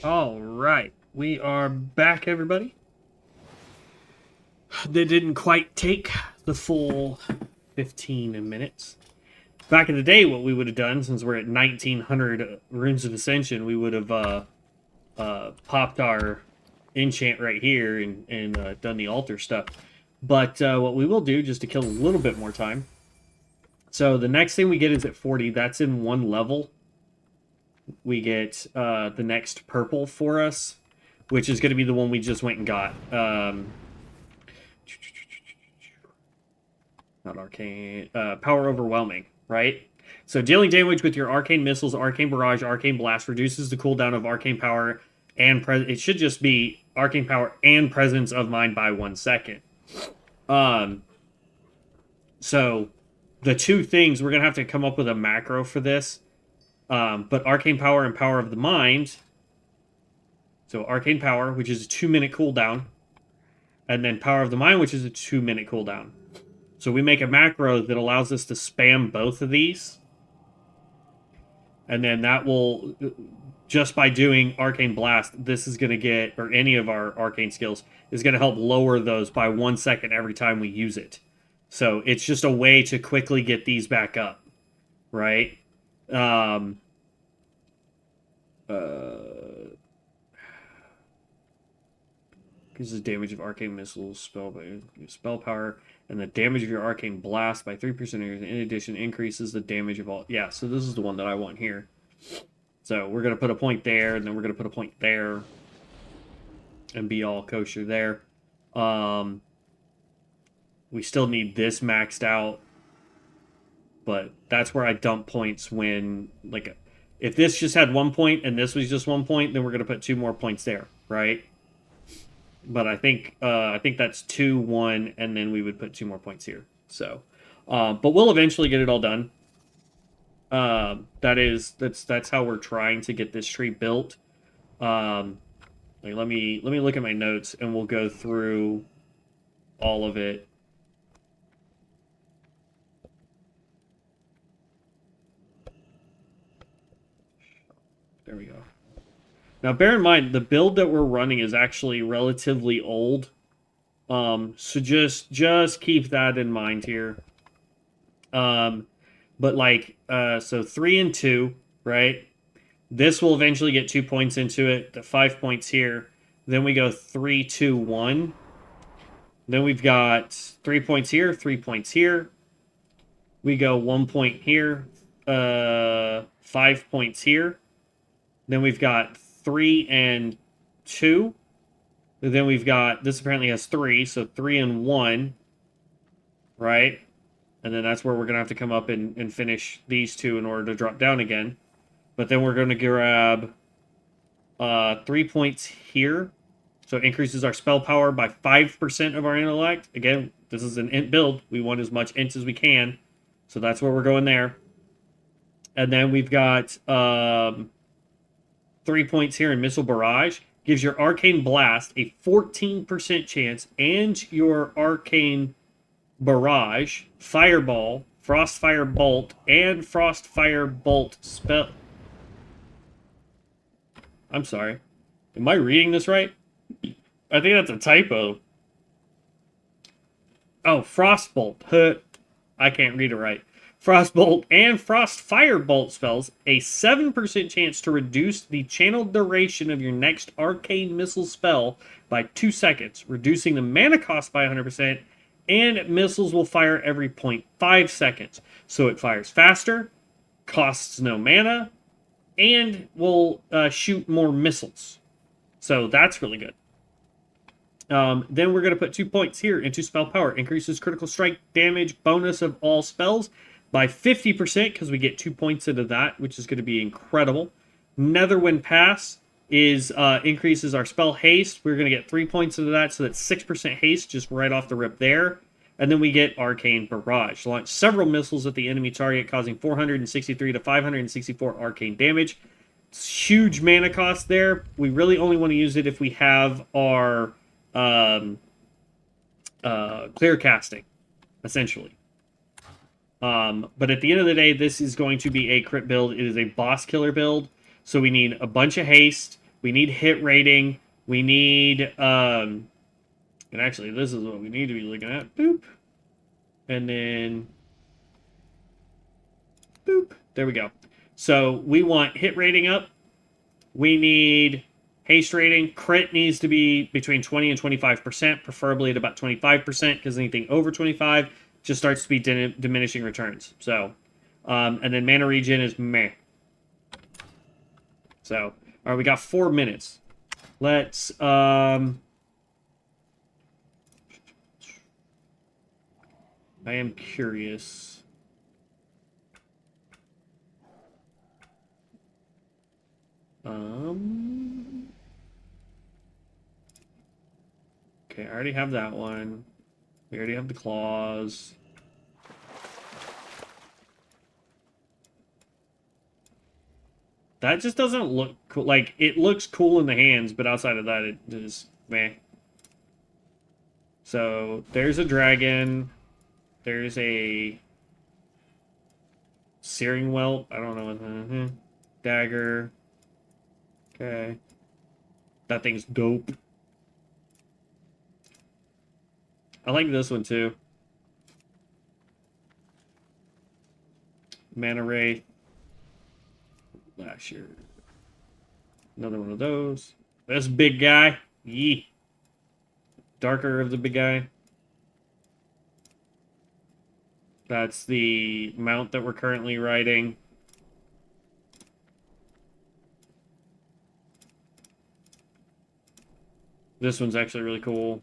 All right, we are back, everybody. They didn't quite take the full 15 minutes. Back in the day, what we would have done, since we're at 1900 runes of Ascension, we would have popped our enchant right here and done the altar stuff. But what we will do, just to kill a little bit more time. So the next thing we get is at 40. That's in one level. We get the next purple for us, which is going to be the one we just went and got. Not arcane. Power overwhelming, right? So dealing damage with your arcane missiles, arcane barrage, arcane blast reduces the cooldown of arcane power, and it should just be arcane power and presence of mind by 1 second. So the two things, we're gonna have to come up with a macro for this. But arcane power and power of the mind. So arcane power, which is a 2-minute cooldown, and then power of the mind, which is a 2-minute cooldown. So we make a macro that allows us to spam both of these, and then that will just by doing Arcane Blast, this is going to get, or any of our arcane skills, is going to help lower those by 1 second every time we use it. So it's just a way to quickly get these back up, right? Um, Increases damage of arcane missiles, spell power, and the damage of your arcane blast by 3%. In addition, increases the damage of all. Yeah, so this is the one that I want here. So we're gonna put a point there, and then we're gonna put a point there, and be all kosher there. We still need this maxed out, but that's where I dump points when, like, if this just had 1 point and this was just 1 point, then we're gonna put 2 more points there, right? But I think that's 2, 1, and then we would put 2 more points here. So, but we'll eventually get it all done. That's how we're trying to get this tree built. Like, let me look at my notes, and we'll go through all of it. There we go. Now, bear in mind, the build that we're running is actually relatively old. So just keep that in mind here. But like, so 3 and 2, right? This will eventually get 2 points into it. The 5 points here. Then we go 3, 2, 1. Then we've got 3 points here, 3 points here. We go 1 point here, 5 points here. Then we've got 3 and 2. Then we've got, this apparently has 3, so 3 and 1, right? And then that's where we're going to have to come up and finish these 2 in order to drop down again. But then we're going to grab 3 points here. So it increases our spell power by 5% of our intellect. Again, this is an int build. We want as much int as we can. So that's where we're going there. And then we've got 3 points here in Missile Barrage. Gives your Arcane Blast a 14% chance, and your Arcane Barrage, Fireball, Frostfire Bolt, and Frostfire Bolt spell. I'm sorry. Am I reading this right? I think that's a typo. Oh, Frostbolt. I can't read it right. Frostbolt and Frostfire Bolt spells a 7% chance to reduce the channeled duration of your next arcane missile spell by 2 seconds, reducing the mana cost by 100%, and missiles will fire every 0.5 seconds. So it fires faster, costs no mana, and will shoot more missiles. So that's really good. Then we're going to put 2 points here into spell power. Increases critical strike damage bonus of all spells by 50% because we get 2 points into that, which is going to be incredible. Netherwind Pass is increases our spell haste. We're going to get 3 points into that, so that's 6% haste just right off the rip there. And then we get Arcane Barrage. Launch several missiles at the enemy target, causing 463 to 564 arcane damage. It's huge mana cost there. We really only want to use it if we have our clear casting, essentially. But at the end of the day, this is going to be a crit build. It is a boss killer build. So we need a bunch of haste. We need hit rating. We need, and actually, this is what we need to be looking at. Boop. And then, boop. There we go. So we want hit rating up. We need haste rating. Crit needs to be between 20 and 25%, preferably at about 25%, because anything over 25 just starts to be diminishing returns. So, and then mana regen is meh. So, all right, we got 4 minutes. Let's, I am curious. Okay, I already have that one. We already have the claws. That just doesn't look cool. Like, it looks cool in the hands, but outside of that, it is meh. So, there's a dragon. There's a searing whelp. I don't know what. Dagger. Okay. That thing's dope. I like this one too. Mana Wraith. Lasher. Another one of those. This big guy. Yee. Darker of the big guy. That's the mount that we're currently riding. This one's actually really cool.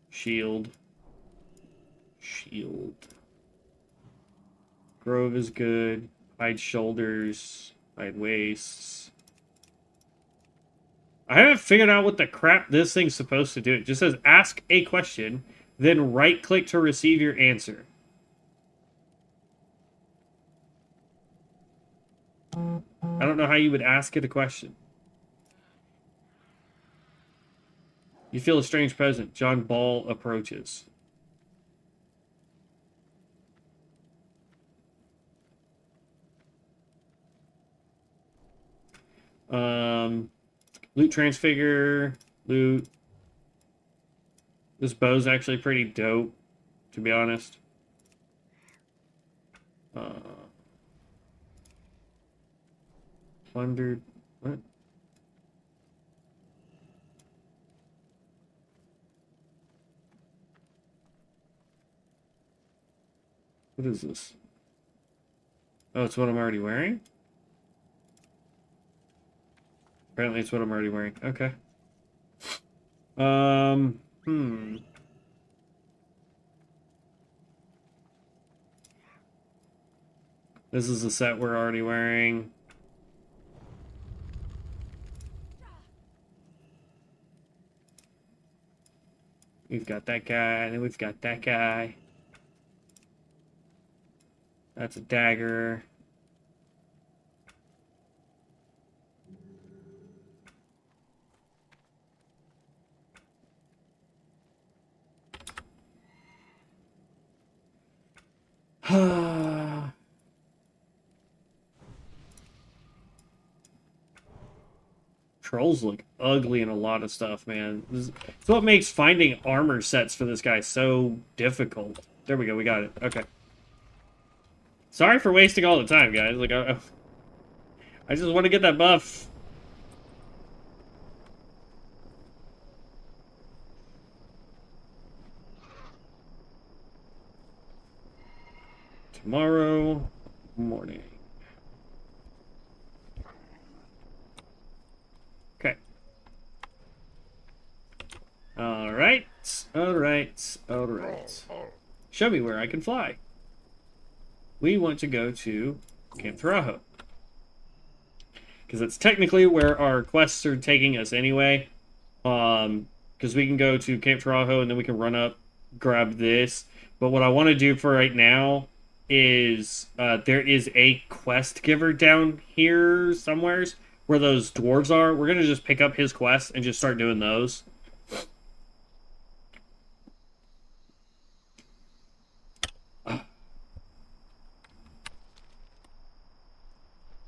Shield. Shield. Grove is good. Hide shoulders. Hide waists. I haven't figured out what the crap this thing's supposed to do. It just says ask a question, then right-click to receive your answer. I don't know how you would ask it a question. You feel a strange presence. John Ball approaches. Loot transfigure. Loot. This bow's actually pretty dope, to be honest. Plundered. What? What is this? Oh, it's what I'm already wearing? Apparently it's what I'm already wearing. Okay. This is the set we're already wearing. We've got that guy, and then we've got that guy. That's a dagger. Trolls look ugly in a lot of stuff, man. It's what makes finding armor sets for this guy so difficult. There we go, we got it. Okay. Sorry for wasting all the time, guys. Like, I just want to get that buff. Tomorrow morning. Okay. Alright. Show me where I can fly. We want to go to Camp Tarajo. Because it's technically where our quests are taking us anyway. Because we can go to Camp Tarajo and then we can run up, grab this. But what I want to do for right now is there is a quest giver down here somewheres where those dwarves are. We're going to just pick up his quests and just start doing those.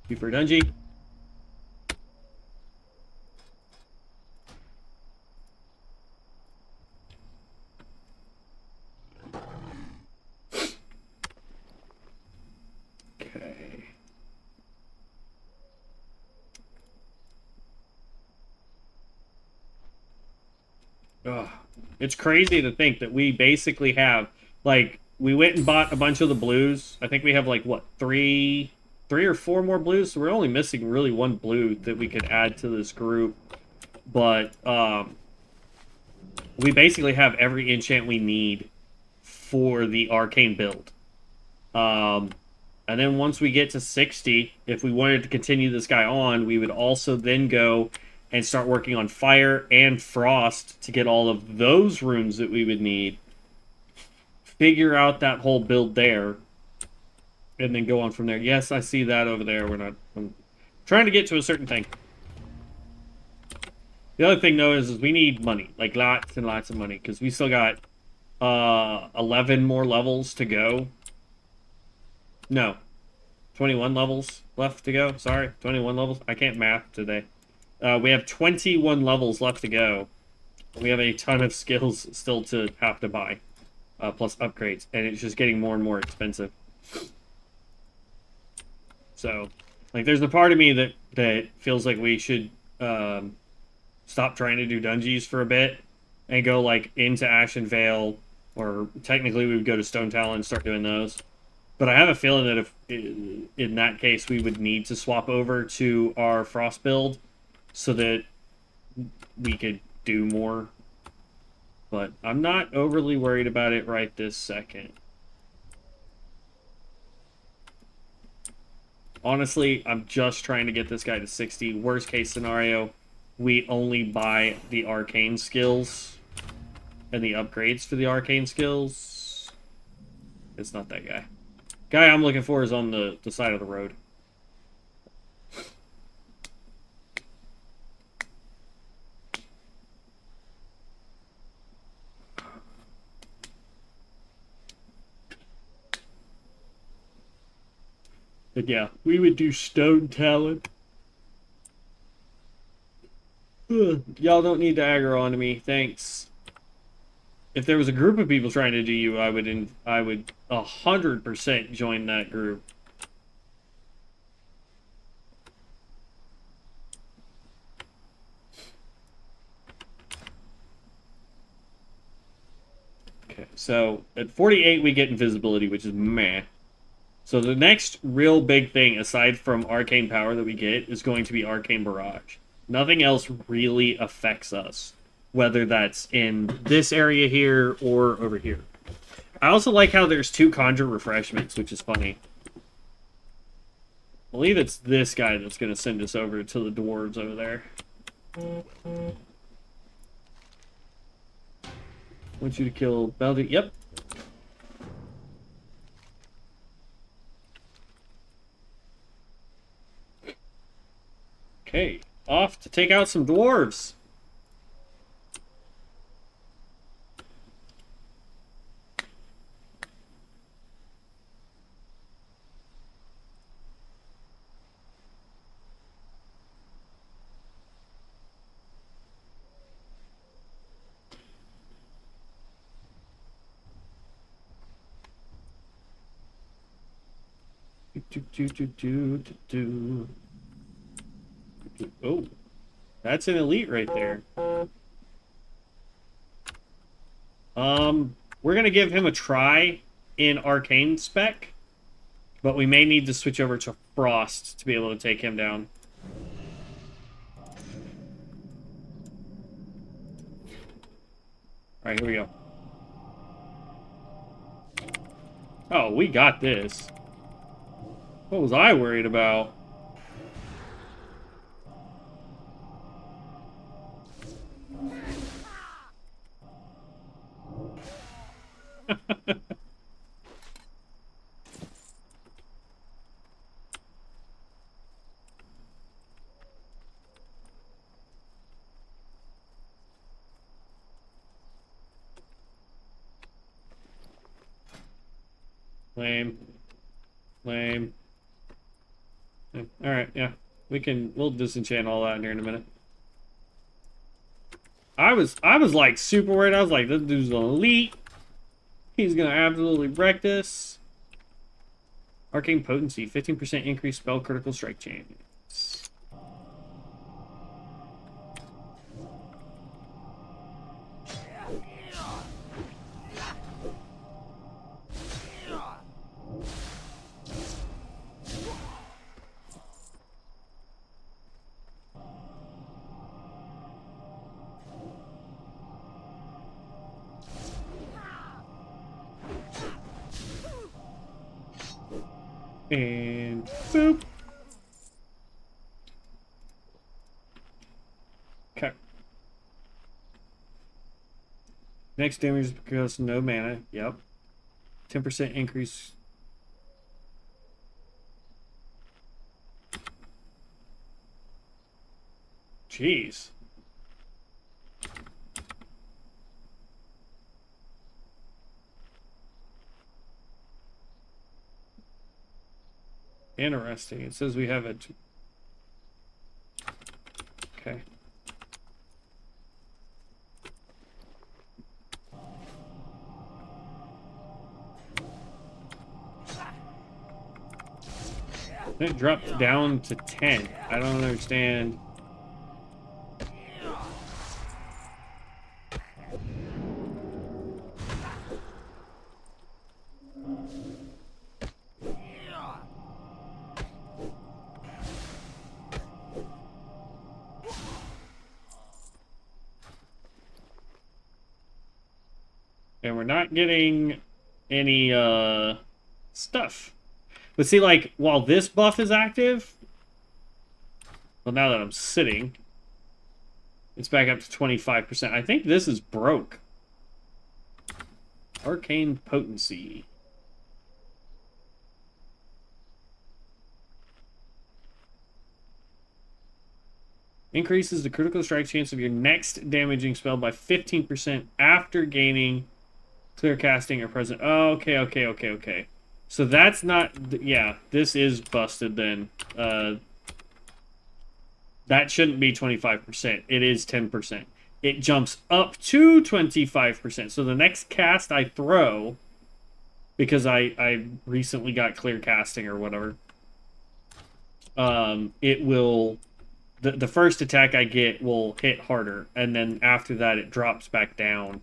Keeper Dungy. Okay. Ugh. It's crazy to think that we basically have, like, we went and bought a bunch of the blues. I think we have, like, what, three or four more blues, so we're only missing really one blue that we could add to this group. But we basically have every enchant we need for the arcane build. And then once we get to 60, if we wanted to continue this guy on, we would also then go and start working on fire and frost to get all of those runes that we would need. Figure out that whole build there. And then go on from there. Yes, I see that over there. I'm trying to get to a certain thing. The other thing, though, is we need money. Like, lots and lots of money. Because we still got 11 more levels to go. No. 21 levels left to go. Sorry, 21 levels. I can't math today. We have 21 levels left to go. We have a ton of skills still to have to buy, plus upgrades, and it's just getting more and more expensive. So, like, there's a part of me that feels like we should stop trying to do dungeons for a bit and go like into Ashen Vale, or technically we would go to Stone Talon and start doing those. But I have a feeling that if in that case we would need to swap over to our Frost build so that we could do more. But I'm not overly worried about it right this second. Honestly, I'm just trying to get this guy to 60. Worst case scenario, we only buy the arcane skills and the upgrades for the arcane skills. It's not that guy. Guy I'm looking for is on the side of the road. But yeah, we would do Stone Talon. Y'all don't need to aggro onto me, thanks. If there was a group of people trying to do you, I would 100% join that group. Okay, so at 48 we get invisibility, which is meh. So the next real big thing, aside from arcane power that we get, is going to be arcane barrage. Nothing else really affects us, whether that's in this area here or over here. I also like how there's 2 conjure refreshments, which is funny. I believe it's this guy that's going to send us over to the dwarves over there. Want you to kill Baldur. Yep. Okay, off to take out some dwarves. Oh, that's an elite right there. We're gonna give him a try in arcane spec, but we may need to switch over to frost to be able to take him down. All right, here we go. Oh, we got this. What was I worried about? Lame. Lame. Alright, yeah. We'll disenchant all that in here in a minute. I was like super worried. I was like, this dude's an elite. He's gonna absolutely wreck this. Arcane potency, 15% increased spell critical strike chance. And boop. Okay. Next damage is because no mana. Yep. 10% increase. Jeez. Interesting. It says we have a... Okay. It dropped down to 10. I don't understand. And we're not getting any stuff. But see, like, while this buff is active, well, now that I'm sitting, it's back up to 25%. I think this is broke. Arcane Potency. Increases the critical strike chance of your next damaging spell by 15% after gaining clear casting or present. Oh, okay. So that's not... Yeah, this is busted then. That shouldn't be 25%. It is 10%. It jumps up to 25%. So the next cast I throw, because I recently got clear casting or whatever, it will... The first attack I get will hit harder, and then after that it drops back down.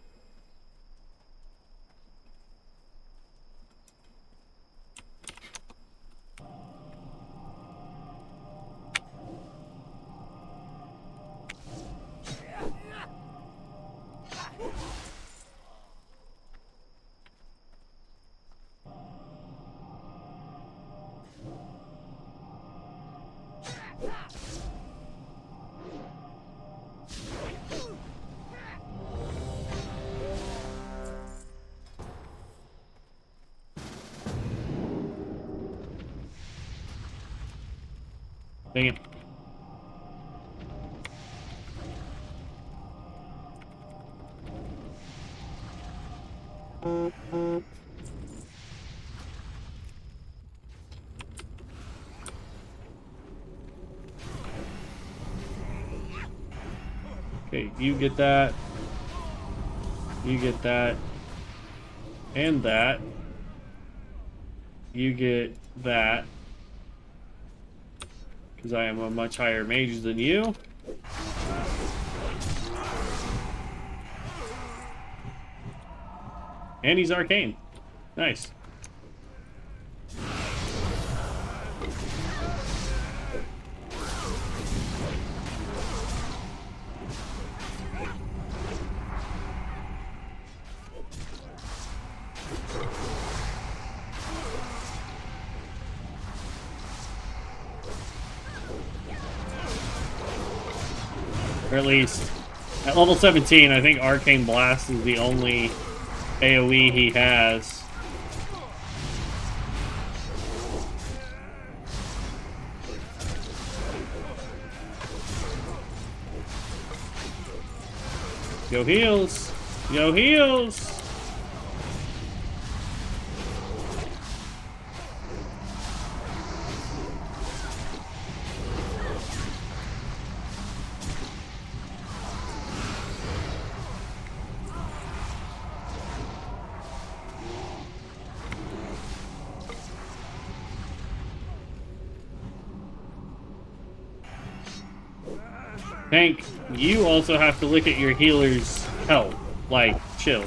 Dang it. Okay, you get that. You get that. And that. You get that. Because I am a much higher mage than you. And he's arcane. Nice. Or at least, at level 17, I think Arcane Blast is the only AoE he has. Yo heals! Yo heals! Hank, you also have to look at your healer's health. Like, chill.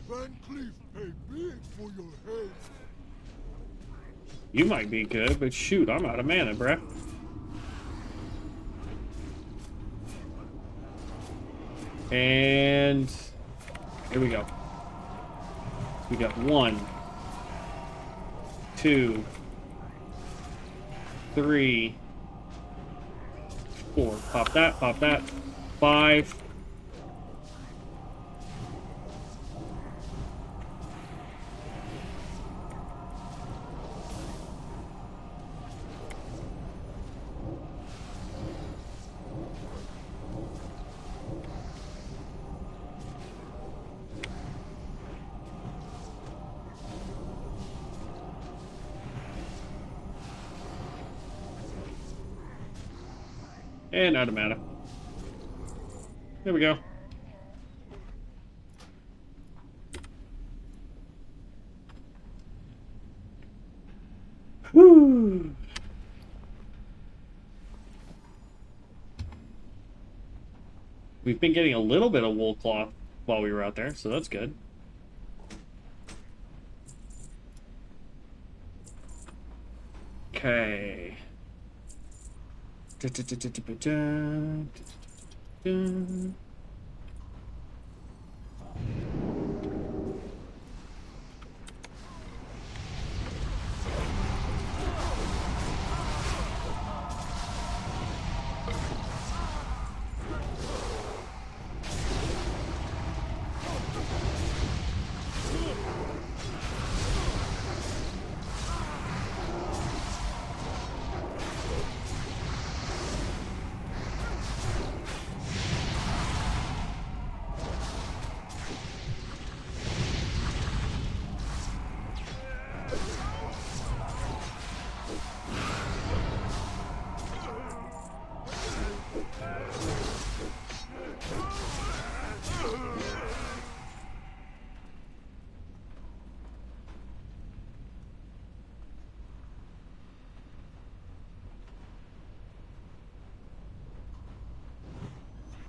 Van Cleef paid big for your head. You might be good, but shoot, I'm out of mana, bruh. And here we go. We got 1, 2, 3, 4. Pop that, pop that. 5. And out of mana. There we go. Whew. We've been getting a little bit of wool cloth while we were out there, so that's good. Okay.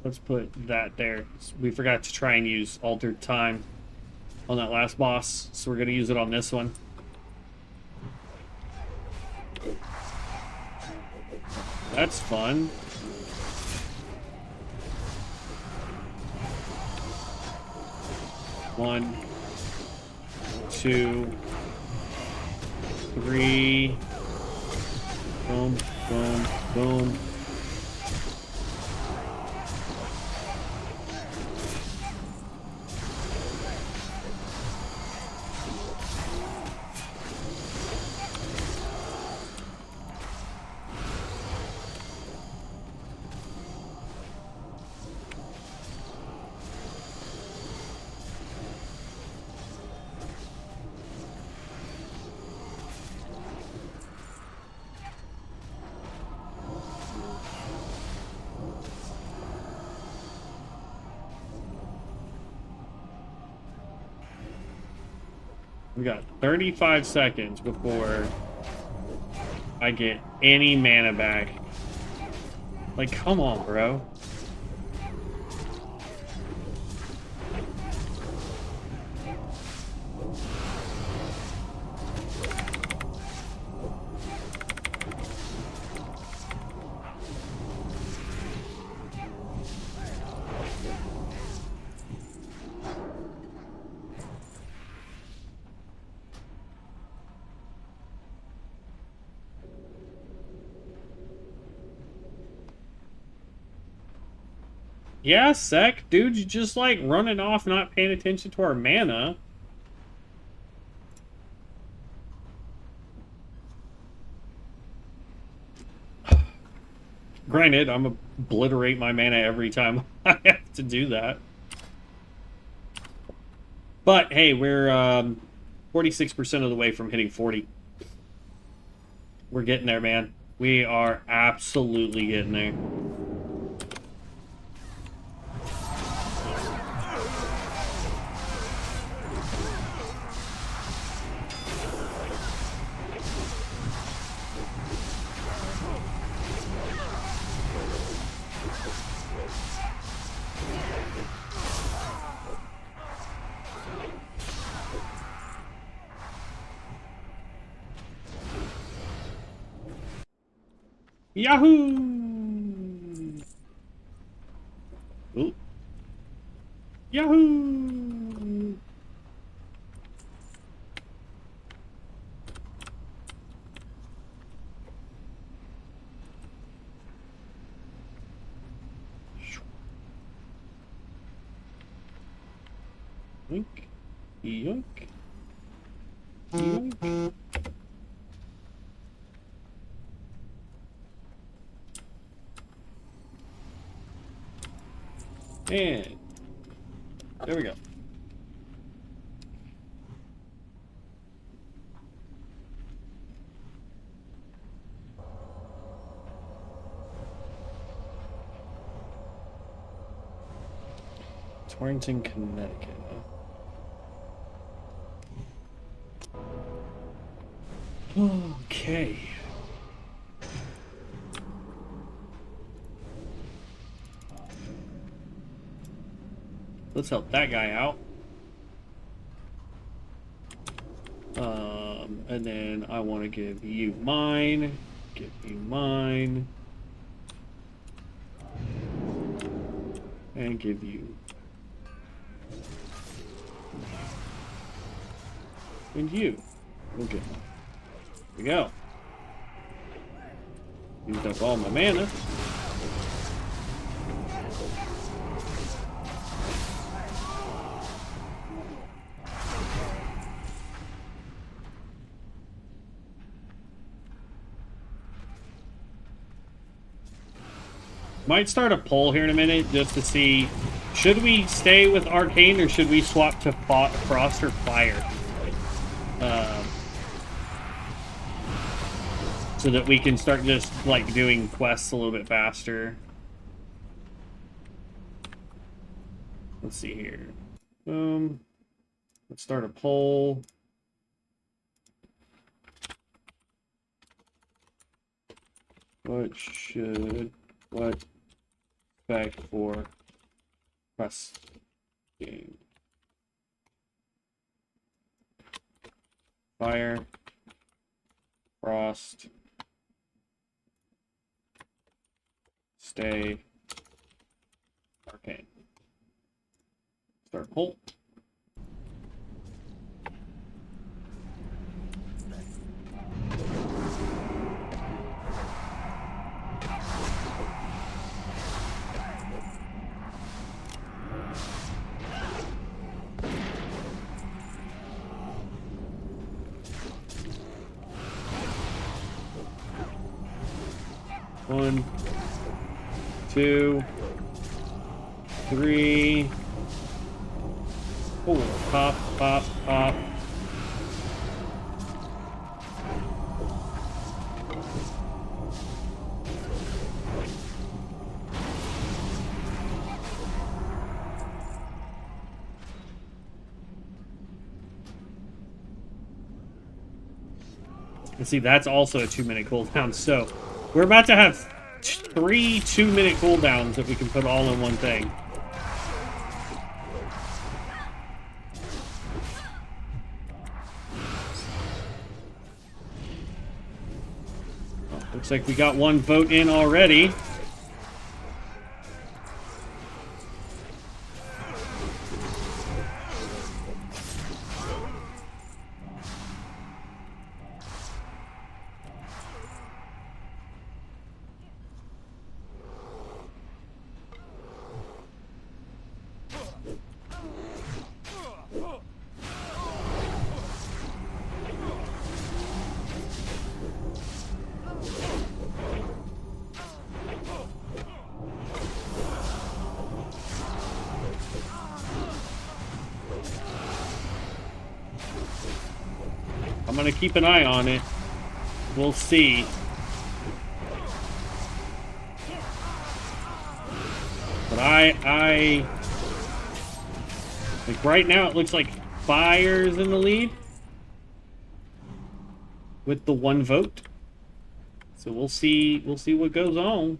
Let's put that there. We forgot to try and use Altered Time on that last boss, so we're going to use it on this one. That's fun. One, two, three. Boom, boom, boom. We got 35 seconds before I get any mana back. Like, come on, bro. Yeah, Sec, dude, you just like running off, not paying attention to our mana. Granted, I'm obliterate my mana every time I have to do that. But hey, we're 46% of the way from hitting 40. We're getting there, man. We are absolutely getting there. Yahoo! Ooh. Yahoo! Yoink. Yoink. Yoink. And there we go. Torrington, Connecticut. Okay. Let's help that guy out. And then I want to give you mine. Give you mine. And give you. And you. We'll get mine. Here we go. Used up all my mana. Might start a poll here in a minute just to see, should we stay with Arcane or should we swap to Frost or Fire? So that we can start just like doing quests a little bit faster. Let's see here. Let's start a poll. What spec for questing? Fire, Frost, stay, Arcane. Start poll. One, 2, 3, 4. Pop, pop, pop. And see, that's also a 2-minute cooldown, so we're about to have 3 2-minute cooldowns that we can put all in one thing. Oh, looks like we got one vote in already. I'm gonna keep an eye on it. We'll see. But I like right now it looks like Fire's in the lead with the 1 vote. So we'll see what goes on.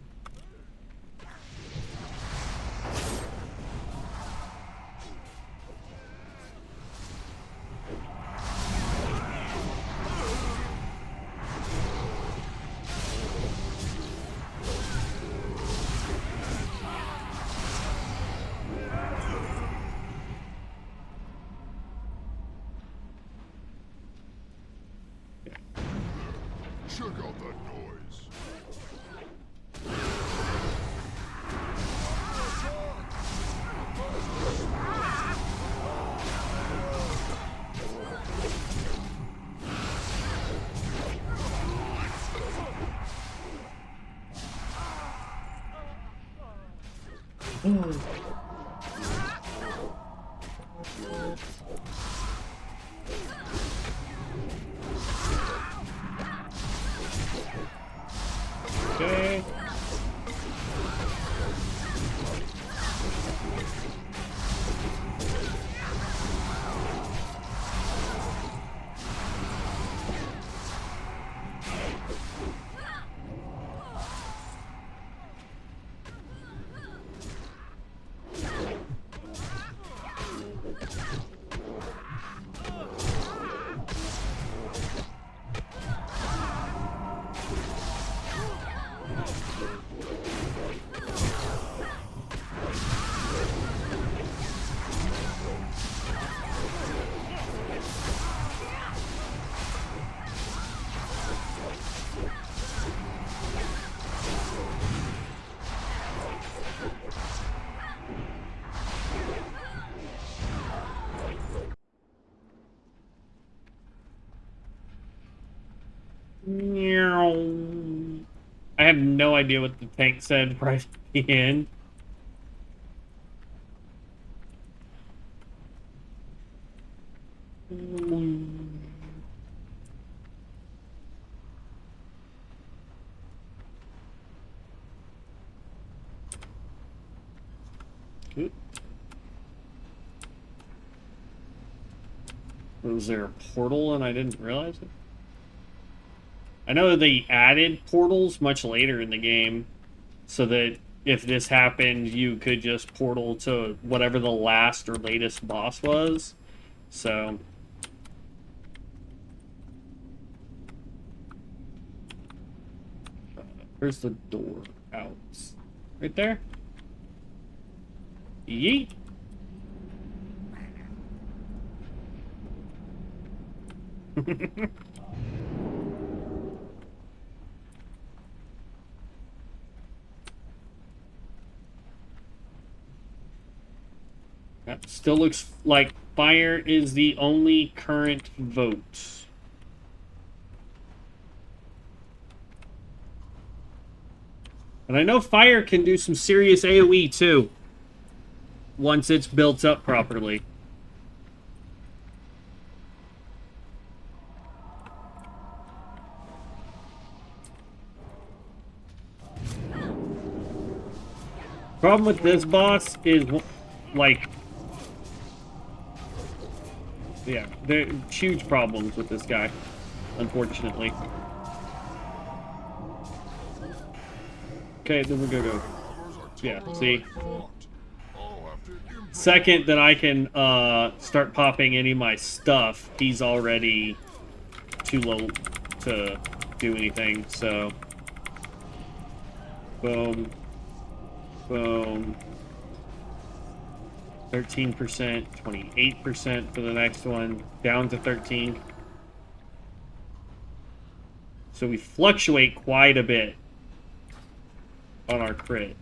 Check out that noise. Okay. I have no idea what the tank said right at the end. Oop. Was there a portal and I didn't realize it? I know they added portals much later in the game, so that if this happened, you could just portal to whatever the last or latest boss was. So... where's the door out? Right there? Yeet! That still looks like fire is the only current vote. And I know fire can do some serious AoE too, once it's built up properly. Problem with this boss is, like, yeah, there are huge problems with this guy, unfortunately. Okay, then we're gonna go. Yeah, see? Second that I can start popping any of my stuff, he's already too low to do anything, so... boom. Boom. 13%, 28% for the next one, down to 13. So we fluctuate quite a bit on our crit.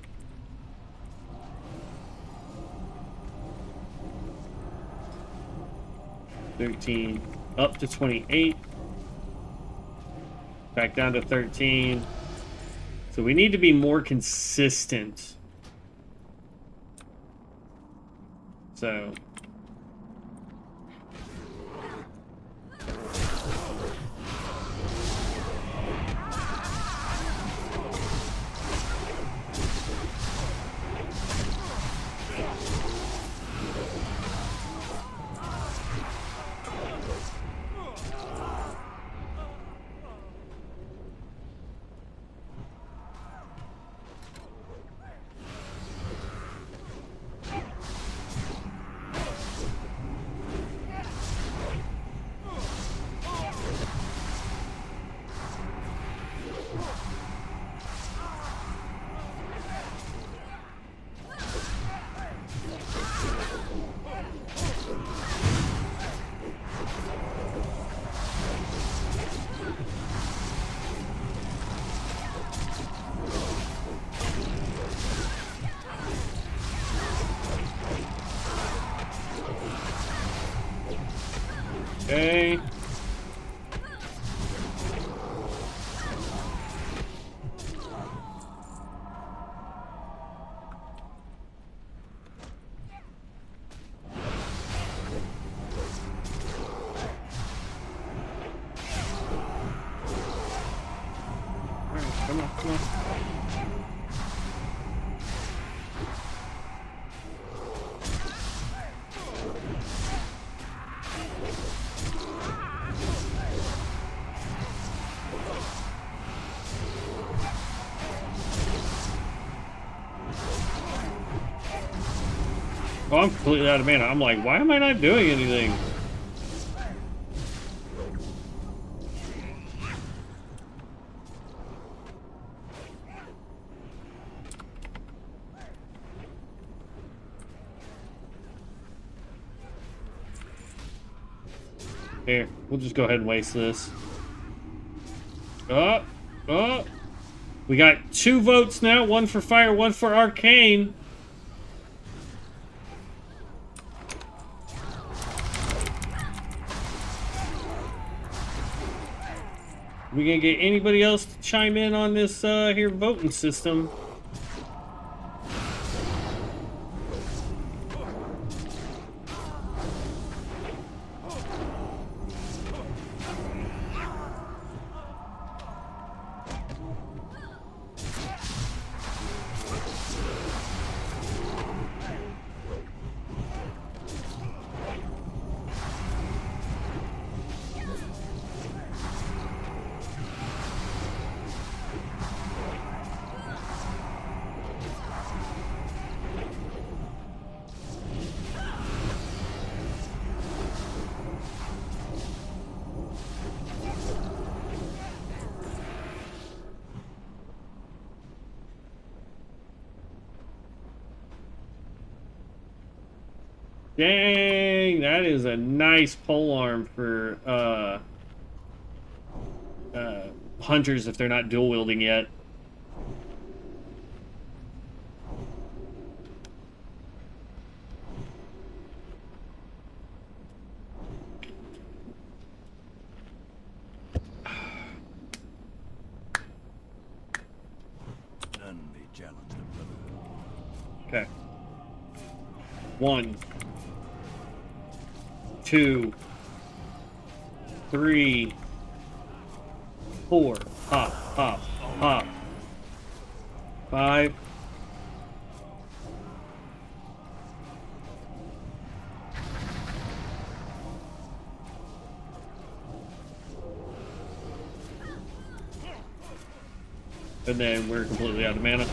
$13, up to 28, back down to 13. So we need to be more consistent. So... okay. Come on, come on. Oh, I'm completely out of mana. I'm like, why am I not doing anything? Here, we'll just go ahead and waste this. Oh, oh. We got 2 votes now, 1 for fire, 1 for arcane. We gonna get anybody else to chime in on this here voting system? Dang, that is a nice polearm for hunters if they're not dual wielding yet. None may challenge the brotherhood. Okay. 1, 2, 3, 4. Hop, hop, hop. 5. And then we're completely out of mana.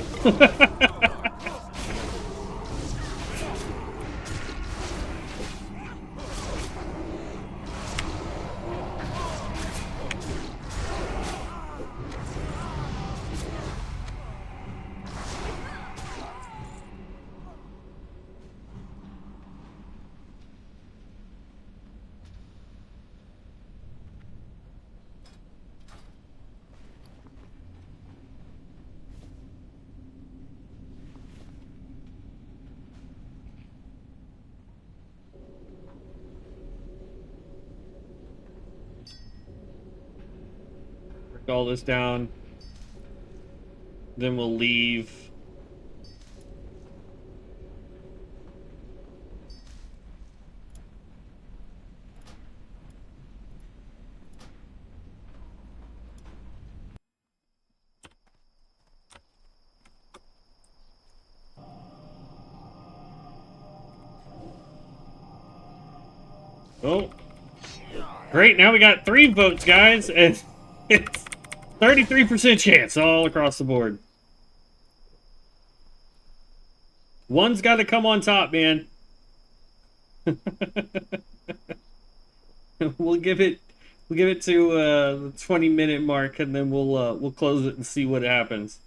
All this down. Then we'll leave. Oh. Great, now we got 3 votes, guys, and it's 33% chance all across the board. One's got to come on top, man. We'll give it to the 20-minute mark, and then we'll close it and see what happens.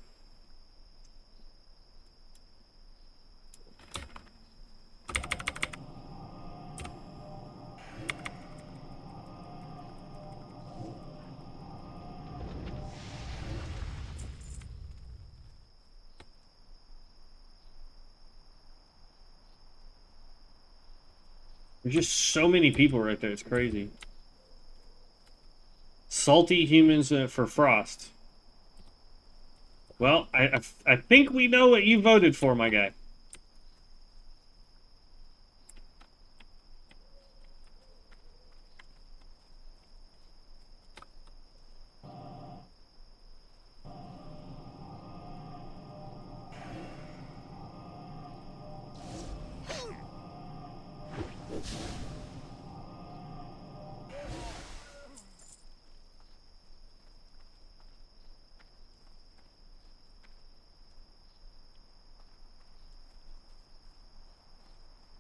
There's just so many people right there. It's crazy. Salty humans for Frost. Well, I think we know what you voted for, my guy.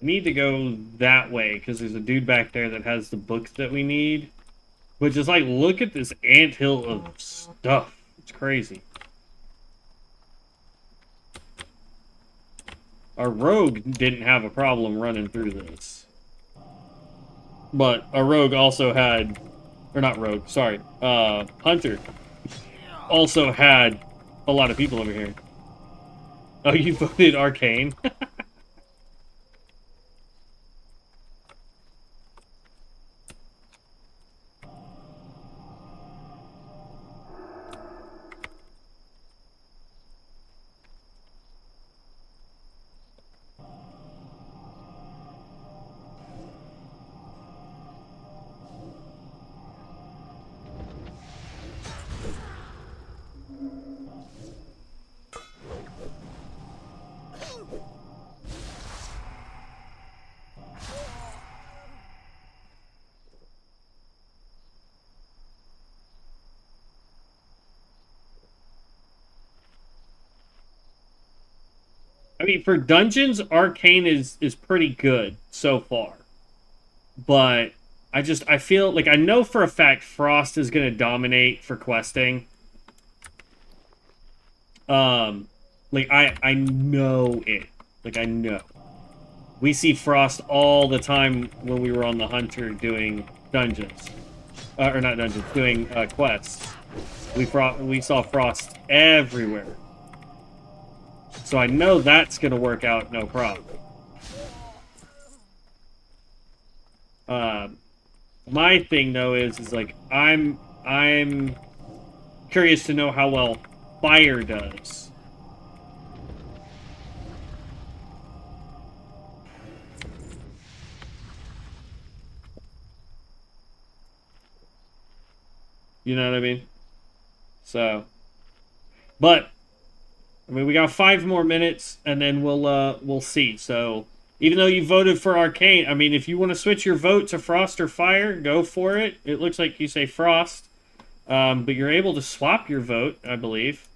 Need to go that way because there's a dude back there that has the books that we need. But just like, look at this anthill of stuff. It's crazy. Our rogue didn't have a problem running through this. But our rogue also had, or not rogue, sorry, hunter also had a lot of people over here. Oh, you voted arcane? I mean, for dungeons, Arcane is pretty good so far. But I feel like I know for a fact Frost is gonna dominate for questing. Um like I know it. Like I know. We see Frost all the time when we were on the Hunter doing dungeons. Or not dungeons, doing quests. We saw Frost everywhere. So I know that's gonna work out no problem. Um My thing though is like I'm curious to know how well fire does. You know what I mean? So, but I mean we got 5 more minutes and then we'll see. So even though you voted for Arcane, I mean if you want to switch your vote to Frost or Fire, go for it. It looks like you say Frost. But you're able to swap your vote, I believe.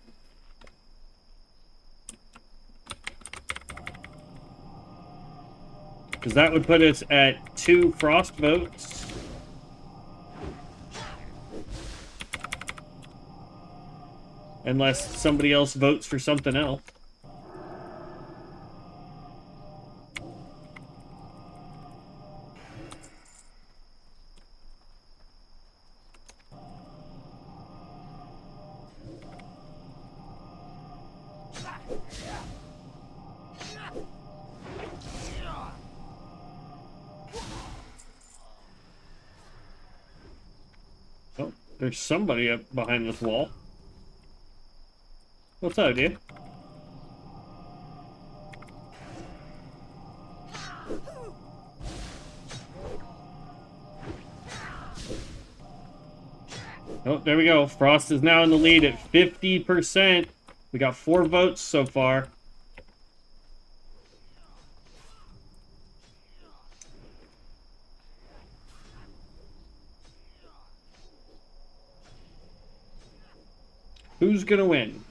Because that would put us at 2 Frost votes. Unless somebody else votes for something else. Oh, there's somebody up behind this wall. What's up, dude? Oh, there we go. Frost is now in the lead at 50%. We got 4 votes so far. Who's gonna win?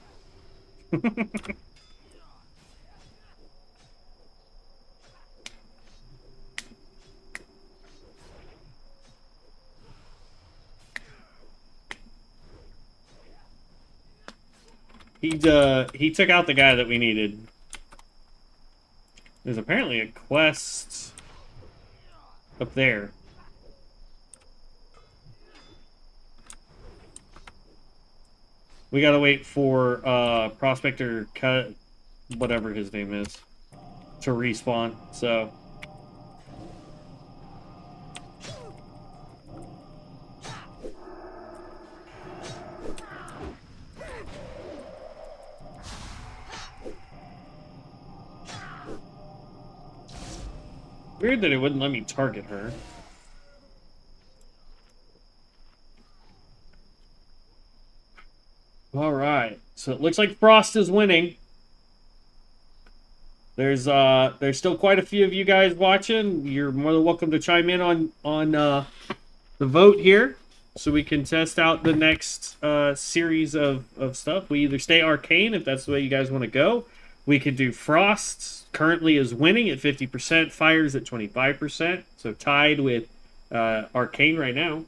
He took out the guy that we needed. There's apparently a quest up there. We gotta wait for Prospector Cut, whatever his name is, to respawn. So weird that it wouldn't let me target her. All right, so it looks like Frost is winning. There's still quite a few of you guys watching. You're more than welcome to chime in on the vote here, so we can test out the next series of stuff. We either stay Arcane if that's the way you guys want to go. We could do Frost. Currently is winning at 50%. Fire's at 25%. So tied with Arcane right now.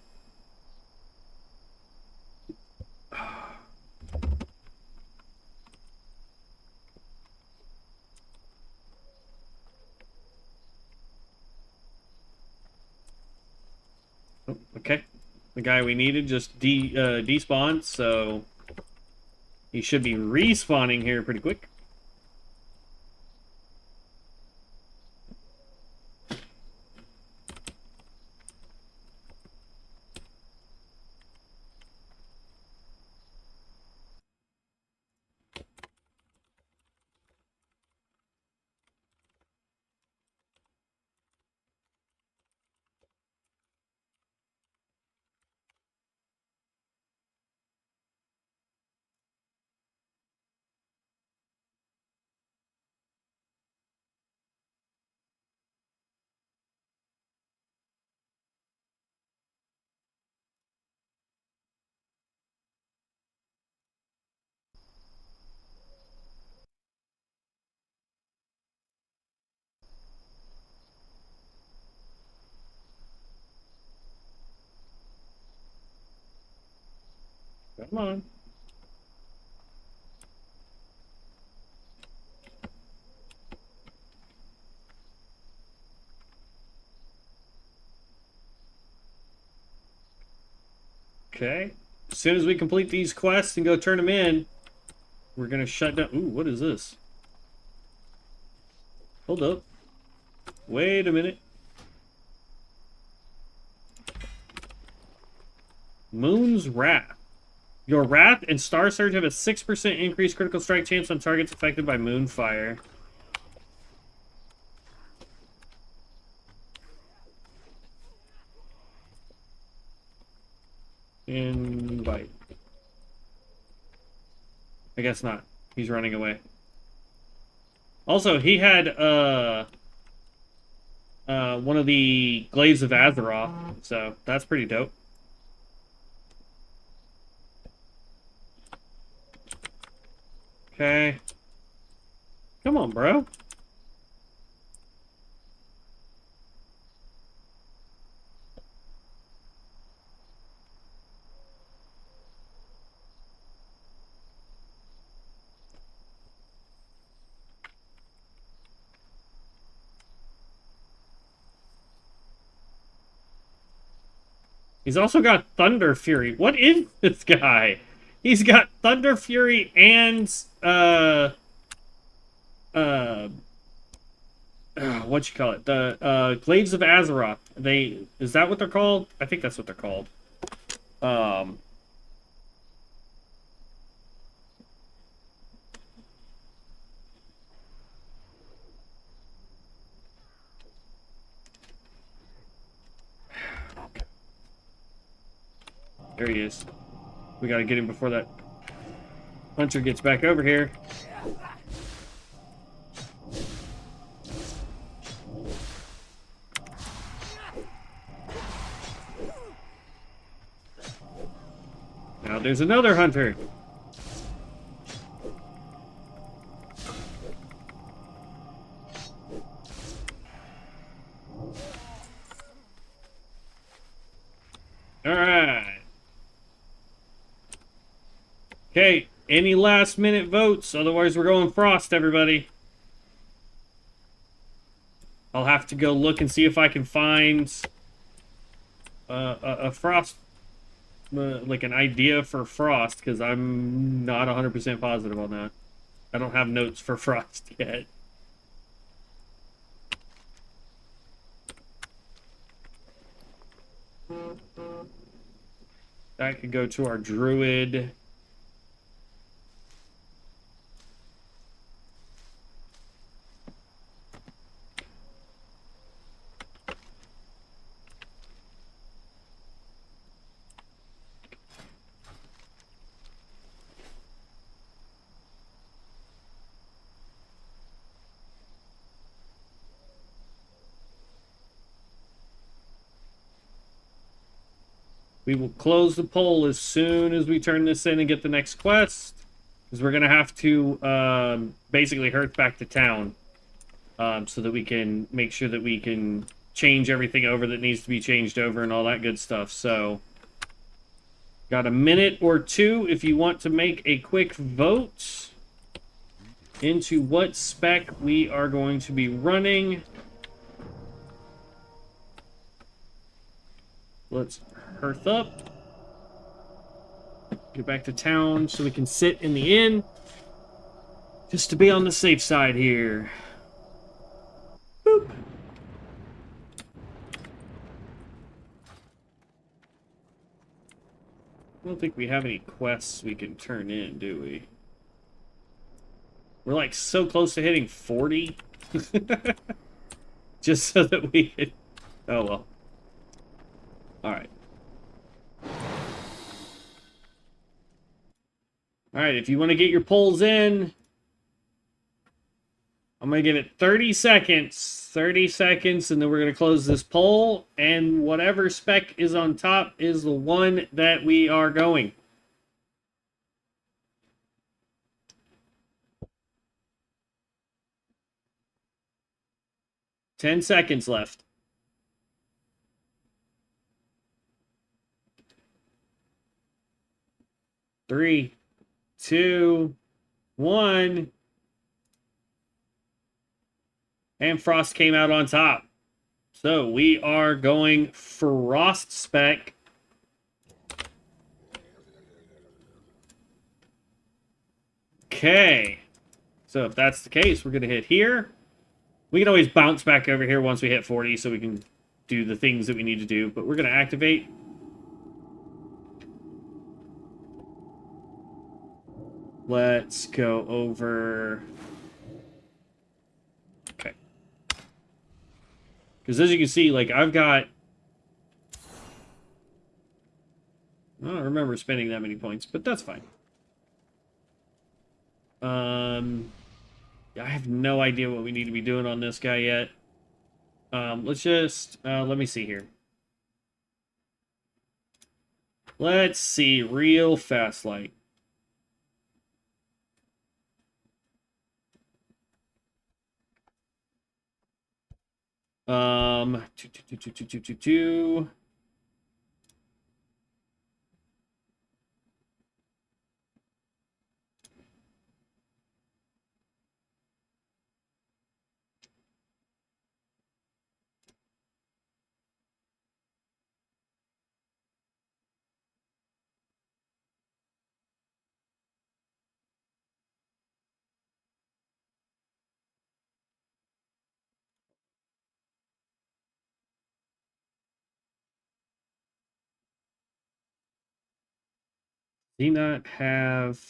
Oh, okay. The guy we needed just despawned, so he should be respawning here pretty quick. Come on. Okay. As soon as we complete these quests and go turn them in, we're gonna shut down. Ooh, what is this? Hold up. Wait a minute. Moon's Wrath. Your Wrath and Star Surge have a 6% increased critical strike chance on targets affected by Moonfire. Invite. I guess not. He's running away. Also, he had one of the Glaives of Azeroth, so that's pretty dope. Okay. Come on, bro. He's also got Thunder Fury. What is this guy? He's got Thunder Fury and what you call it? The Glaives of Azeroth. Is that what they're called? I think that's what they're called. There he is. We gotta get him before that hunter gets back over here. Now there's another hunter. All right. Okay, any last minute votes? Otherwise, we're going Frost, everybody. I'll have to go look and see if I can find a Frost, like an idea for Frost, because I'm not 100% positive on that. I don't have notes for Frost yet. That could go to our Druid. We will close the poll as soon as we turn this in and get the next quest. Because we're going to have to basically hurt back to town. So that we can make sure that we can change everything over that needs to be changed over and all that good stuff. So, got a minute or two if you want to make a quick vote into what spec we are going to be running. Let's hearth up. Get back to town so we can sit in the inn. Just to be on the safe side here. Boop. I don't think we have any quests we can turn in, do we? We're like so close to hitting 40. Just so that we can... Oh well. Alright. Alright, if you want to get your polls in, I'm going to give it 30 seconds. 30 seconds, and then we're going to close this poll. And whatever spec is on top is the one that we are going. Ten seconds left. 3, 2, 1. And Frost came out on top. So we are going Frost spec. Okay. So if that's the case, we're going to hit here. We can always bounce back over here once we hit 40 so we can do the things that we need to do. But we're going to activate. Let's go over... Okay. Because as you can see, like, I've got... I don't remember spending that many points, but that's fine. I have no idea what we need to be doing on this guy yet. Let's just... let me see here. Let's see real fast, like... Two. Does he not have...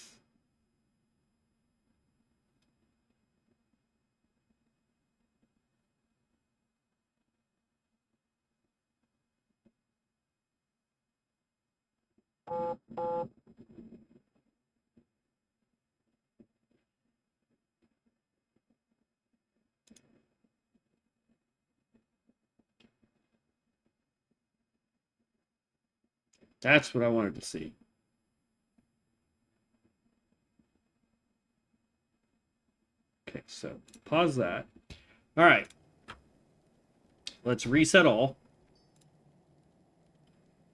That's what I wanted to see. Okay, so pause that. All right. Let's reset all.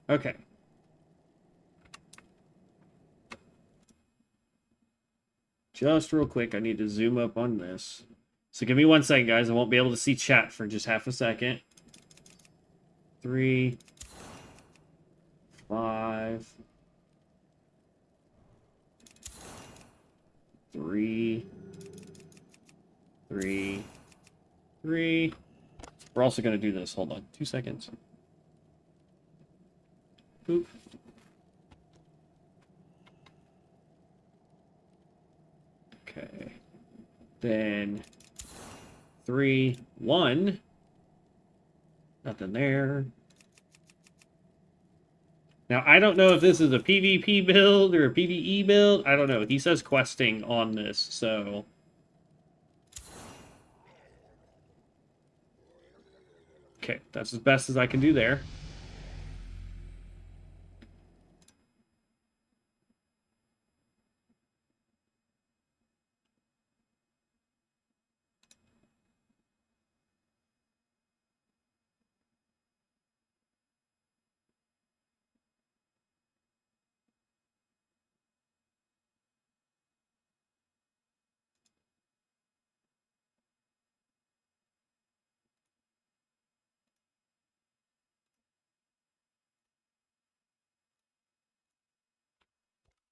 Okay. Just real quick, I need to zoom up on this. So give me 1 second, guys. I won't be able to see chat for just half a second. 3, 5, 3, 3, 3. We're also going to do this. Hold on. 2 seconds. Boop. Okay. Then 3, 1. Nothing there. Now, I don't know if this is a PvP build or a PvE build. I don't know. He says questing on this, so... Okay, that's as best as I can do there.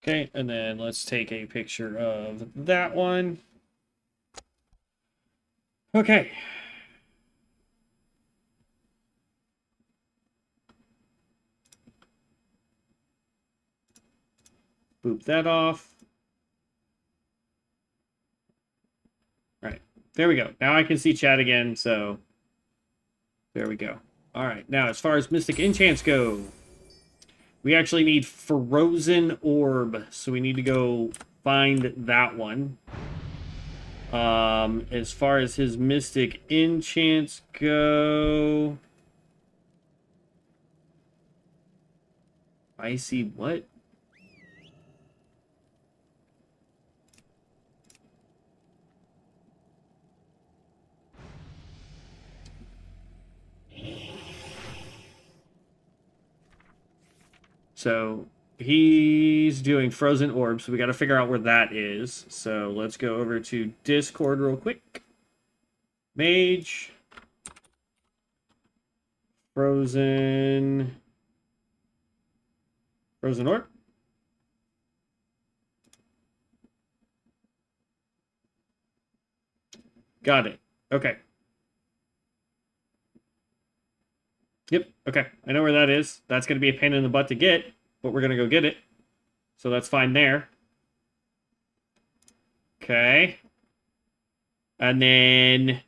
Okay, and then let's take a picture of that one. Okay. Boop that off. All right, there we go. Now I can see chat again, so there we go. All right, now as far as Mystic Enchants go, we actually need Frozen Orb, so we need to go find that one. As far as his Mystic Enchants go... I see what? So he's doing frozen orbs, so we got to figure out where that is. So let's go over to Discord real quick. Mage. Frozen orb. Got it. Okay. Yep. Okay. I know where that is. That's going to be a pain in the butt to get, but we're going to go get it. So that's fine there. Okay. And then...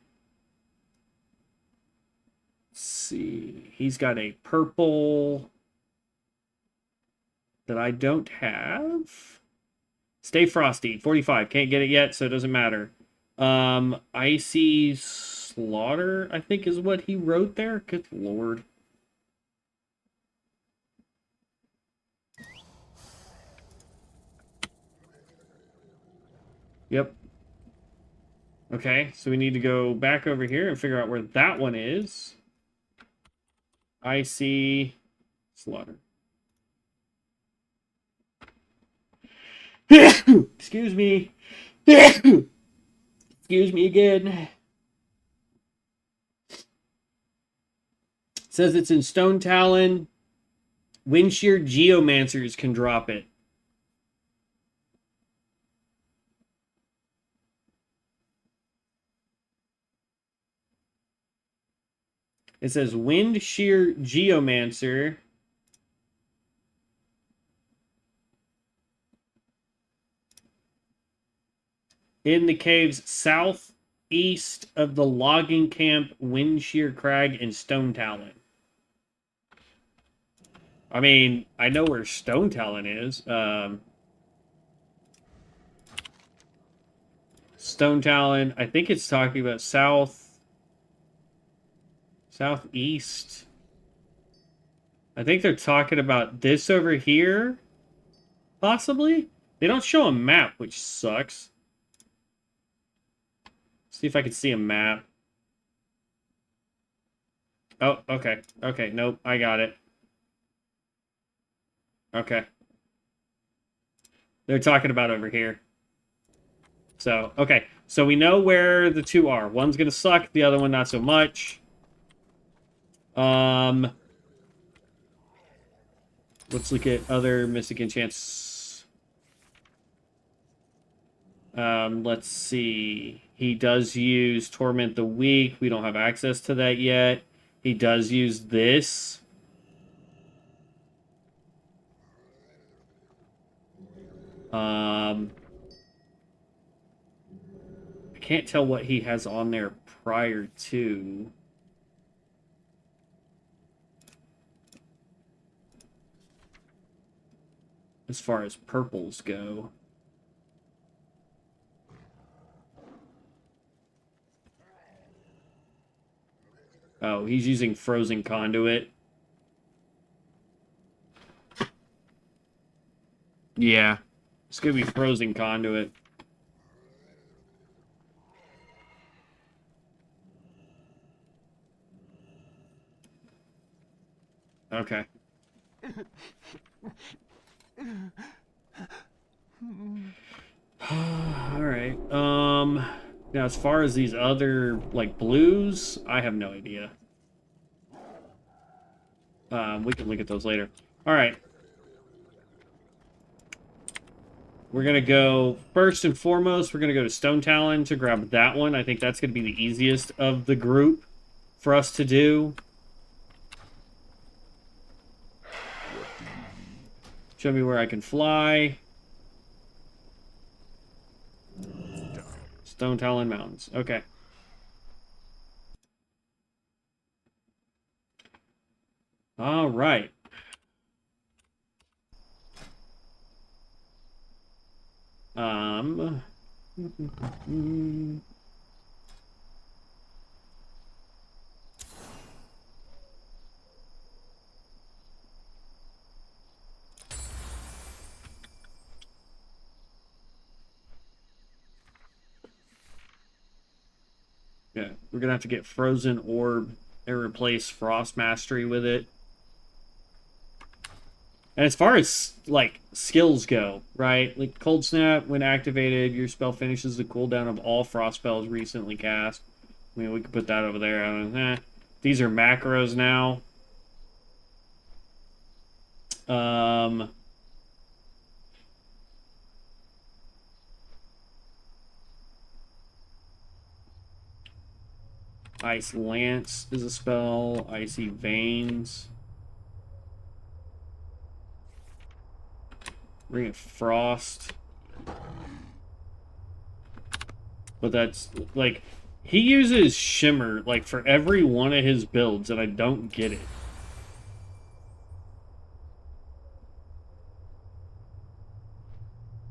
let's see. He's got a purple that I don't have. Stay Frosty. 45. Can't get it yet, so it doesn't matter. Icy Slaughter, I think is what he wrote there. Good lord. Yep. Okay, so we need to go back over here and figure out where that one is. Icy Slaughter. Excuse me. Excuse me again. It says it's in Stone Talon. Windshear Geomancers can drop it. It says Windshear Geomancer. In the caves southeast of the logging camp, Windshear Crag, and Stone Talon. I mean, I know where Stone Talon is. Stone Talon, I think it's talking about southeast. I think they're talking about this over here, possibly. They don't show a map, which sucks. See if I can see a map. Oh, okay. Okay, nope, I got it. Okay. They're talking about over here. So, okay. So we know where the two are. One's gonna suck, the other one not so much. Let's look at other Mystic Enchants. Let's see. He does use Torment the Weak. We don't have access to that yet. He does use this. I can't tell what he has on there prior to. As far as purples go. Oh, he's using Frozen Conduit. Yeah. It's gonna be Frozen Conduit. Okay. Alright. Now as far as these other, like, blues, I have no idea. We can look at those later. Alright. We're going to go, first and foremost, we're going to go to Stone Talon to grab that one. I think that's going to be the easiest of the group for us to do. Show me where I can fly. Stone Talon Mountains. Okay. All right. Yeah, we're gonna have to get Frozen Orb and replace Frost Mastery with it. And as far as like skills go, right? Like Cold Snap, when activated, your spell finishes the cooldown of all frost spells recently cast. I mean, we could put that over there. These are macros now. Um, Ice Lance is a spell. Icy Veins. Ring of Frost. But that's, like, he uses Shimmer, like, for every one of his builds, and I don't get it.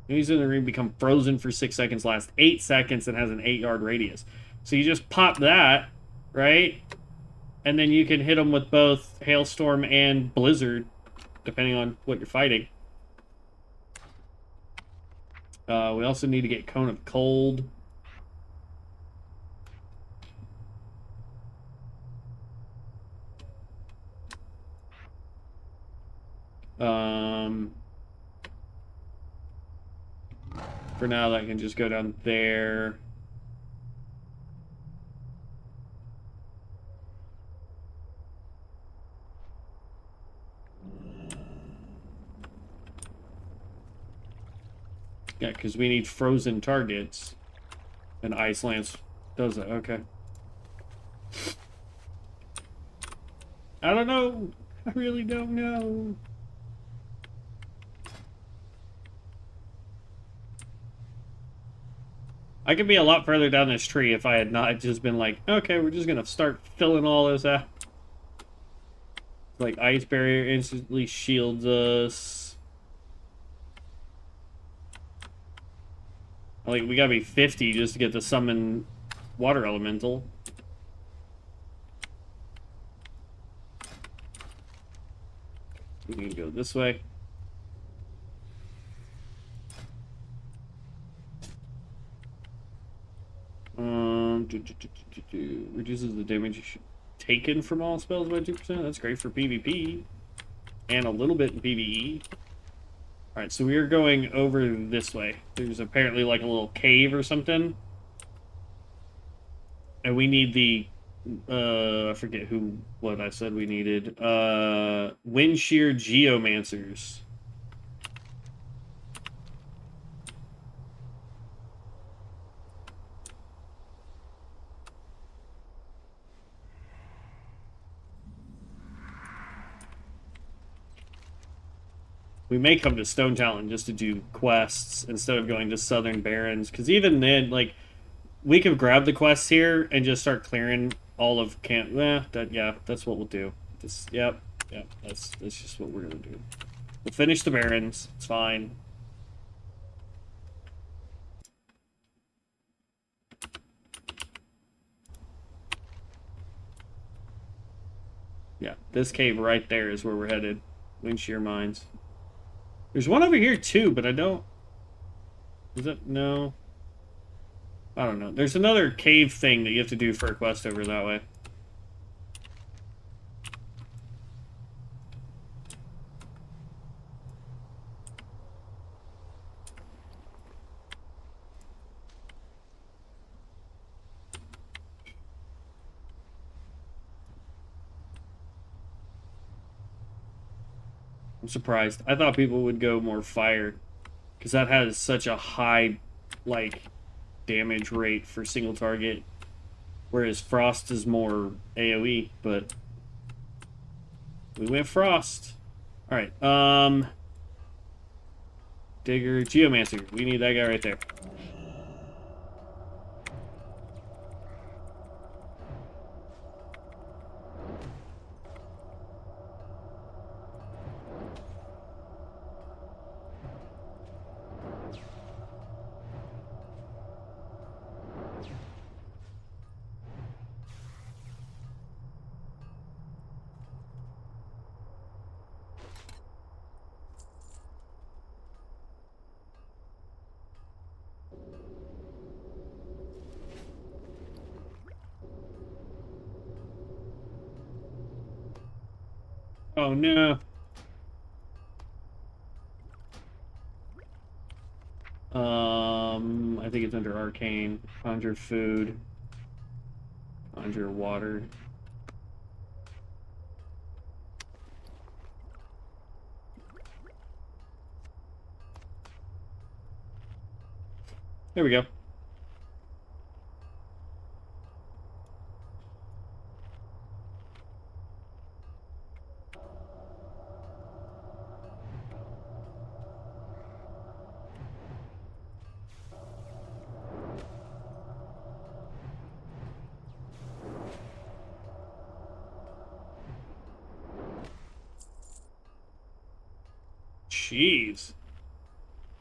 He's in the ring, become frozen for 6 seconds, lasts 8 seconds, and has an 8-yard radius. So you just pop that, right? And then you can hit him with both Hailstorm and Blizzard, depending on what you're fighting. We also need to get Cone of Cold. For now, that can just go down there. Yeah, because we need frozen targets. And Ice Lance does that. Okay. I don't know. I really don't know. I could be a lot further down this tree if I had not just been like, okay, we're just gonna start filling all this out. Like, Ice Barrier instantly shields us. Like, we gotta be 50 just to get the summon Water Elemental. We can go this way. Reduces the damage taken from all spells by 2%. That's great for PvP. And a little bit in PvE. Alright, so we are going over this way. There's apparently like a little cave or something. And we need the... I forget what I said we needed. Wind Shear Geomancers. We may come to Stone Talon just to do quests instead of going to Southern Barrens. Because even then, like, we could grab the quests here and just start clearing all of camp. Yeah, that's what we'll do. Yep, that's just what we're gonna do. We'll finish the Barrens. It's fine. Yeah, this cave right there is where we're headed. Wind Shear Mines. There's one over here too, but I don't... Is that... No. I don't know. There's another cave thing that you have to do for a quest over that way. I'm surprised. I thought people would go more fire. Because that has such a high, like, damage rate for single target. Whereas Frost is more AoE, but... We went Frost. Alright, Digger, Geomancer. We need that guy right there. Oh no. I think it's under arcane. Conjure food. Conjure water. There we go. Jeez.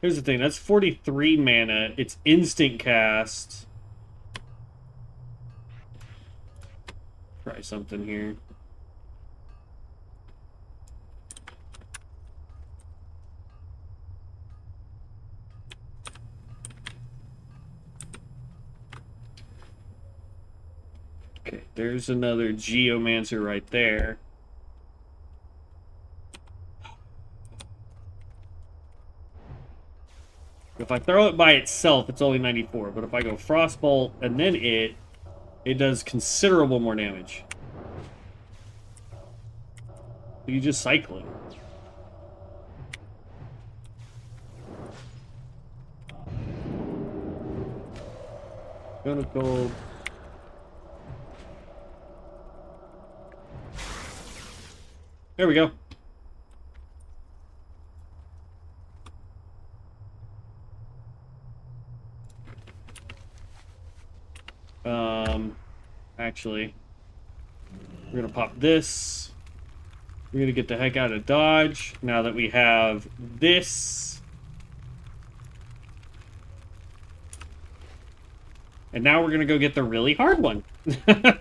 Here's the thing, that's 43 mana. It's instant cast. Try something here. Okay, there's another Geomancer right there. If I throw it by itself, it's only 94. But if I go Frostbolt and then it does considerable more damage. You just cycle it. Gonna go. There we go. Actually, we're gonna pop this. We're gonna get the heck out of dodge now that we have this. And now we're gonna go get the really hard one. We're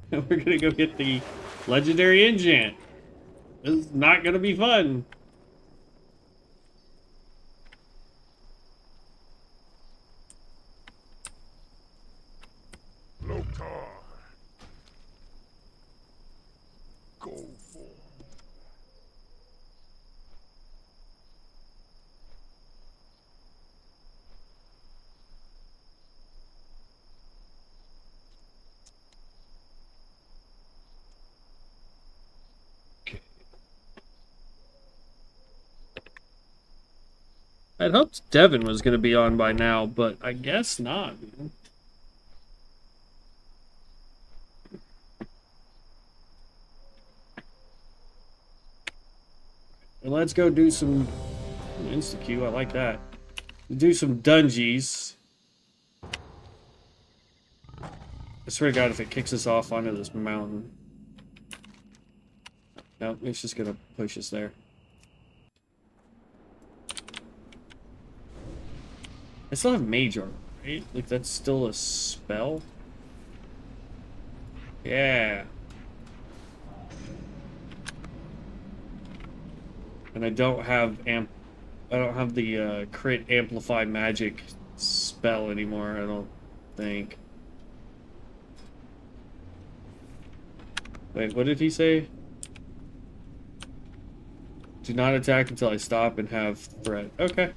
gonna go get the legendary enchant. This is not gonna be fun. Lokar. Go for. I'd hoped Devin was going to be on by now, but I guess not. Man. Well, let's go do some insta-queue. I like that. Do some dungeons. I swear to God, if it kicks us off onto this mountain. Nope, it's just going to push us there. I still have mage armor, right? Like, that's still a spell? Yeah. And I don't have the crit amplify magic spell anymore, I don't think. Wait, what did he say? Do not attack until I stop and have threat. Okay.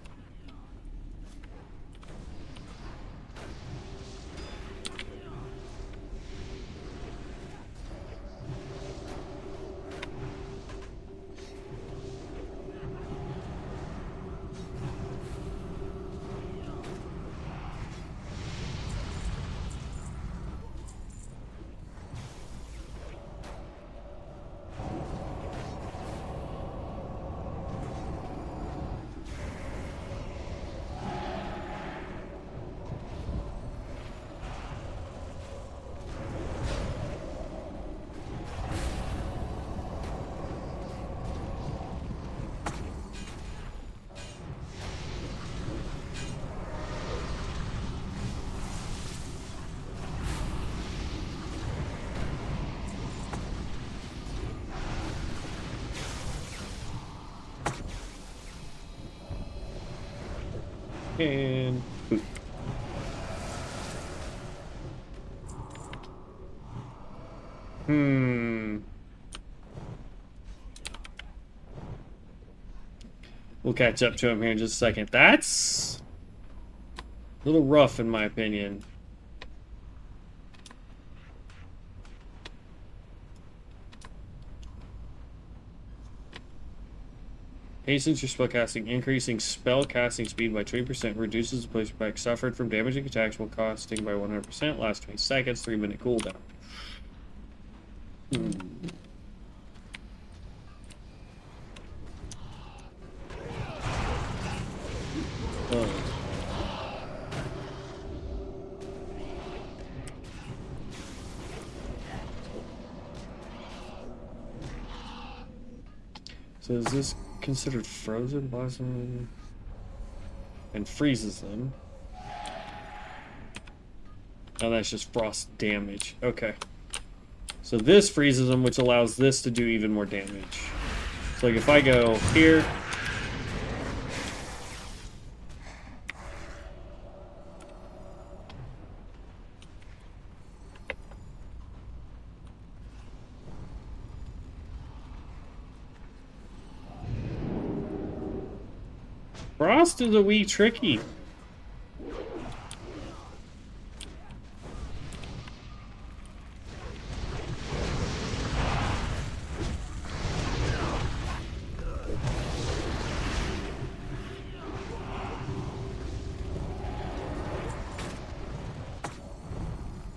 And boop. We'll catch up to him here in just a second. That's a little rough, in my opinion. Hastens your spellcasting, increasing spell casting speed by 20%, reduces the place back suffered from damaging attacks while costing by 100%, lasts 20 seconds, 3-minute cooldown. Oh. So is this considered frozen blossom and freezes them? Oh, that's just frost damage. Okay. So this freezes them, which allows this to do even more damage. So like if I go here, frost is a wee tricky.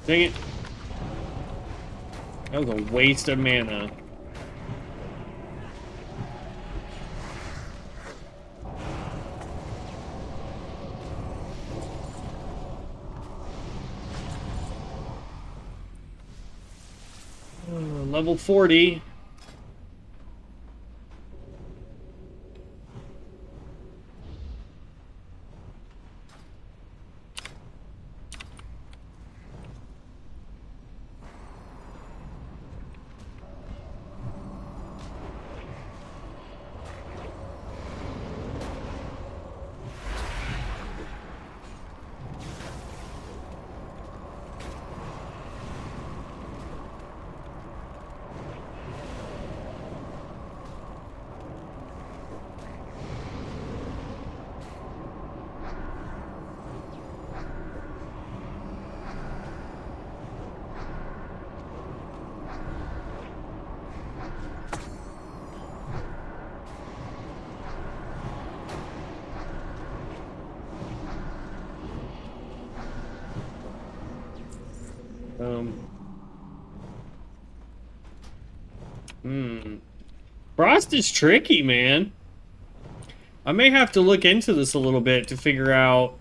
Dang it. That was a waste of mana. Level 40. Frost is tricky, man. I may have to look into this a little bit to figure out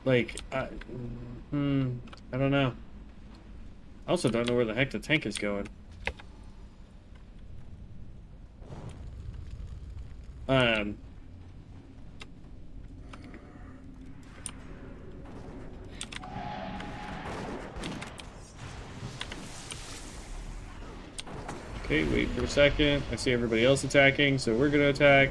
like I don't know. I also don't know where the heck the tank is going. Okay, wait for a second. I see everybody else attacking, so we're gonna attack.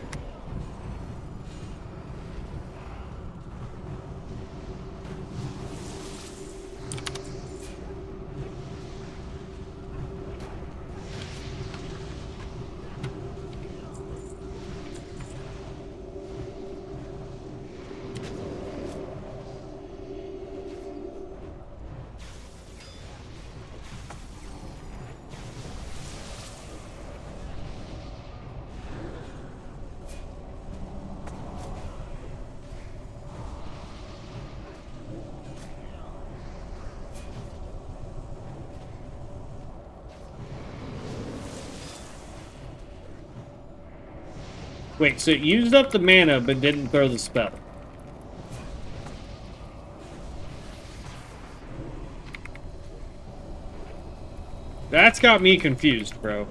Wait, so it used up the mana but didn't throw the spell. That's got me confused, bro.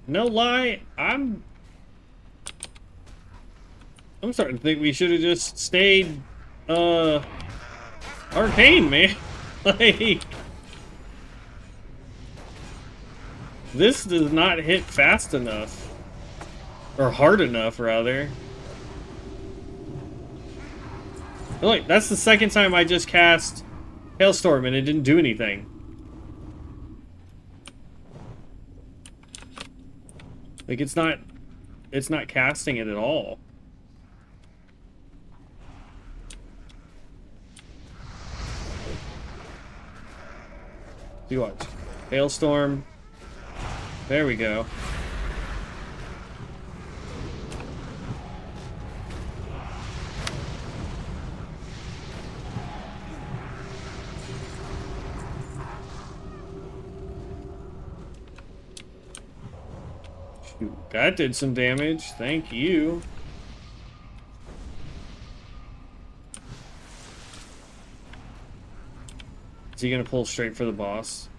No lie, I'm starting to think we should have just stayed arcane, man. Like, this does not hit fast enough. Or hard enough, rather. Look, that's the second time I just cast Hailstorm and it didn't do anything. Like, it's not casting it at all. See what? Hailstorm. There we go. Shoot, that did some damage. Thank you. Is he gonna pull straight for the boss?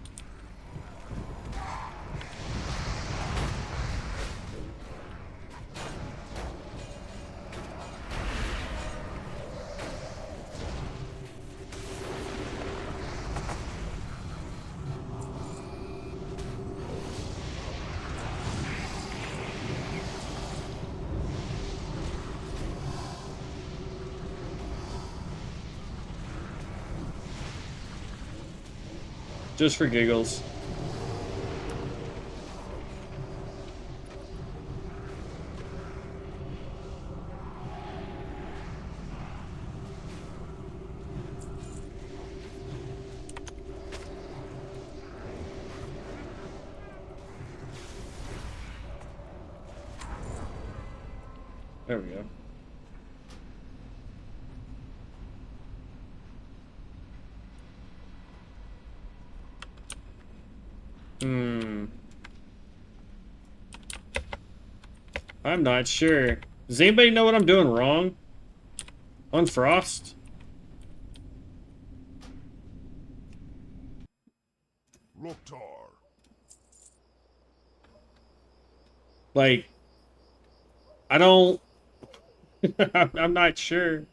Just for giggles. There we go. I'm not sure. Does anybody know what I'm doing wrong on Frost? Loktar. Like, I don't... I'm not sure.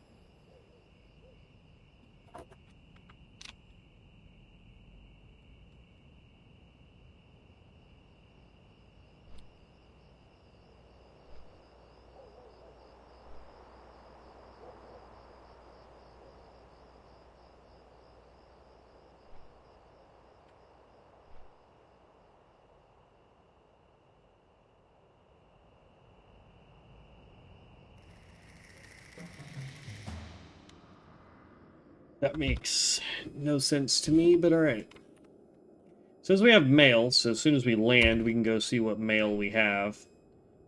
That makes no sense to me, but alright. Says we have mail, so as soon as we land, we can go see what mail we have.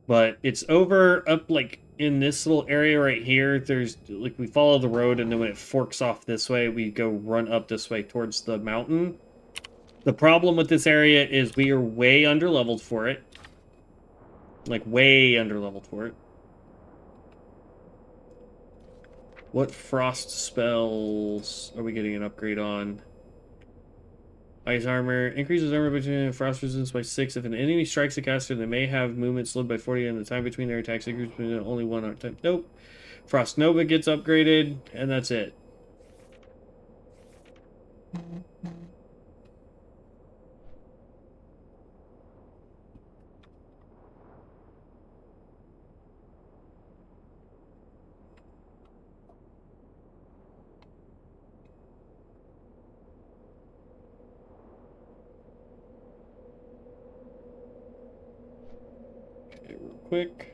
But it's over up, like, in this little area right here. There's, like, we follow the road, and then when it forks off this way, we go run up this way towards the mountain. The problem with this area is we are way underleveled for it. Like, way underleveled for it. What frost spells are we getting an upgrade on? Ice armor. Increases armor between frost resistance by 6. If an enemy strikes a caster, they may have movement slowed by 40 and the time between their attacks increases by only 1 time. Nope. Frost Nova gets upgraded, and that's it. Real quick.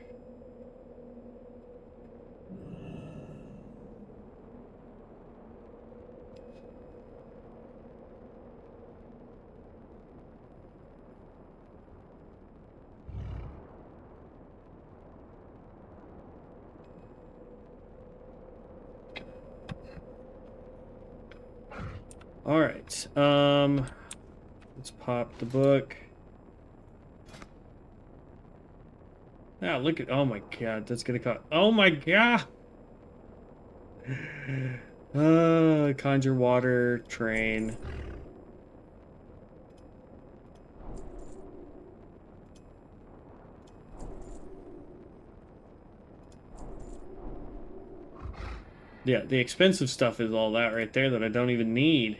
All right. Let's pop the book. Now look at, oh my god, that's gonna cost, oh my god! Conjure water, train. Yeah, the expensive stuff is all that right there that I don't even need.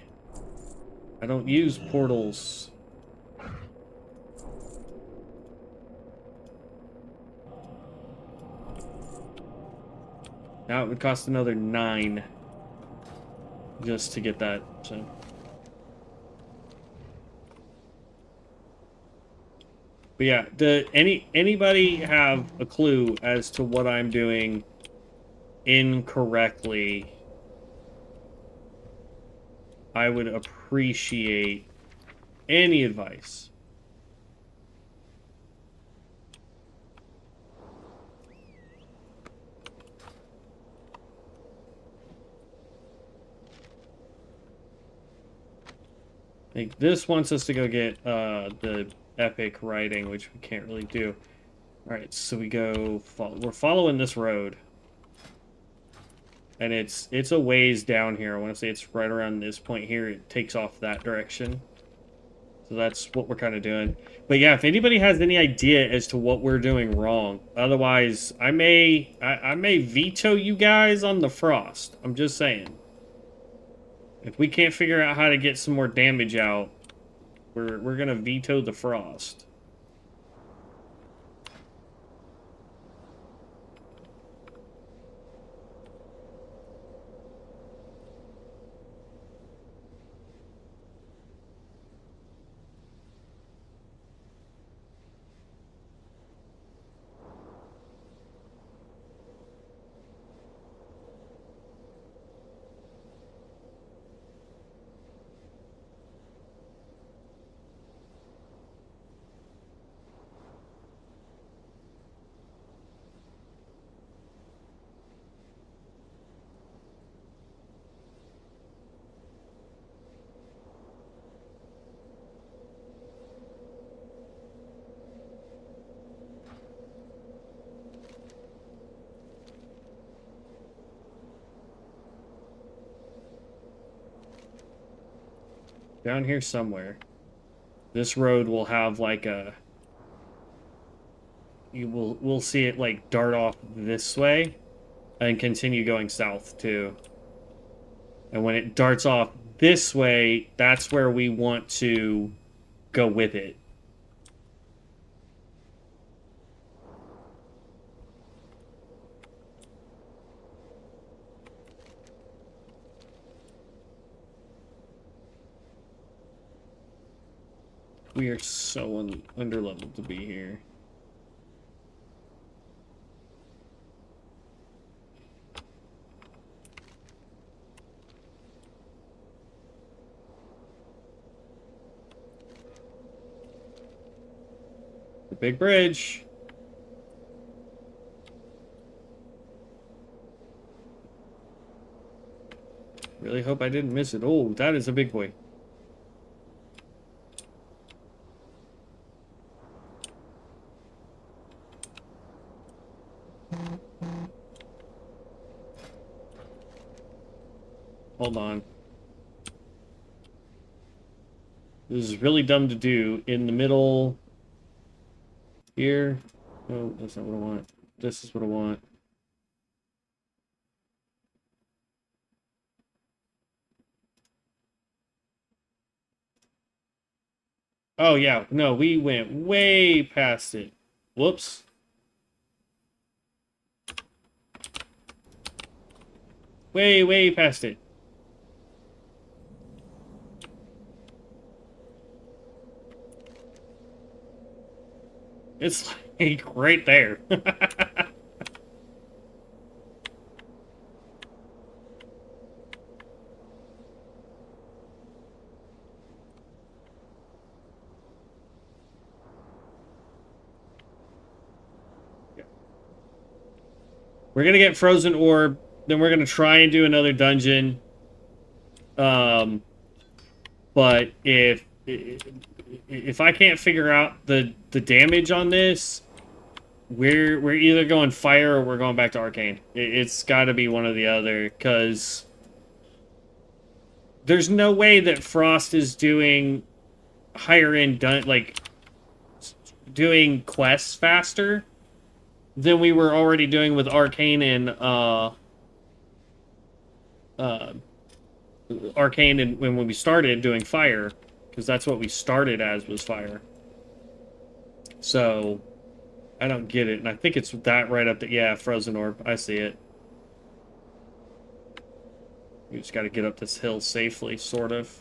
I don't use portals. Now it would cost another 9 just to get that, so. But yeah, anybody have a clue as to what I'm doing incorrectly? I would appreciate any advice. Like, this wants us to go get the epic writing, which we can't really do. Alright, so we go... We're following this road. And it's a ways down here. I want to say it's right around this point here. It takes off that direction. So that's what we're kind of doing. But yeah, if anybody has any idea as to what we're doing wrong, otherwise I may veto you guys on the frost. I'm just saying. If we can't figure out how to get some more damage out, we're gonna veto the frost. Down here somewhere. This road will have like a... We'll see it like dart off this way and continue going south too. And when it darts off this way, that's where we want to go with it. We are so underleveled to be here. The big bridge. Really hope I didn't miss it. Oh, that is a big boy. Hold on. This is really dumb to do in the middle here. No, that's not what I want. This is what I want. Oh, yeah. No, we went way past it. Whoops. Way past it. It's like right there. We're gonna get Frozen Orb, then we're gonna try and do another dungeon. But if I can't figure out the damage on this, we're either going fire or we're going back to arcane. It's got to be one or the other, because there's no way that Frost is doing higher end doing quests faster than we were already doing with arcane and arcane and when we started doing fire, because that's what we started as, was fire. So I don't get it, and I think it's that right up there. Yeah, frozen orb. I see it. We just got to get up this hill safely, sort of.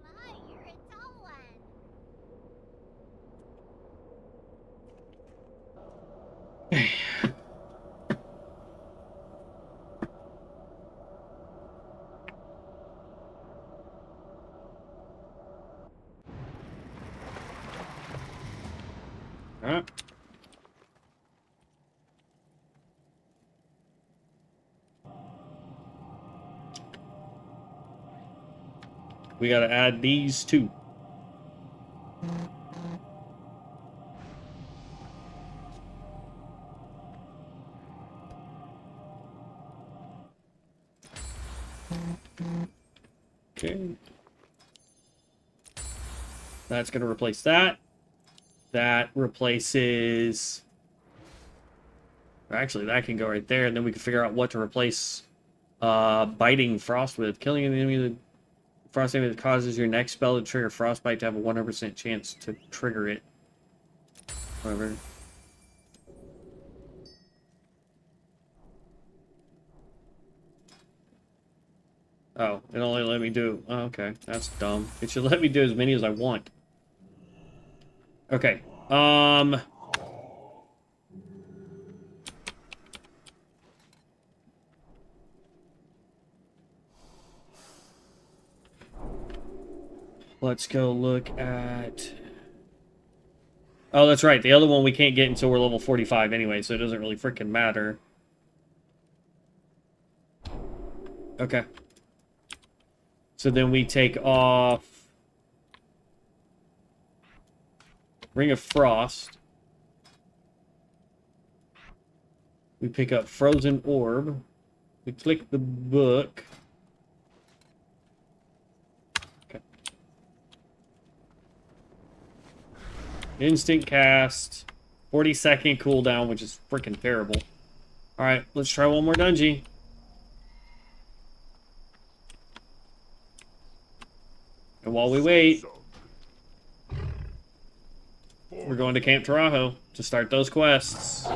My, you're a tall one. All right. We got to add these too. Okay. That's going to replace that. That replaces... Actually, that can go right there, and then we can figure out what to replace biting frost with. Killing an enemy that frost enemy that causes your next spell to trigger frostbite to have a 100% chance to trigger it. Whatever. Oh, it only let me do... Oh, okay, that's dumb. It should let me do as many as I want. Okay. Let's go look at... Oh, that's right. The other one we can't get until we're level 45 anyway, so it doesn't really freaking matter. Okay. So then we take off Ring of Frost. We pick up Frozen Orb. We click the book. Okay. Instant cast. 40-second cooldown, which is freaking terrible. Alright, let's try one more dungeon. And while we wait, we're going to Camp Tarajo to start those quests.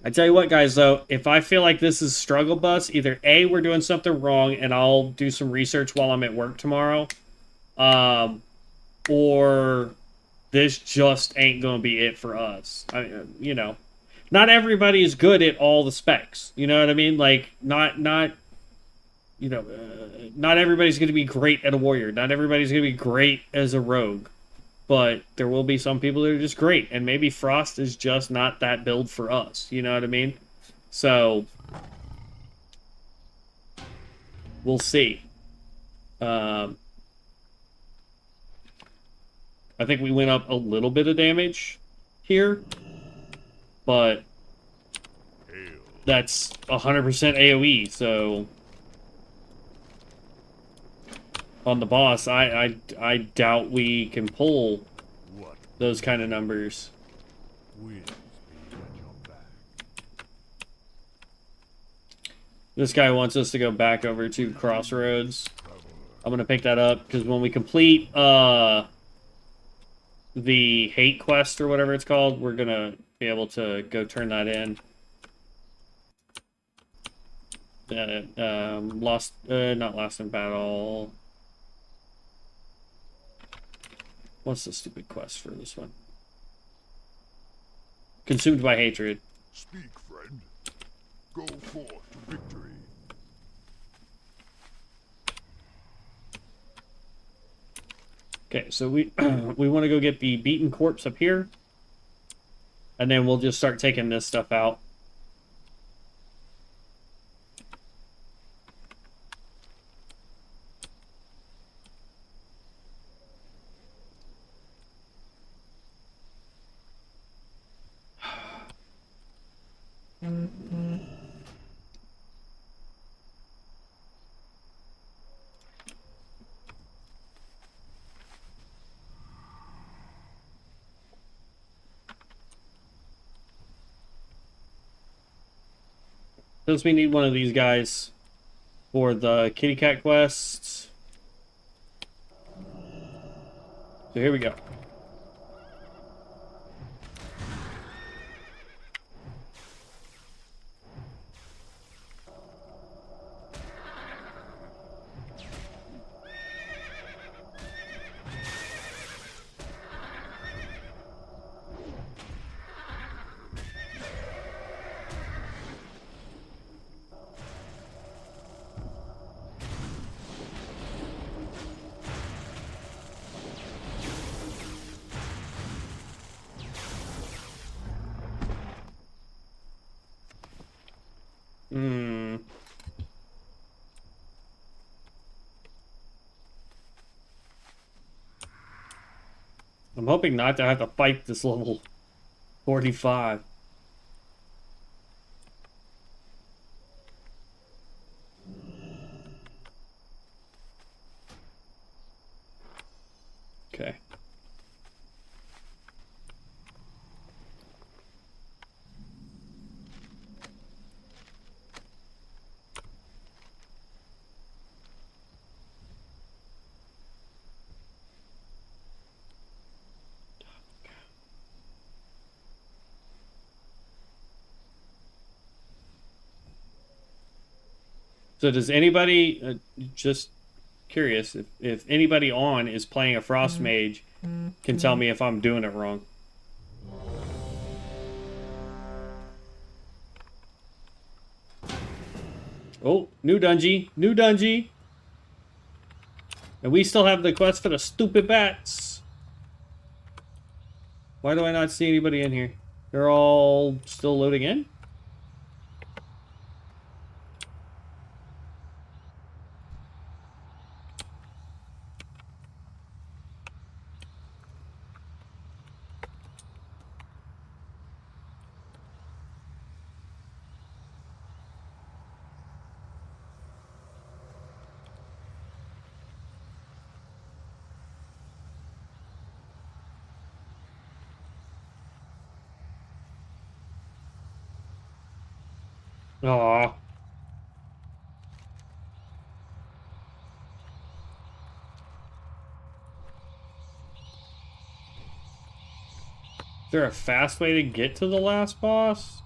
I tell you what, guys, though, if I feel like this is struggle bus, either A, we're doing something wrong, and I'll do some research while I'm at work tomorrow, or this just ain't going to be it for us. You know, not everybody is good at all the specs. You know what I mean? Like, not everybody's going to be great at a warrior. Not everybody's going to be great as a rogue. But there will be some people that are just great, and maybe Frost is just not that build for us. You know what I mean? So, we'll see. I think we went up a little bit of damage here, but that's 100% AoE, so... On the boss, I doubt we can pull those kind of numbers. This guy wants us to go back over to Crossroads. I'm gonna pick that up because when we complete the hate quest or whatever it's called, we're gonna be able to go turn that in. Not lost in battle. What's the stupid quest for this one? Consumed by hatred. Speak, friend. Go forth to victory. Okay, so we we want to go get the beaten corpse up here. And then we'll just start taking this stuff out. Since we need one of these guys for the kitty cat quests. So here we go. I'm hoping not to have to fight this level 45. Okay. So does anybody, just curious, if anybody on is playing a Frost Mage, can tell me if I'm doing it wrong. Oh, new dungeon, new dungeon. And we still have the quest for the stupid bats. Why do I not see anybody in here? They're all still loading in? Aw. Is there a fast way to get to the last boss?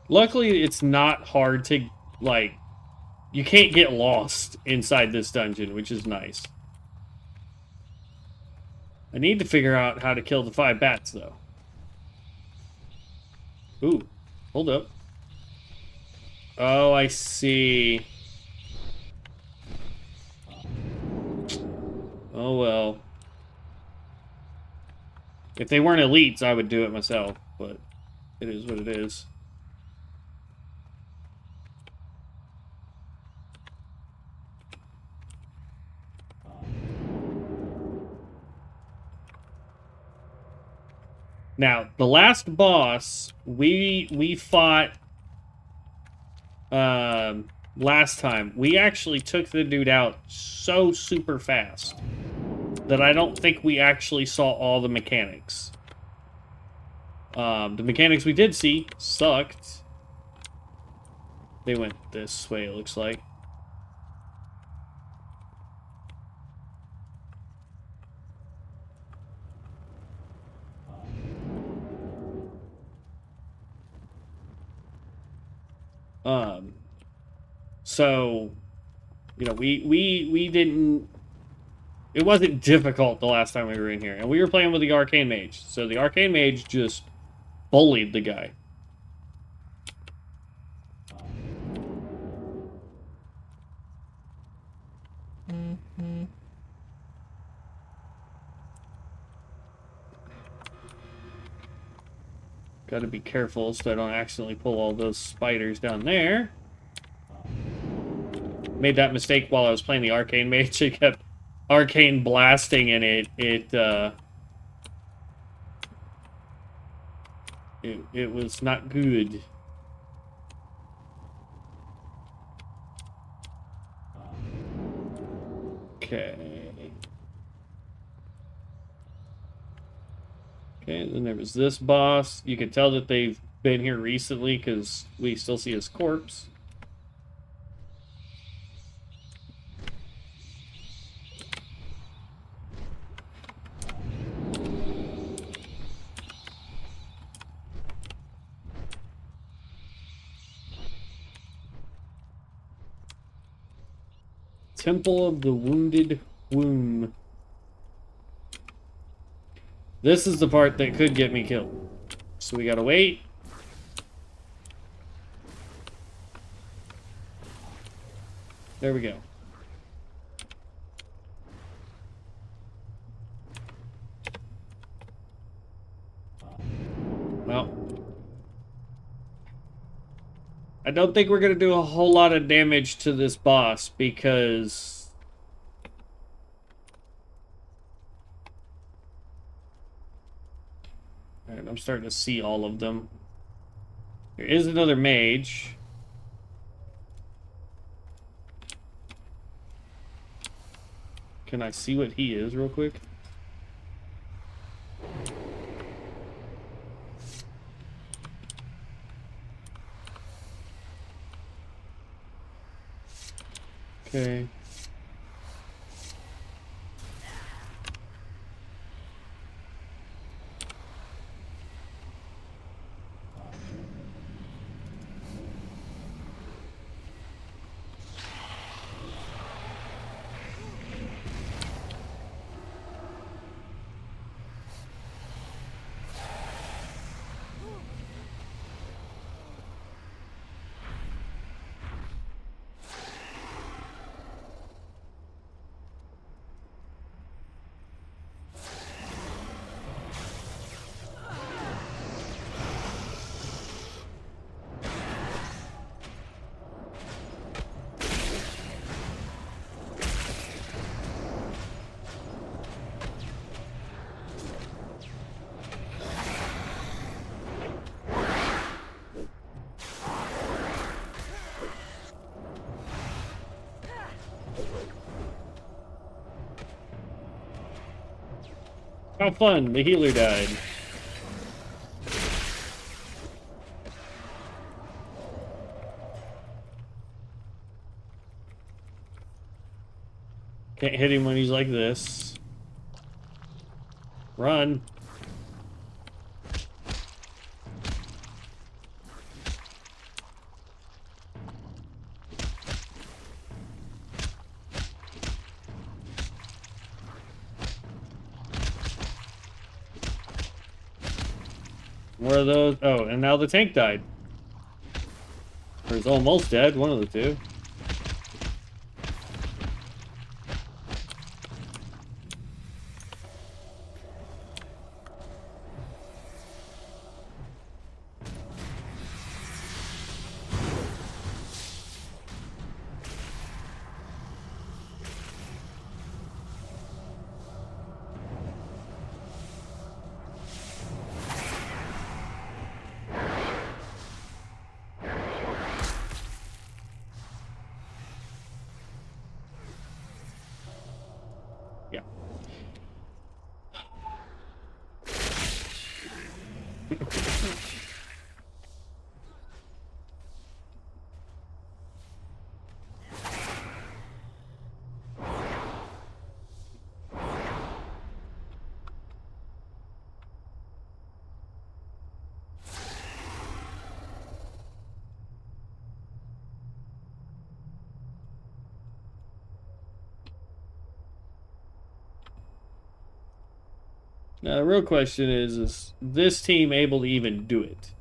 Luckily, it's not hard to, like, you can't get lost inside this dungeon, which is nice. I need to figure out how to kill the 5 bats, though. Ooh, hold up. Oh, I see. Oh, well. If they weren't elites, I would do it myself, but it is what it is. Now, the last boss, we fought last time, we actually took the dude out so super fast that I don't think we actually saw all the mechanics. The mechanics we did see sucked. They went this way, it looks like. So, you know, we didn't... It wasn't difficult the last time we were in here. And we were playing with the Arcane Mage. So the Arcane Mage just bullied the guy. Gotta be careful so I don't accidentally pull all those spiders down there. Made that mistake while I was playing the Arcane Mage. I kept arcane blasting and it was not good. Okay. Okay, then there was this boss. You can tell that they've been here recently because we still see his corpse. Temple of the Wounded Womb. This is the part that could get me killed. So we gotta wait. There we go. Well, I don't think we're gonna do a whole lot of damage to this boss because alright, I'm starting to see all of them. There is another mage. Can I see what he is real quick? Okay. How fun, the healer died. Can't hit him when he's like this. Run. More of those. Oh, and now the tank died. Or is almost dead, one of the two. Now, the real question is this team able to even do it?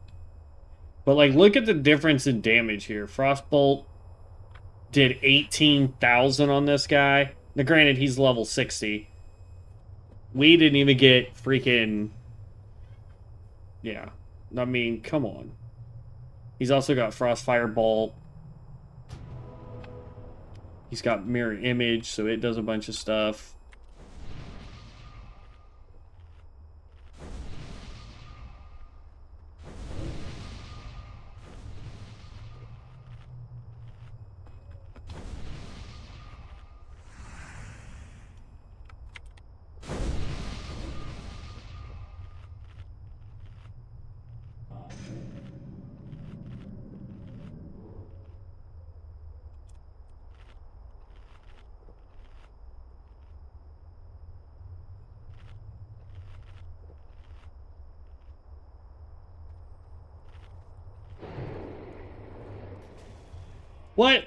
But, like, look at the difference in damage here. Frostbolt did 18,000 on this guy. Now, granted, he's level 60. We didn't even get freaking... Yeah. I mean, come on. He's also got Frostfire Bolt. He's got Mirror Image, so it does a bunch of stuff. What?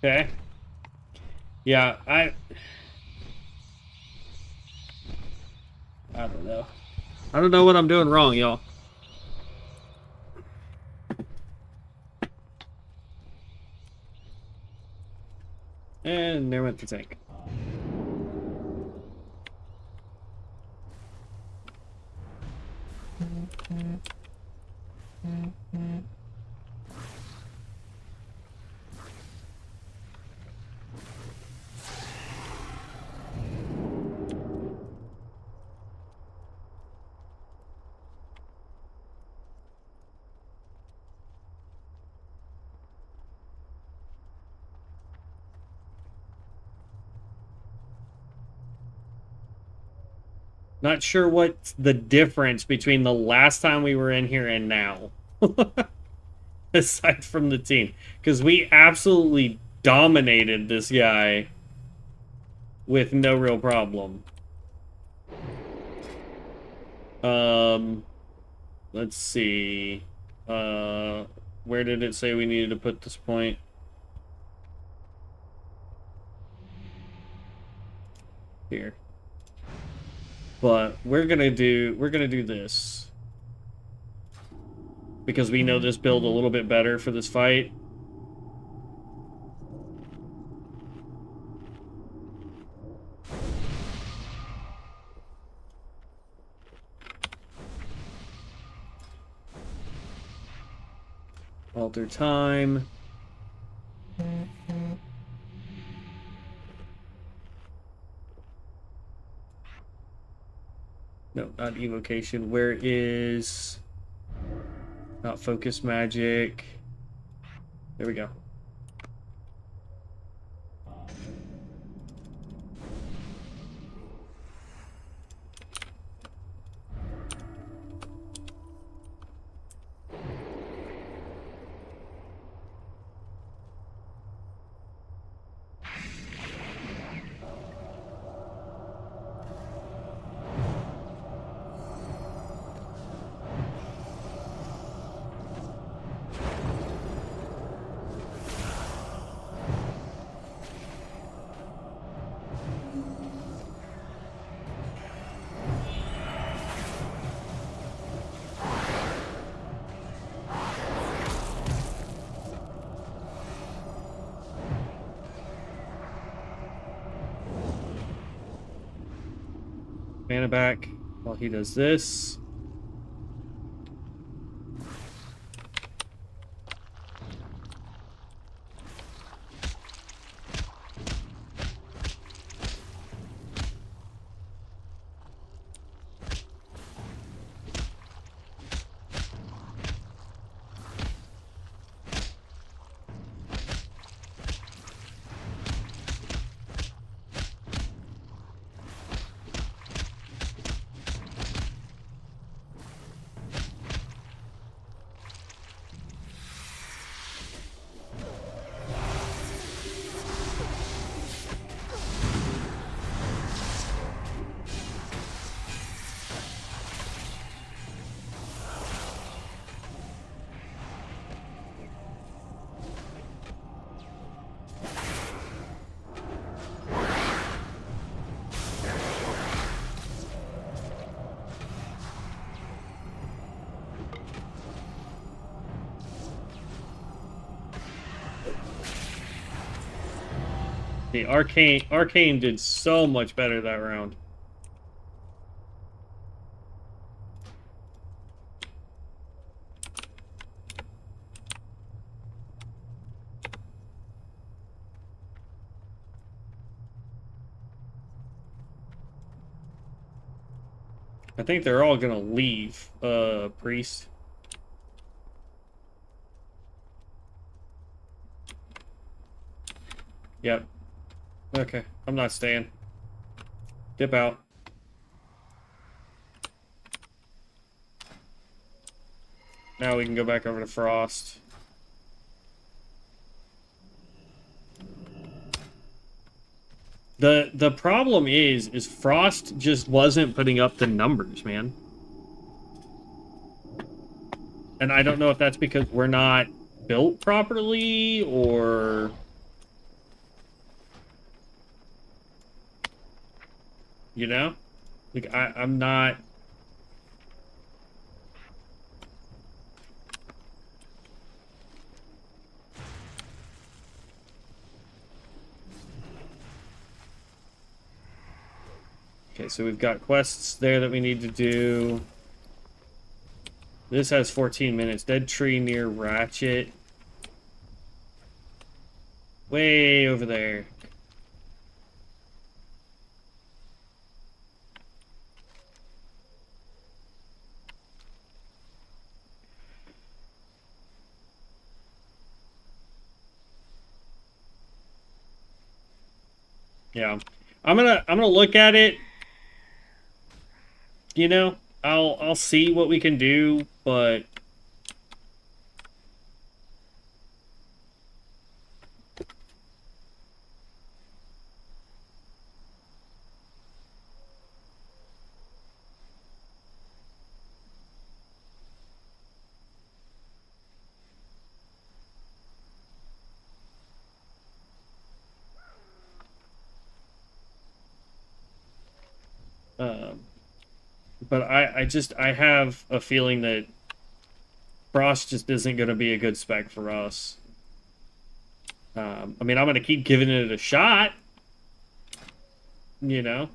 Okay. Yeah, I don't know. I don't know what I'm doing wrong, y'all. And there went the tank. Not sure what's the difference between the last time we were in here and now. Aside from the team. Because we absolutely dominated this guy with no real problem. Let's see. Where did it say we needed to put this point? Here. But we're gonna do this. Because we know this build a little bit better for this fight. Alter time. No, not evocation. Where is... Not focus magic. There we go. Mana back while he does this. The Arcane did so much better that round. I think they're all gonna leave, Priest. Yep. Okay, I'm not staying. Dip out. Now we can go back over to Frost. The problem is Frost just wasn't putting up the numbers, man. And I don't know if that's because we're not built properly or... You know? Like, I'm not... Okay, so we've got quests there that we need to do. This has 14 minutes. Dead tree near Ratchet. Way over there. Yeah. I'm gonna look at it. You know, I'll see what we can do, but but I have a feeling that Frost just isn't going to be a good spec for us. I mean, I'm going to keep giving it a shot. You know?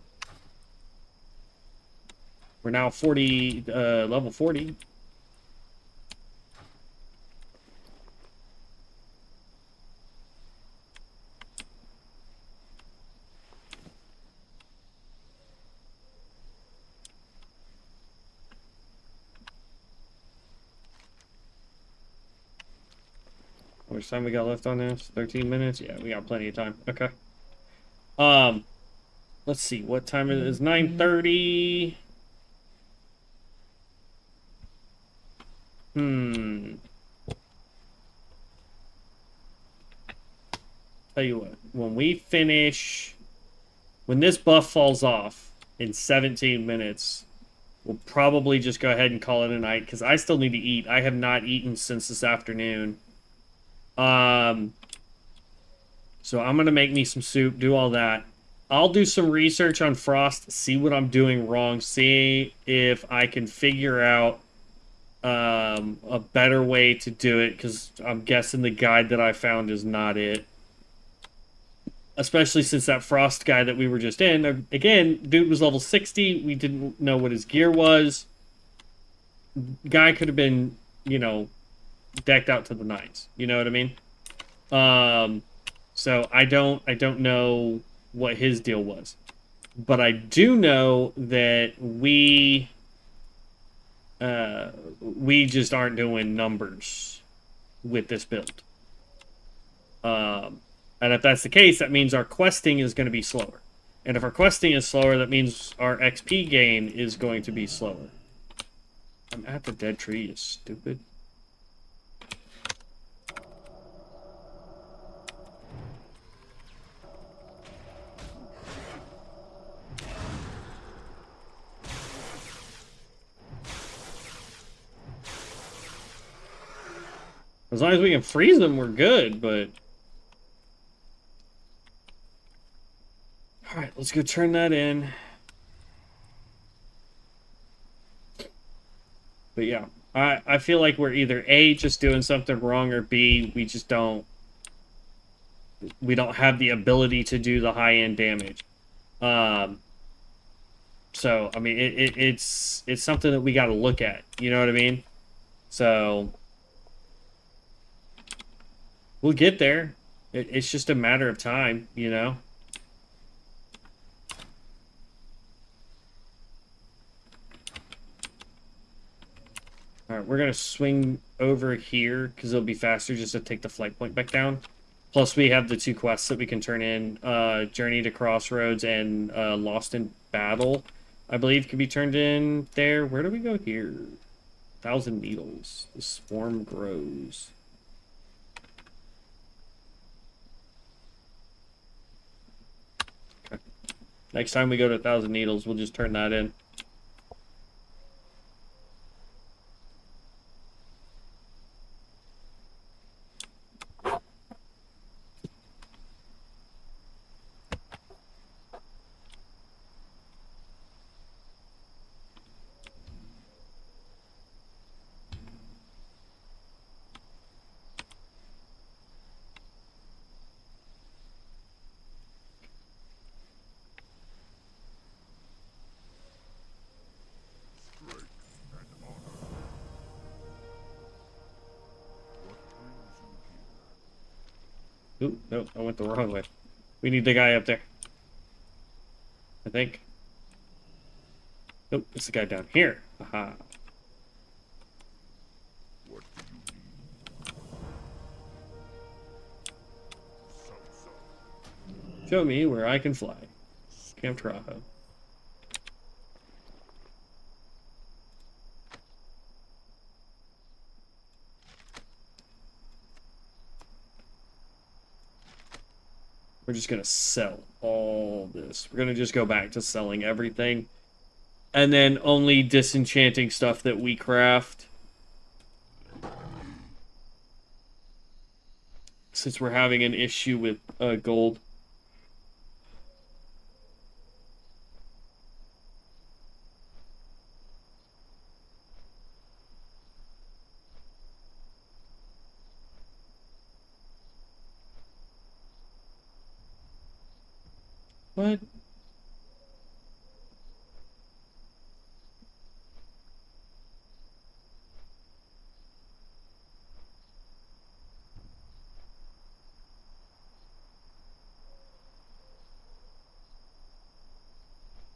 We're now 40, level 40. How much time we got left on this? 13 minutes? Yeah, we got plenty of time. Okay. Let's see. What time it is? 9:30. Tell you what. When this buff falls off in 17 minutes, we'll probably just go ahead and call it a night because I still need to eat. I have not eaten since this afternoon. So I'm gonna make me some soup, do all that. I'll do some research on Frost, see what I'm doing wrong, see if I can figure out a better way to do it, because I'm guessing the guide that I found is not it. Especially since that Frost guy that we were just in, again, dude was level 60. We didn't know what his gear was. Guy could have been, you know, decked out to the nines. You know what I mean? So I don't know what his deal was. But I do know that we just aren't doing numbers with this build. And if that's the case, that means our questing is going to be slower. And if our questing is slower, that means our XP gain is going to be slower. I'm at the dead tree, you stupid. As long as we can freeze them, we're good, but... Alright, let's go turn that in. But yeah, I feel like we're either A, just doing something wrong, or B, we just don't... We don't have the ability to do the high-end damage. So, I mean, it's something that we got to look at. You know what I mean? So... We'll get there. It's just a matter of time, you know? Alright, we're going to swing over here because it'll be faster just to take the flight point back down. Plus, we have the 2 quests that we can turn in. Journey to Crossroads and Lost in Battle, I believe, can be turned in there. Where do we go here? 1,000 Needles. The swarm grows. Next time we go to 1,000 Needles, we'll just turn that in. Ooh, no, I went the wrong way. We need the guy up there. I think. Nope, it's the guy down here. Aha. What do you need? Show me where I can fly. Camp Tahoe. We're just gonna sell all this. We're gonna just go back to selling everything. And then only disenchanting stuff that we craft. Since we're having an issue with gold. What?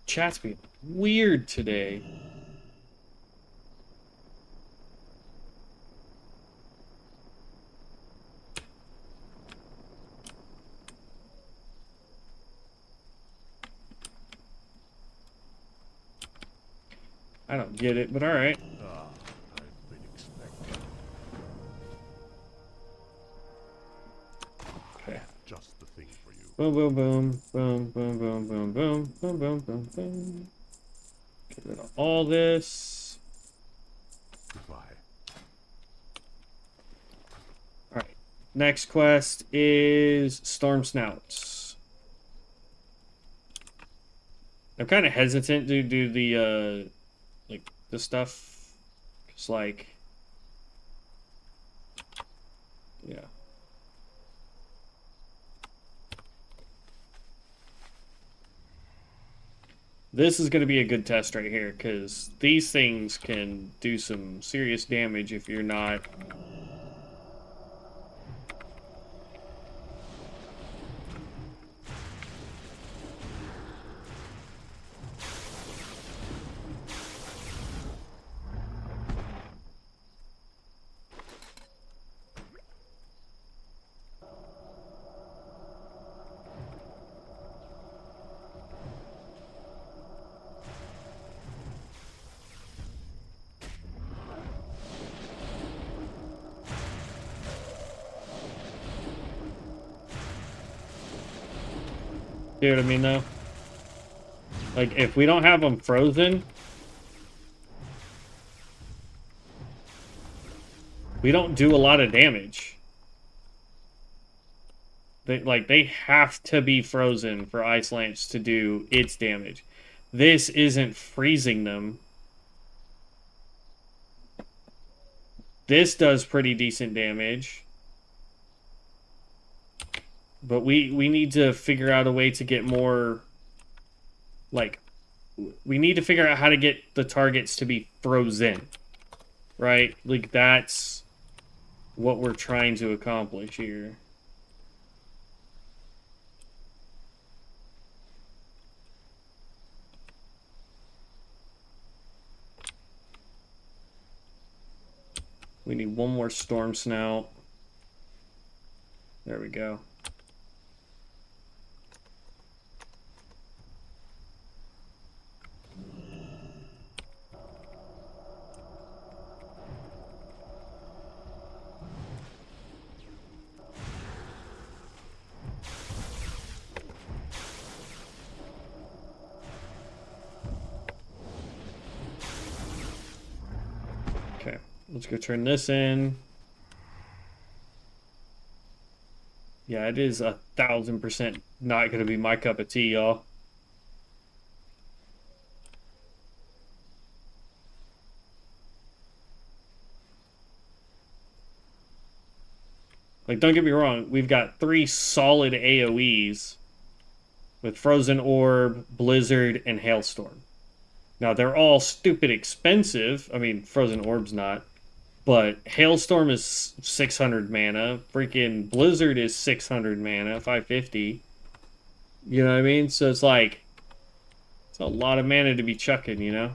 Chat's being weird today. I don't get it, but alright. I've been expecting. Okay. Just the thing for you. Boom, boom, boom, boom, boom, boom, boom, boom, boom, boom, boom, boom. Get rid of all this. Goodbye. Alright. Next quest is Storm Snouts. I'm kind of hesitant to do the, like, the stuff. Cause, like... Yeah. This is going to be a good test right here, because these things can do some serious damage if you're not... See what I mean, though? Like, if we don't have them frozen, we don't do a lot of damage. They have to be frozen for Ice Lance to do its damage. This isn't freezing them. This does pretty decent damage. But we need to figure out a way to get more... Like, we need to figure out how to get the targets to be frozen. Right? Like, that's what we're trying to accomplish here. We need one more Storm Snout. There we go. Okay, let's go turn this in. Yeah, it is 1000% not going to be my cup of tea, y'all. Like, don't get me wrong, we've got 3 solid AoEs with Frozen Orb, Blizzard, and Hailstorm. Now, they're all stupid expensive. I mean, Frozen Orb's not. But Hailstorm is 600 mana. Freaking Blizzard is 600 mana, 550. You know what I mean? So it's like, it's a lot of mana to be chucking, you know?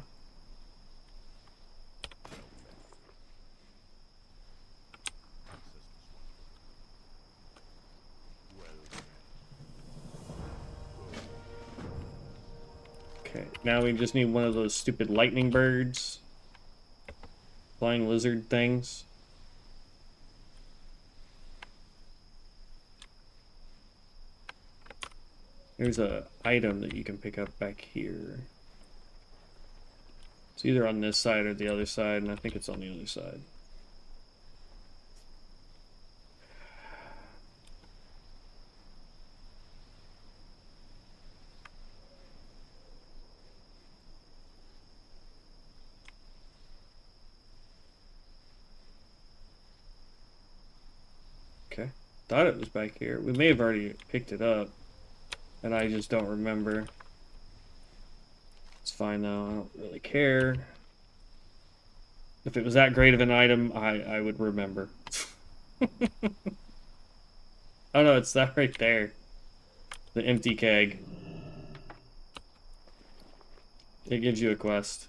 Okay, now we just need one of those stupid lightning birds. Flying lizard things. There's a item that you can pick up back here. It's either on this side or the other side, and I think it's on the other side. Okay, thought it was back here. We may have already picked it up, and I just don't remember. It's fine though, I don't really care. If it was that great of an item, I would remember. Oh no, it's that right there. The empty keg. It gives you a quest.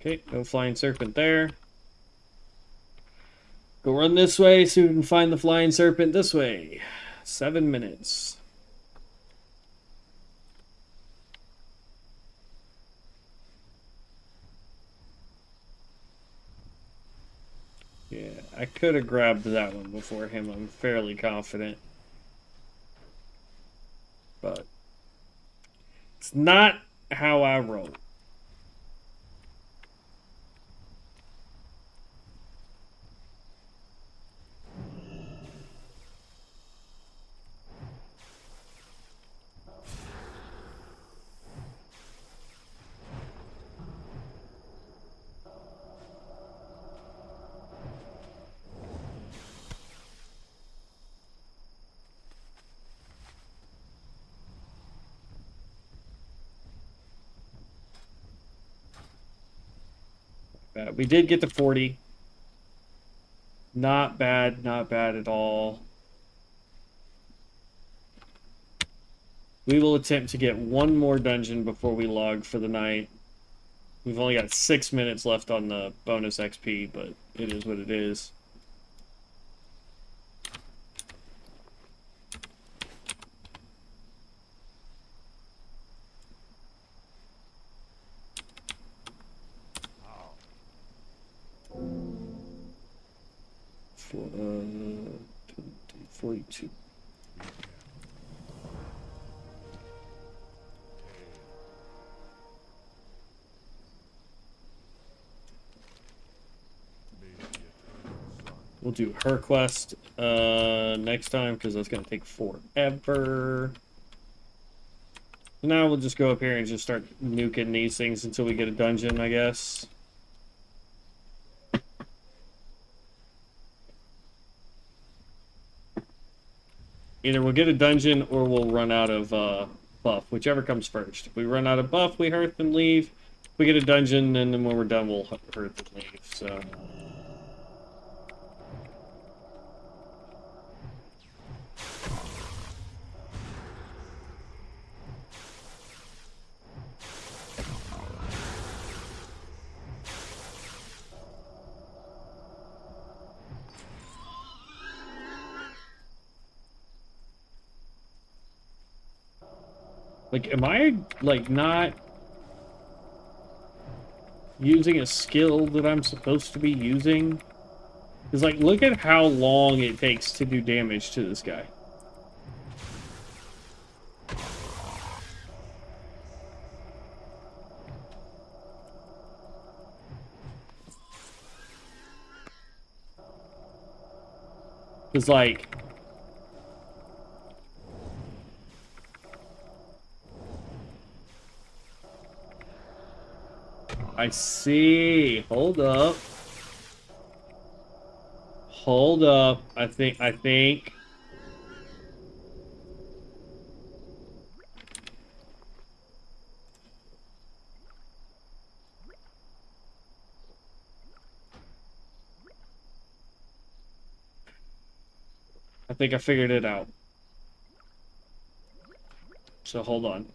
Okay, no flying serpent there. Go run this way so we can find the flying serpent this way. 7 minutes. Yeah, I could have grabbed that one before him, I'm fairly confident. But it's not how I roll. bad. We did get to 40. Not bad, not bad at all. We will attempt to get one more dungeon before we log for the night. We've only got 6 minutes left on the bonus XP, but it is what it is. For, 42. We'll do her quest next time because that's going to take forever. Now we'll just go up here and just start nuking these things until we get a dungeon, I guess. Either we'll get a dungeon or we'll run out of buff, whichever comes first. If we run out of buff, we hearth and leave. If we get a dungeon, and then when we're done, we'll hearth and leave. So. Like, am I, like, not using a skill that I'm supposed to be using? Because, like, look at how long it takes to do damage to this guy. Because, like... I see. Hold up. Hold up. I think. I think I figured it out. So hold on.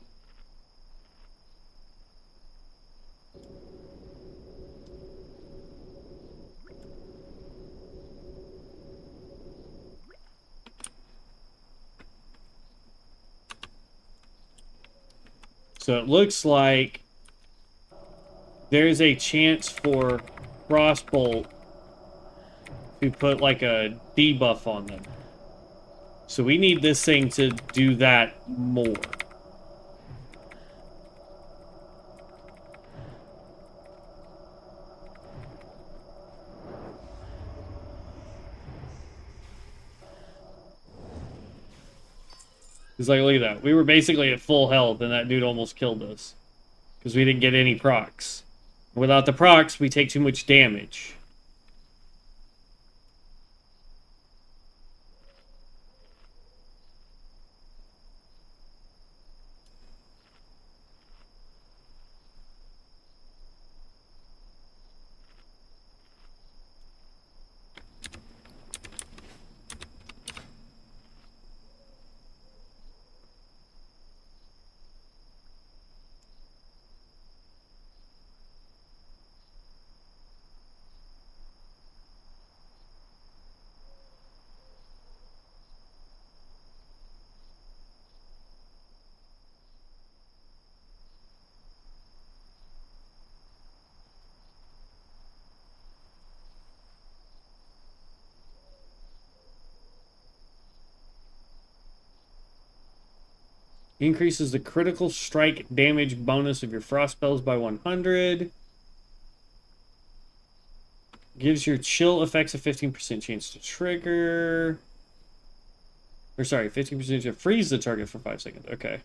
So it looks like there's a chance for Frostbolt to put like a debuff on them. So we need this thing to do that more. It's like, look at that. We were basically at full health, and that dude almost killed us. Because we didn't get any procs. Without the procs, we take too much damage. Increases the critical strike damage bonus of your frost spells by 100. Gives your chill effects a 15% chance to trigger. Or sorry, 15% to freeze the target for 5 seconds. Okay.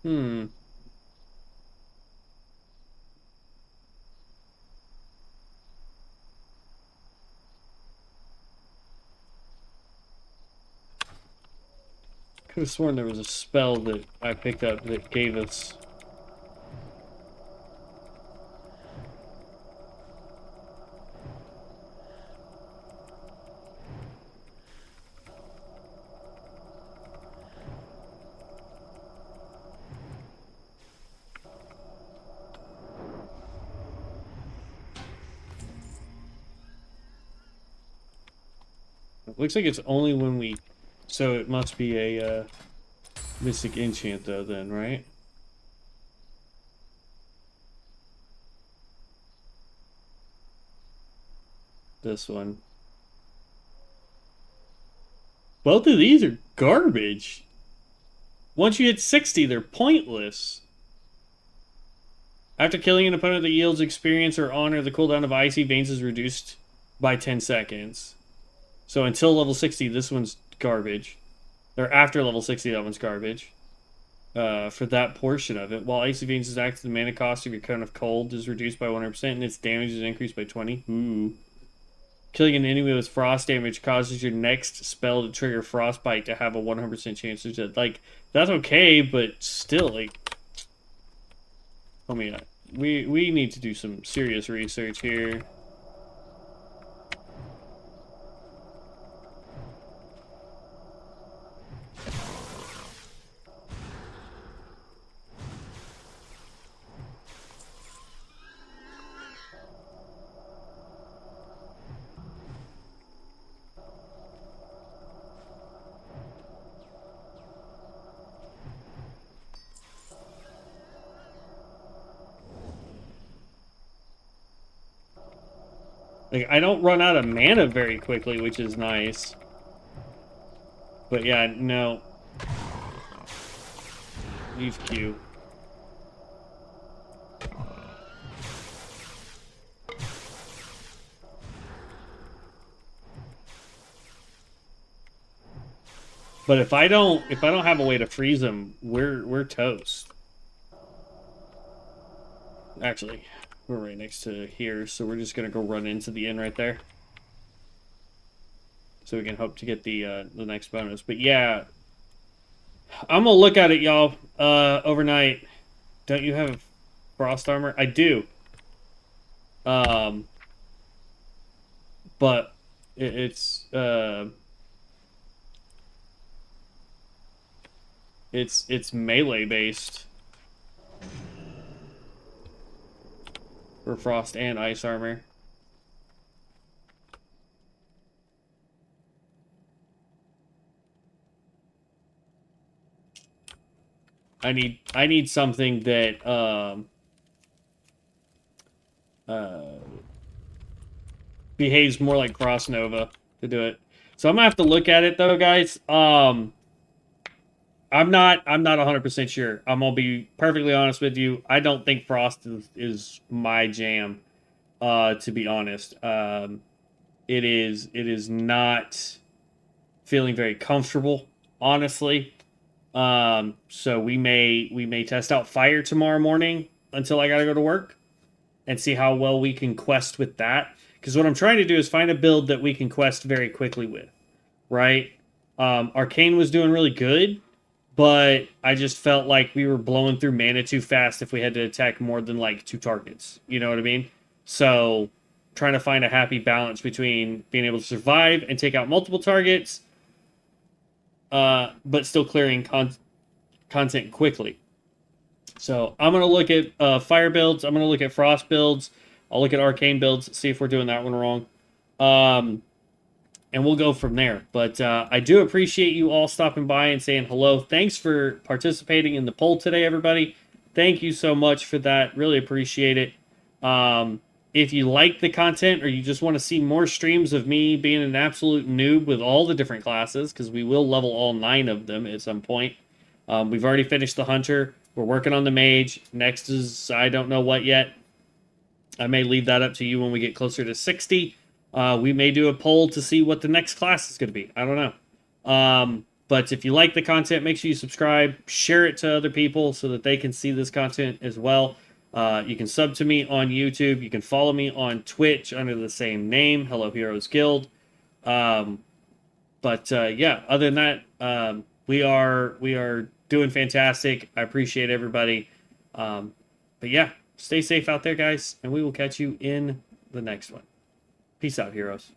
Hmm. Could have sworn there was a spell that I picked up that gave us. It looks like it's only when we. So it must be a mystic enchant, though, then, right? This one. Both of these are garbage. Once you hit 60, they're pointless. After killing an opponent that yields experience or honor, the cooldown of Icy Veins is reduced by 10 seconds. So until level 60, this one's garbage. Or after level 60, that one's garbage. For that portion of it. While Icy Veins is active, the mana cost of your Cone of Cold is reduced by 100% and its damage is increased by 20. Ooh. Killing an enemy with frost damage causes your next spell to trigger Frostbite to have a 100% chance to death. Like, that's okay, but still, like... I mean, we need to do some serious research here. Like, I don't run out of mana very quickly, which is nice. But yeah, no. Leave Q. But if I don't have a way to freeze them, we're toast. Actually, we're right next to here, so we're just gonna go run into the inn right there. So we can hope to get the next bonus. But yeah, I'm gonna look at it, y'all. Overnight. Don't you have frost armor? I do. But it's melee based for frost and ice armor. I need something that behaves more like Frost Nova to do it. So I'm gonna have to look at it though, guys. I'm not 100% sure. I'm gonna be perfectly honest with you. I don't think Frost is my jam. To be honest, it is not feeling very comfortable, honestly. So we may test out fire tomorrow morning until I gotta go to work and see how well we can quest with that. Because what I'm trying to do is find a build that we can quest very quickly with, right? Arcane was doing really good, but I just felt like we were blowing through mana too fast if we had to attack more than like 2 targets. You know what I mean? So trying to find a happy balance between being able to survive and take out multiple targets, but still clearing content quickly. So I'm going to look at fire builds. I'm going to look at frost builds. I'll look at arcane builds, see if we're doing that one wrong. And we'll go from there. But I do appreciate you all stopping by and saying hello. Thanks for participating in the poll today, everybody. Thank you so much for that. Really appreciate it. If you like the content or you just want to see more streams of me being an absolute noob with all the different classes, because we will level all 9 of them at some point. We've already finished the Hunter. We're working on the Mage. Next is I don't know what yet. I may leave that up to you when we get closer to 60. We may do a poll to see what the next class is going to be. I don't know. But if you like the content, make sure you subscribe, share it to other people so that they can see this content as well. You can sub to me on YouTube. You can follow me on Twitch under the same name, Hello Heroes Guild. Yeah, other than that, we are doing fantastic. I appreciate everybody. But yeah, stay safe out there, guys, and we will catch you in the next one. Peace out, heroes.